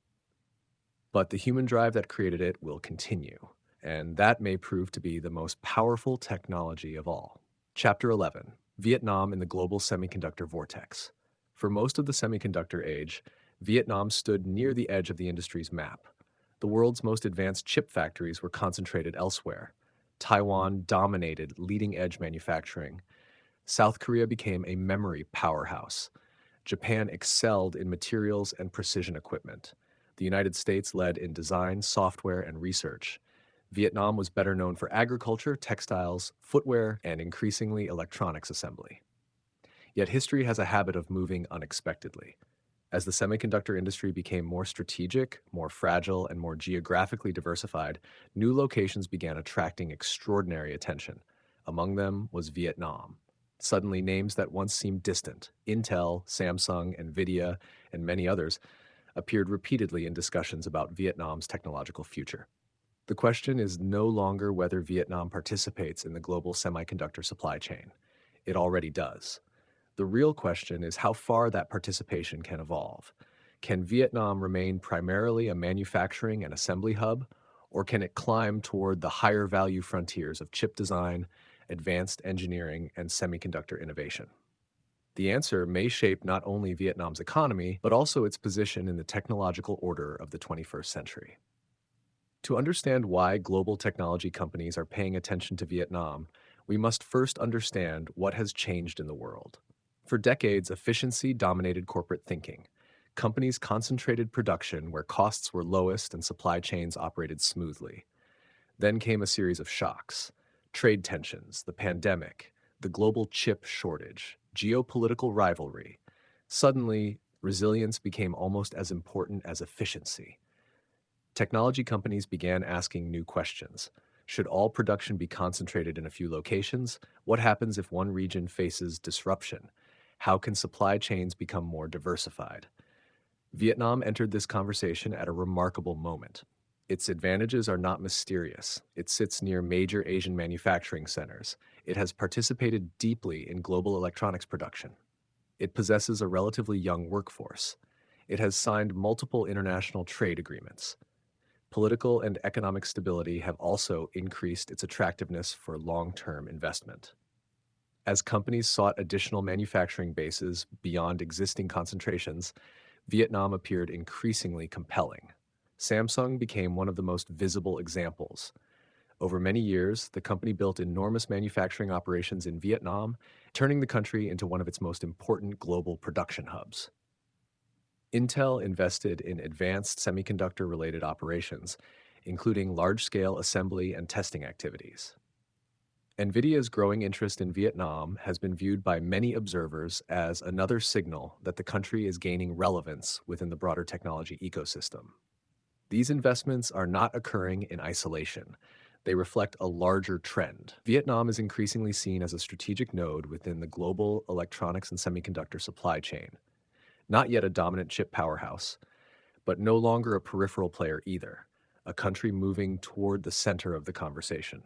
But the human drive that created it will continue, and that may prove to be the most powerful technology of all. Chapter 11: Vietnam in the Global Semiconductor Vortex. For most of the semiconductor age, Vietnam stood near the edge of the industry's map. The world's most advanced chip factories were concentrated elsewhere. Taiwan dominated leading-edge manufacturing. South Korea became a memory powerhouse. Japan excelled in materials and precision equipment. The United States led in design, software, and research. Vietnam was better known for agriculture, textiles, footwear, and increasingly electronics assembly. Yet history has a habit of moving unexpectedly. As the semiconductor industry became more strategic, more fragile, and more geographically diversified, new locations began attracting extraordinary attention. Among them was Vietnam. Suddenly, names that once seemed distant, Intel, Samsung, Nvidia, and many others, appeared repeatedly in discussions about Vietnam's technological future. The question is no longer whether Vietnam participates in the global semiconductor supply chain. It already does. The real question is how far that participation can evolve. Can Vietnam remain primarily a manufacturing and assembly hub, or can it climb toward the higher value frontiers of chip design, advanced engineering, and semiconductor innovation? The answer may shape not only Vietnam's economy, but also its position in the technological order of the 21st century. To understand why global technology companies are paying attention to Vietnam, we must first understand what has changed in the world. For decades, efficiency dominated corporate thinking. Companies concentrated production where costs were lowest and supply chains operated smoothly. Then came a series of shocks: trade tensions, the pandemic, the global chip shortage, geopolitical rivalry. Suddenly, resilience became almost as important as efficiency. Technology companies began asking new questions. Should all production be concentrated in a few locations? What happens if one region faces disruption? How can supply chains become more diversified? Vietnam entered this conversation at a remarkable moment. Its advantages are not mysterious. It sits near major Asian manufacturing centers. It has participated deeply in global electronics production. It possesses a relatively young workforce. It has signed multiple international trade agreements. Political and economic stability have also increased its attractiveness for long-term investment. As companies sought additional manufacturing bases beyond existing concentrations, Vietnam appeared increasingly compelling. Samsung became one of the most visible examples. Over many years, the company built enormous manufacturing operations in Vietnam, turning the country into one of its most important global production hubs. Intel invested in advanced semiconductor-related operations, including large-scale assembly and testing activities. Nvidia's growing interest in Vietnam has been viewed by many observers as another signal that the country is gaining relevance within the broader technology ecosystem. These investments are not occurring in isolation. They reflect a larger trend. Vietnam is increasingly seen as a strategic node within the global electronics and semiconductor supply chain. Not yet a dominant chip powerhouse, but no longer a peripheral player either, a country moving toward the center of the conversation.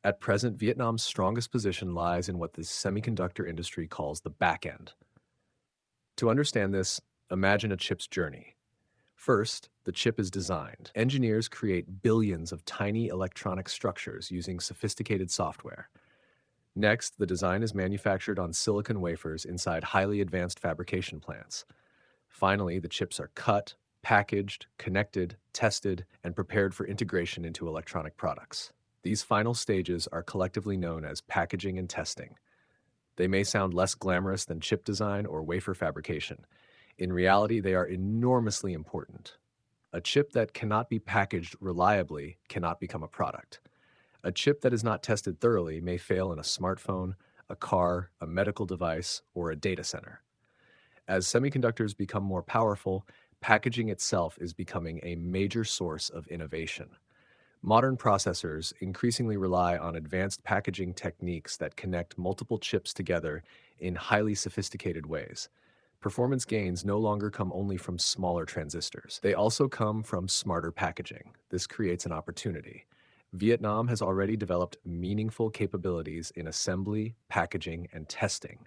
At present, Vietnam's strongest position lies in what the semiconductor industry calls the back end. To understand this, imagine a chip's journey. First, the chip is designed. Engineers create billions of tiny electronic structures using sophisticated software. Next, the design is manufactured on silicon wafers inside highly advanced fabrication plants. Finally, the chips are cut, packaged, connected, tested, and prepared for integration into electronic products. These final stages are collectively known as packaging and testing. They may sound less glamorous than chip design or wafer fabrication. In reality, they are enormously important. A chip that cannot be packaged reliably cannot become a product. A chip that is not tested thoroughly may fail in a smartphone, a car, a medical device, or a data center. As semiconductors become more powerful, packaging itself is becoming a major source of innovation. Modern processors increasingly rely on advanced packaging techniques that connect multiple chips together in highly sophisticated ways. Performance gains no longer come only from smaller transistors. They also come from smarter packaging. This creates an opportunity. Vietnam has already developed meaningful capabilities in assembly, packaging, and testing.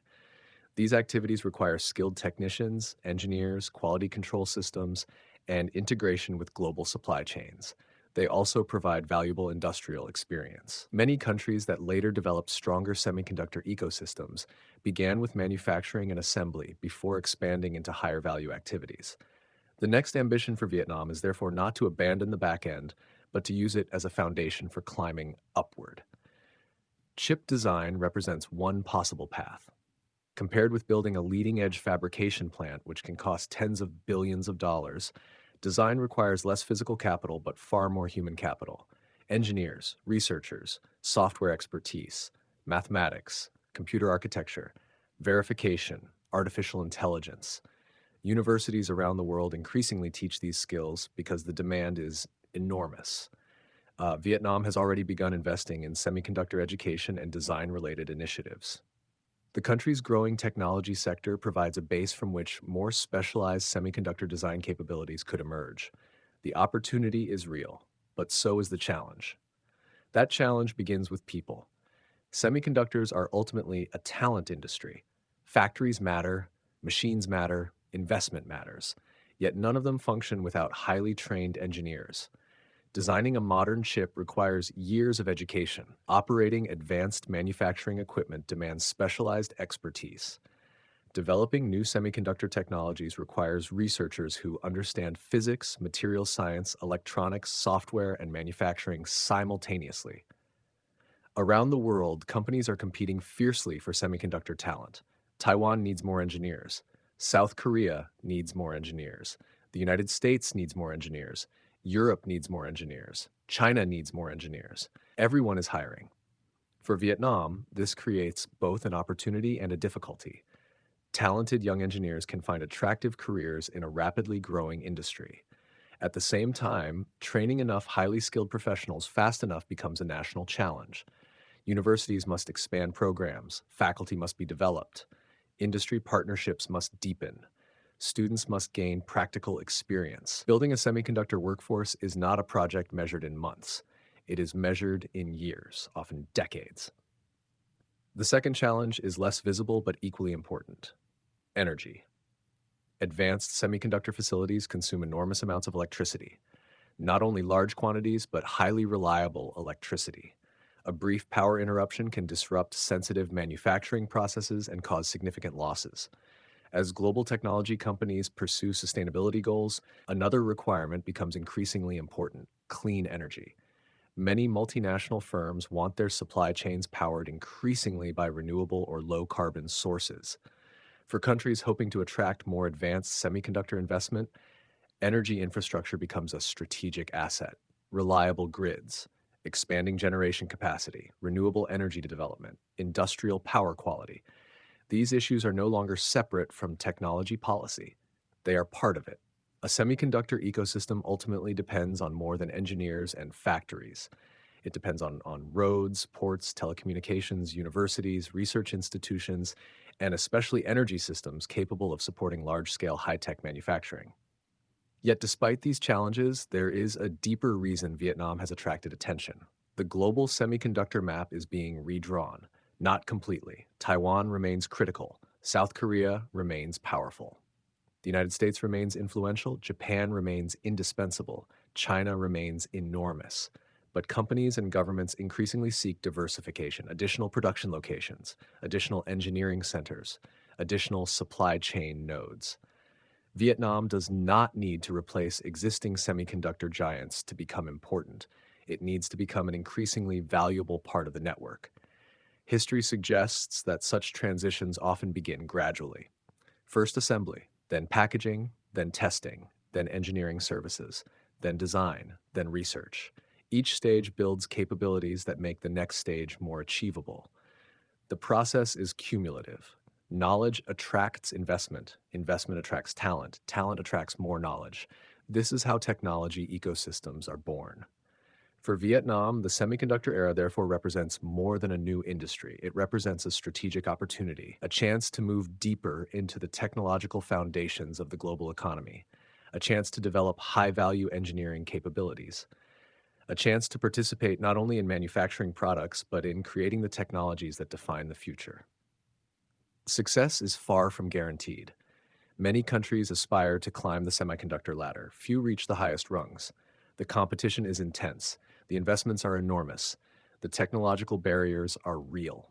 These activities require skilled technicians, engineers, quality control systems, and integration with global supply chains. They also provide valuable industrial experience. Many countries that later developed stronger semiconductor ecosystems began with manufacturing and assembly before expanding into higher value activities. The next ambition for Vietnam is therefore not to abandon the back end, but to use it as a foundation for climbing upward. Chip design represents one possible path. Compared with building a leading-edge fabrication plant, which can cost tens of billions of dollars, design requires less physical capital but far more human capital. Engineers, researchers, software expertise, mathematics, computer architecture, verification, artificial intelligence. Universities around the world increasingly teach these skills because the demand is enormous. Vietnam has already begun investing in semiconductor education and design-related initiatives. The country's growing technology sector provides a base from which more specialized semiconductor design capabilities could emerge. The opportunity is real, but so is the challenge. That challenge begins with people. Semiconductors are ultimately a talent industry. Factories matter, machines matter, investment matters, yet none of them function without highly trained engineers. Designing a modern chip requires years of education. Operating advanced manufacturing equipment demands specialized expertise. Developing new semiconductor technologies requires researchers who understand physics, material science, electronics, software, and manufacturing simultaneously. Around the world, companies are competing fiercely for semiconductor talent. Taiwan needs more engineers. South Korea needs more engineers. The United States needs more engineers. Europe needs more engineers. China needs more engineers. Everyone is hiring. For Vietnam, this creates both an opportunity and a difficulty. Talented young engineers can find attractive careers in a rapidly growing industry. At the same time, training enough highly skilled professionals fast enough becomes a national challenge. Universities must expand programs, faculty must be developed, industry partnerships must deepen. Students must gain practical experience. Building a semiconductor workforce is not a project measured in months. It is measured in years, often decades. The second challenge is less visible but equally important: energy. Advanced semiconductor facilities consume enormous amounts of electricity. Not only large quantities, but highly reliable electricity. A brief power interruption can disrupt sensitive manufacturing processes and cause significant losses. As global technology companies pursue sustainability goals, another requirement becomes increasingly important: clean energy. Many multinational firms want their supply chains powered increasingly by renewable or low-carbon sources. For countries hoping to attract more advanced semiconductor investment, energy infrastructure becomes a strategic asset. Reliable grids, expanding generation capacity, renewable energy development, industrial power quality. These issues are no longer separate from technology policy. They are part of it. A semiconductor ecosystem ultimately depends on more than engineers and factories. It depends on roads, ports, telecommunications, universities, research institutions, and especially energy systems capable of supporting large-scale high-tech manufacturing. Yet despite these challenges, there is a deeper reason Vietnam has attracted attention. The global semiconductor map is being redrawn. Not completely. Taiwan remains critical. South Korea remains powerful. The United States remains influential. Japan remains indispensable. China remains enormous. But companies and governments increasingly seek diversification, additional production locations, additional engineering centers, additional supply chain nodes. Vietnam does not need to replace existing semiconductor giants to become important. It needs to become an increasingly valuable part of the network. History suggests that such transitions often begin gradually. First assembly, then packaging, then testing, then engineering services, then design, then research. Each stage builds capabilities that make the next stage more achievable. The process is cumulative. Knowledge attracts investment, investment attracts talent, talent attracts more knowledge. This is how technology ecosystems are born. For Vietnam, the semiconductor era therefore represents more than a new industry. It represents a strategic opportunity, a chance to move deeper into the technological foundations of the global economy, a chance to develop high-value engineering capabilities, a chance to participate not only in manufacturing products, but in creating the technologies that define the future. Success is far from guaranteed. Many countries aspire to climb the semiconductor ladder. Few reach the highest rungs. The competition is intense. The investments are enormous. The technological barriers are real.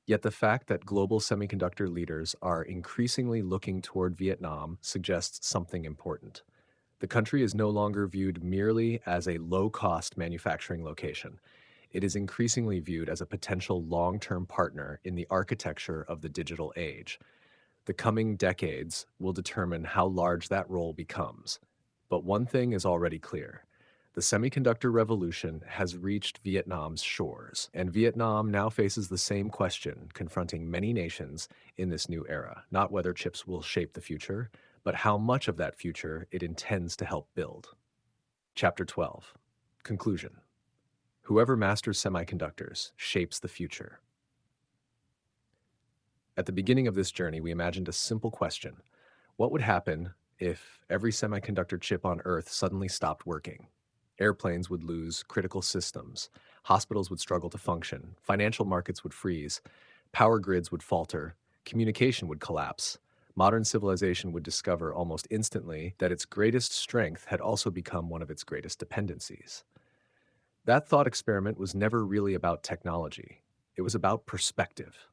Yet the fact that global semiconductor leaders are increasingly looking toward Vietnam suggests something important. The country is no longer viewed merely as a low-cost manufacturing location. It is increasingly viewed as a potential long-term partner in the architecture of the digital age. The coming decades will determine how large that role becomes. But one thing is already clear. The semiconductor revolution has reached Vietnam's shores, and Vietnam now faces the same question confronting many nations in this new era, not whether chips will shape the future, but how much of that future it intends to help build. Chapter 12. Conclusion. Whoever masters semiconductors shapes the future. At the beginning of this journey, we imagined a simple question. What would happen if every semiconductor chip on Earth suddenly stopped working? Airplanes would lose critical systems, hospitals would struggle to function, financial markets would freeze, power grids would falter, communication would collapse. Modern civilization would discover almost instantly that its greatest strength had also become one of its greatest dependencies. That thought experiment was never really about technology. It was about perspective.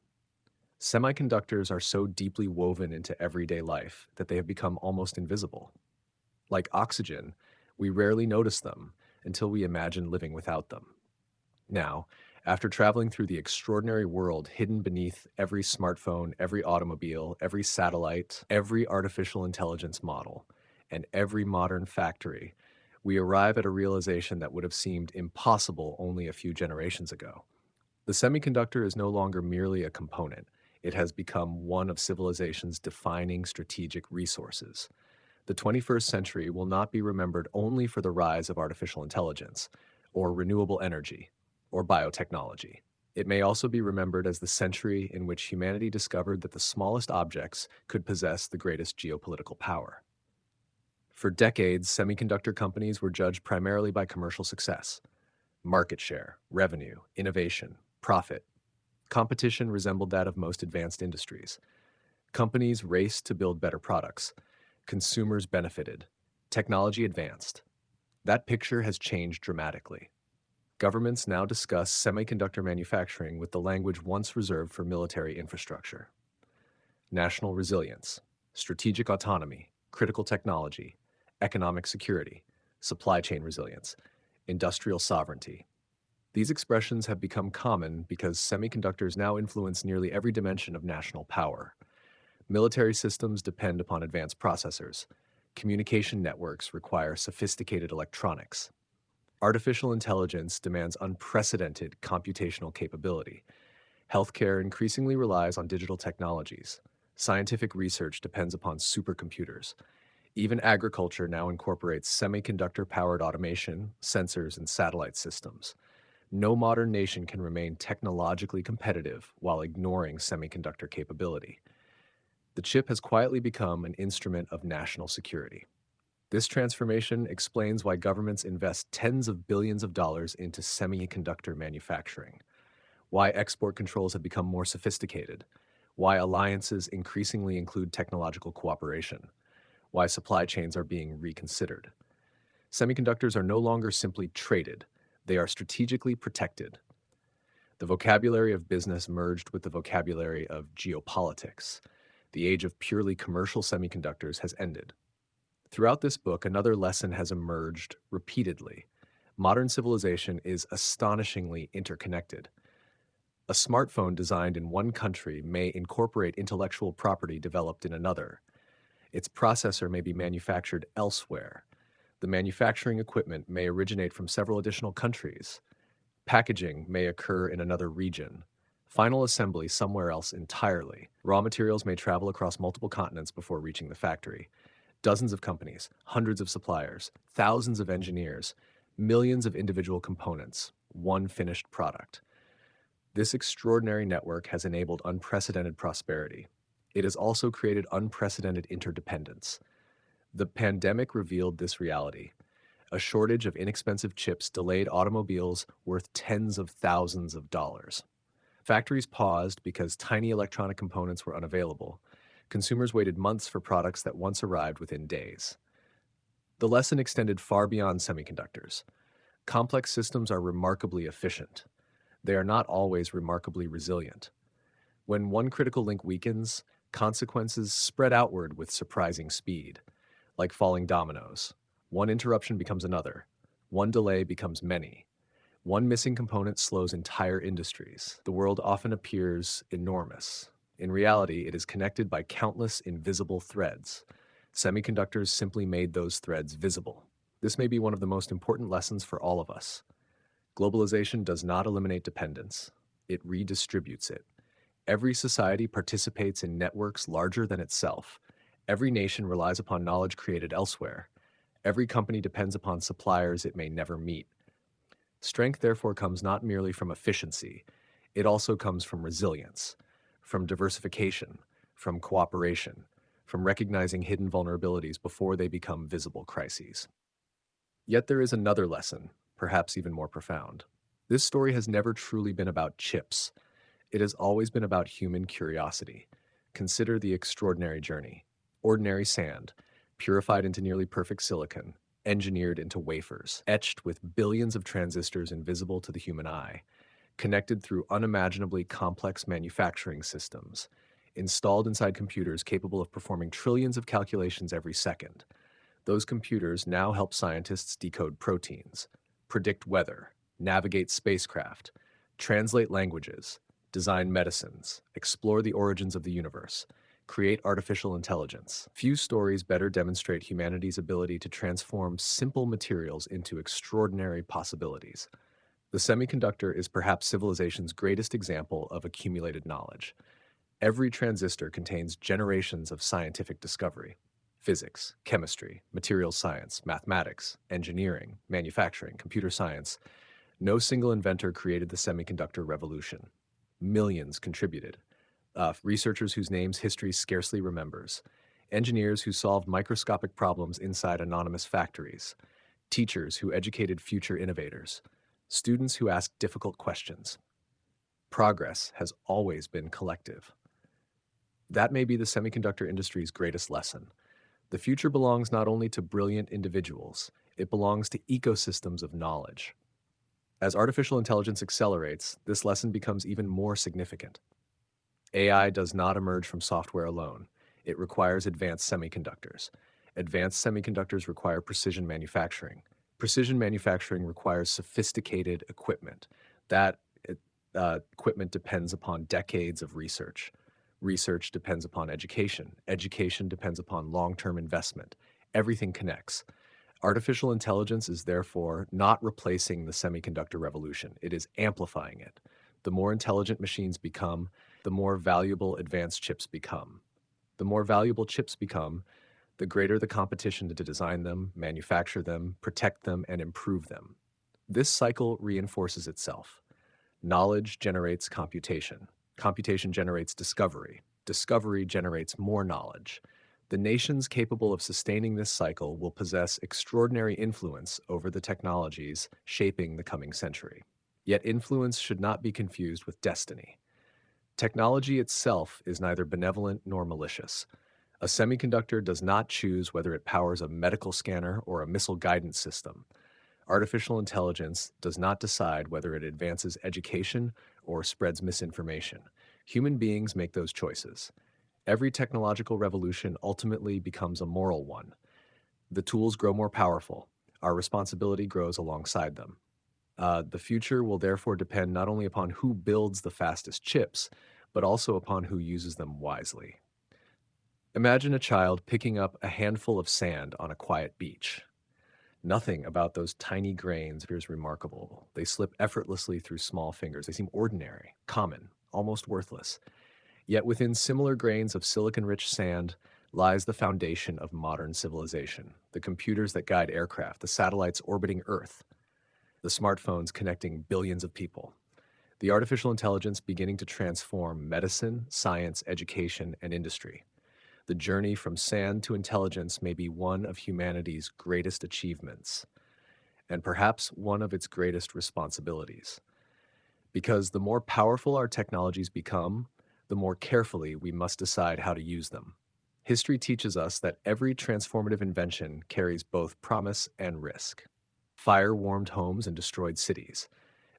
Semiconductors are so deeply woven into everyday life that they have become almost invisible. Like oxygen, we rarely notice them until we imagine living without them. Now, after traveling through the extraordinary world hidden beneath every smartphone, every automobile, every satellite, every artificial intelligence model, and every modern factory, we arrive at a realization that would have seemed impossible only a few generations ago. The semiconductor is no longer merely a component. It has become one of civilization's defining strategic resources. The 21st century will not be remembered only for the rise of artificial intelligence, or renewable energy, or biotechnology. It may also be remembered as the century in which humanity discovered that the smallest objects could possess the greatest geopolitical power. For decades, semiconductor companies were judged primarily by commercial success, market share, revenue, innovation, profit. Competition resembled that of most advanced industries. Companies raced to build better products. Consumers benefited. Technology advanced. That picture has changed dramatically. Governments now discuss semiconductor manufacturing with the language once reserved for military infrastructure. National resilience, strategic autonomy, critical technology, economic security, supply chain resilience, industrial sovereignty. These expressions have become common because semiconductors now influence nearly every dimension of national power. Military systems depend upon advanced processors. Communication networks require sophisticated electronics. Artificial intelligence demands unprecedented computational capability. Healthcare increasingly relies on digital technologies. Scientific research depends upon supercomputers. Even agriculture now incorporates semiconductor-powered automation, sensors, and satellite systems. No modern nation can remain technologically competitive while ignoring semiconductor capability. The chip has quietly become an instrument of national security. This transformation explains why governments invest tens of billions of dollars into semiconductor manufacturing, why export controls have become more sophisticated, why alliances increasingly include technological cooperation, why supply chains are being reconsidered. Semiconductors are no longer simply traded, they are strategically protected. The vocabulary of business merged with the vocabulary of geopolitics. The age of purely commercial semiconductors has ended. Throughout this book, another lesson has emerged repeatedly. Modern civilization is astonishingly interconnected. A smartphone designed in one country may incorporate intellectual property developed in another. Its processor may be manufactured elsewhere. The manufacturing equipment may originate from several additional countries. Packaging may occur in another region. Final assembly somewhere else entirely. Raw materials may travel across multiple continents before reaching the factory. Dozens of companies, hundreds of suppliers, thousands of engineers, millions of individual components, one finished product. This extraordinary network has enabled unprecedented prosperity. It has also created unprecedented interdependence. The pandemic revealed this reality. A shortage of inexpensive chips delayed automobiles worth tens of thousands of dollars. Factories paused because tiny electronic components were unavailable. Consumers waited months for products that once arrived within days. The lesson extended far beyond semiconductors. Complex systems are remarkably efficient. They are not always remarkably resilient. When one critical link weakens, consequences spread outward with surprising speed, like falling dominoes. One interruption becomes another. One delay becomes many. One missing component slows entire industries. The world often appears enormous. In reality, it is connected by countless invisible threads. Semiconductors simply made those threads visible. This may be one of the most important lessons for all of us. Globalization does not eliminate dependence. It redistributes it. Every society participates in networks larger than itself. Every nation relies upon knowledge created elsewhere. Every company depends upon suppliers it may never meet. Strength, therefore, comes not merely from efficiency. It also comes from resilience, from diversification, from cooperation, from recognizing hidden vulnerabilities before they become visible crises. Yet there is another lesson, perhaps even more profound. This story has never truly been about chips. It has always been about human curiosity. Consider the extraordinary journey. Ordinary sand, purified into nearly perfect silicon, engineered into wafers, etched with billions of transistors invisible to the human eye, connected through unimaginably complex manufacturing systems, installed inside computers capable of performing trillions of calculations every second. Those computers now help scientists decode proteins, predict weather, navigate spacecraft, translate languages, design medicines, explore the origins of the universe, create artificial intelligence. Few stories better demonstrate humanity's ability to transform simple materials into extraordinary possibilities. The semiconductor is perhaps civilization's greatest example of accumulated knowledge. Every transistor contains generations of scientific discovery. Physics, chemistry, materials science, mathematics, engineering, manufacturing, computer science. No single inventor created the semiconductor revolution. Millions contributed. Researchers whose names history scarcely remembers. Engineers who solved microscopic problems inside anonymous factories. Teachers who educated future innovators. Students who asked difficult questions. Progress has always been collective. That may be the semiconductor industry's greatest lesson. The future belongs not only to brilliant individuals, it belongs to ecosystems of knowledge. As artificial intelligence accelerates, this lesson becomes even more significant. AI does not emerge from software alone. It requires advanced semiconductors. Advanced semiconductors require precision manufacturing. Precision manufacturing requires sophisticated equipment. That equipment depends upon decades of research. Research depends upon education. Education depends upon long-term investment. Everything connects. Artificial intelligence is therefore not replacing the semiconductor revolution. It is amplifying it. The more intelligent machines become, the more valuable advanced chips become. The more valuable chips become, the greater the competition to design them, manufacture them, protect them, and improve them. This cycle reinforces itself. Knowledge generates computation. Computation generates discovery. Discovery generates more knowledge. The nations capable of sustaining this cycle will possess extraordinary influence over the technologies shaping the coming century. Yet influence should not be confused with destiny. Technology itself is neither benevolent nor malicious. A semiconductor does not choose whether it powers a medical scanner or a missile guidance system. Artificial intelligence does not decide whether it advances education or spreads misinformation. Human beings make those choices. Every technological revolution ultimately becomes a moral one. The tools grow more powerful. Our responsibility grows alongside them. The future will therefore depend not only upon who builds the fastest chips, but also upon who uses them wisely. Imagine a child picking up a handful of sand on a quiet beach. Nothing about those tiny grains appears remarkable. They slip effortlessly through small fingers. They seem ordinary, common, almost worthless. Yet within similar grains of silicon-rich sand lies the foundation of modern civilization, the computers that guide aircraft, the satellites orbiting Earth, the smartphones connecting billions of people, the artificial intelligence beginning to transform medicine, science, education, and industry. The journey from sand to intelligence may be one of humanity's greatest achievements, and perhaps one of its greatest responsibilities. Because the more powerful our technologies become, the more carefully we must decide how to use them. History teaches us that every transformative invention carries both promise and risk. Fire warmed homes and destroyed cities.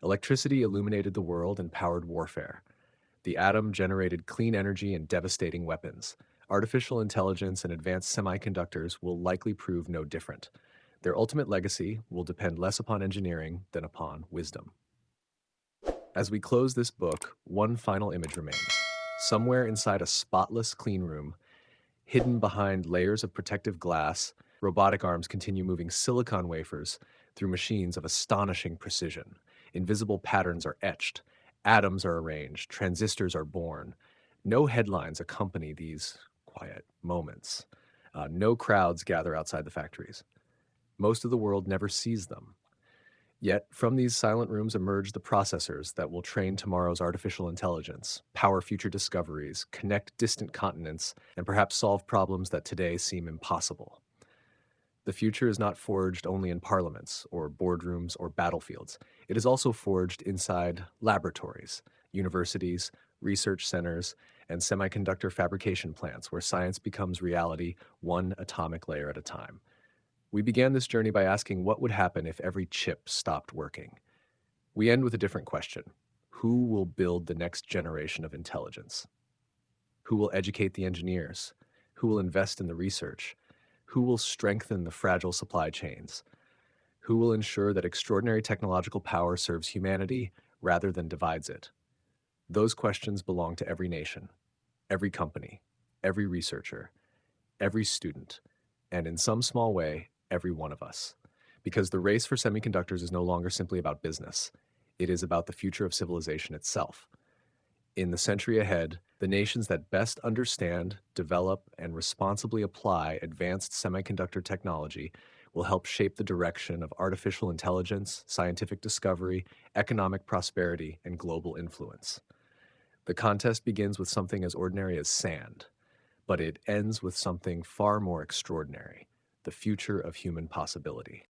Electricity illuminated the world and powered warfare. The atom generated clean energy and devastating weapons. Artificial intelligence and advanced semiconductors will likely prove no different. Their ultimate legacy will depend less upon engineering than upon wisdom. As we close this book, one final image remains. Somewhere inside a spotless clean room, hidden behind layers of protective glass, robotic arms continue moving silicon wafers through machines of astonishing precision. Invisible patterns are etched, atoms are arranged, transistors are born. No headlines accompany these quiet moments. No crowds gather outside the factories. Most of the world never sees them. Yet, from these silent rooms emerge the processors that will train tomorrow's artificial intelligence, power future discoveries, connect distant continents, and perhaps solve problems that today seem impossible. The future is not forged only in parliaments, or boardrooms, or battlefields. It is also forged inside laboratories, universities, research centers, and semiconductor fabrication plants where science becomes reality one atomic layer at a time. We began this journey by asking what would happen if every chip stopped working. We end with a different question. Who will build the next generation of intelligence? Who will educate the engineers? Who will invest in the research? Who will strengthen the fragile supply chains? Who will ensure that extraordinary technological power serves humanity rather than divides it? Those questions belong to every nation, every company, every researcher, every student, and in some small way, every one of us. Because the race for semiconductors is no longer simply about business. It is about the future of civilization itself. In the century ahead, the nations that best understand, develop, and responsibly apply advanced semiconductor technology will help shape the direction of artificial intelligence, scientific discovery, economic prosperity, and global influence. The contest begins with something as ordinary as sand, but it ends with something far more extraordinary, the future of human possibility.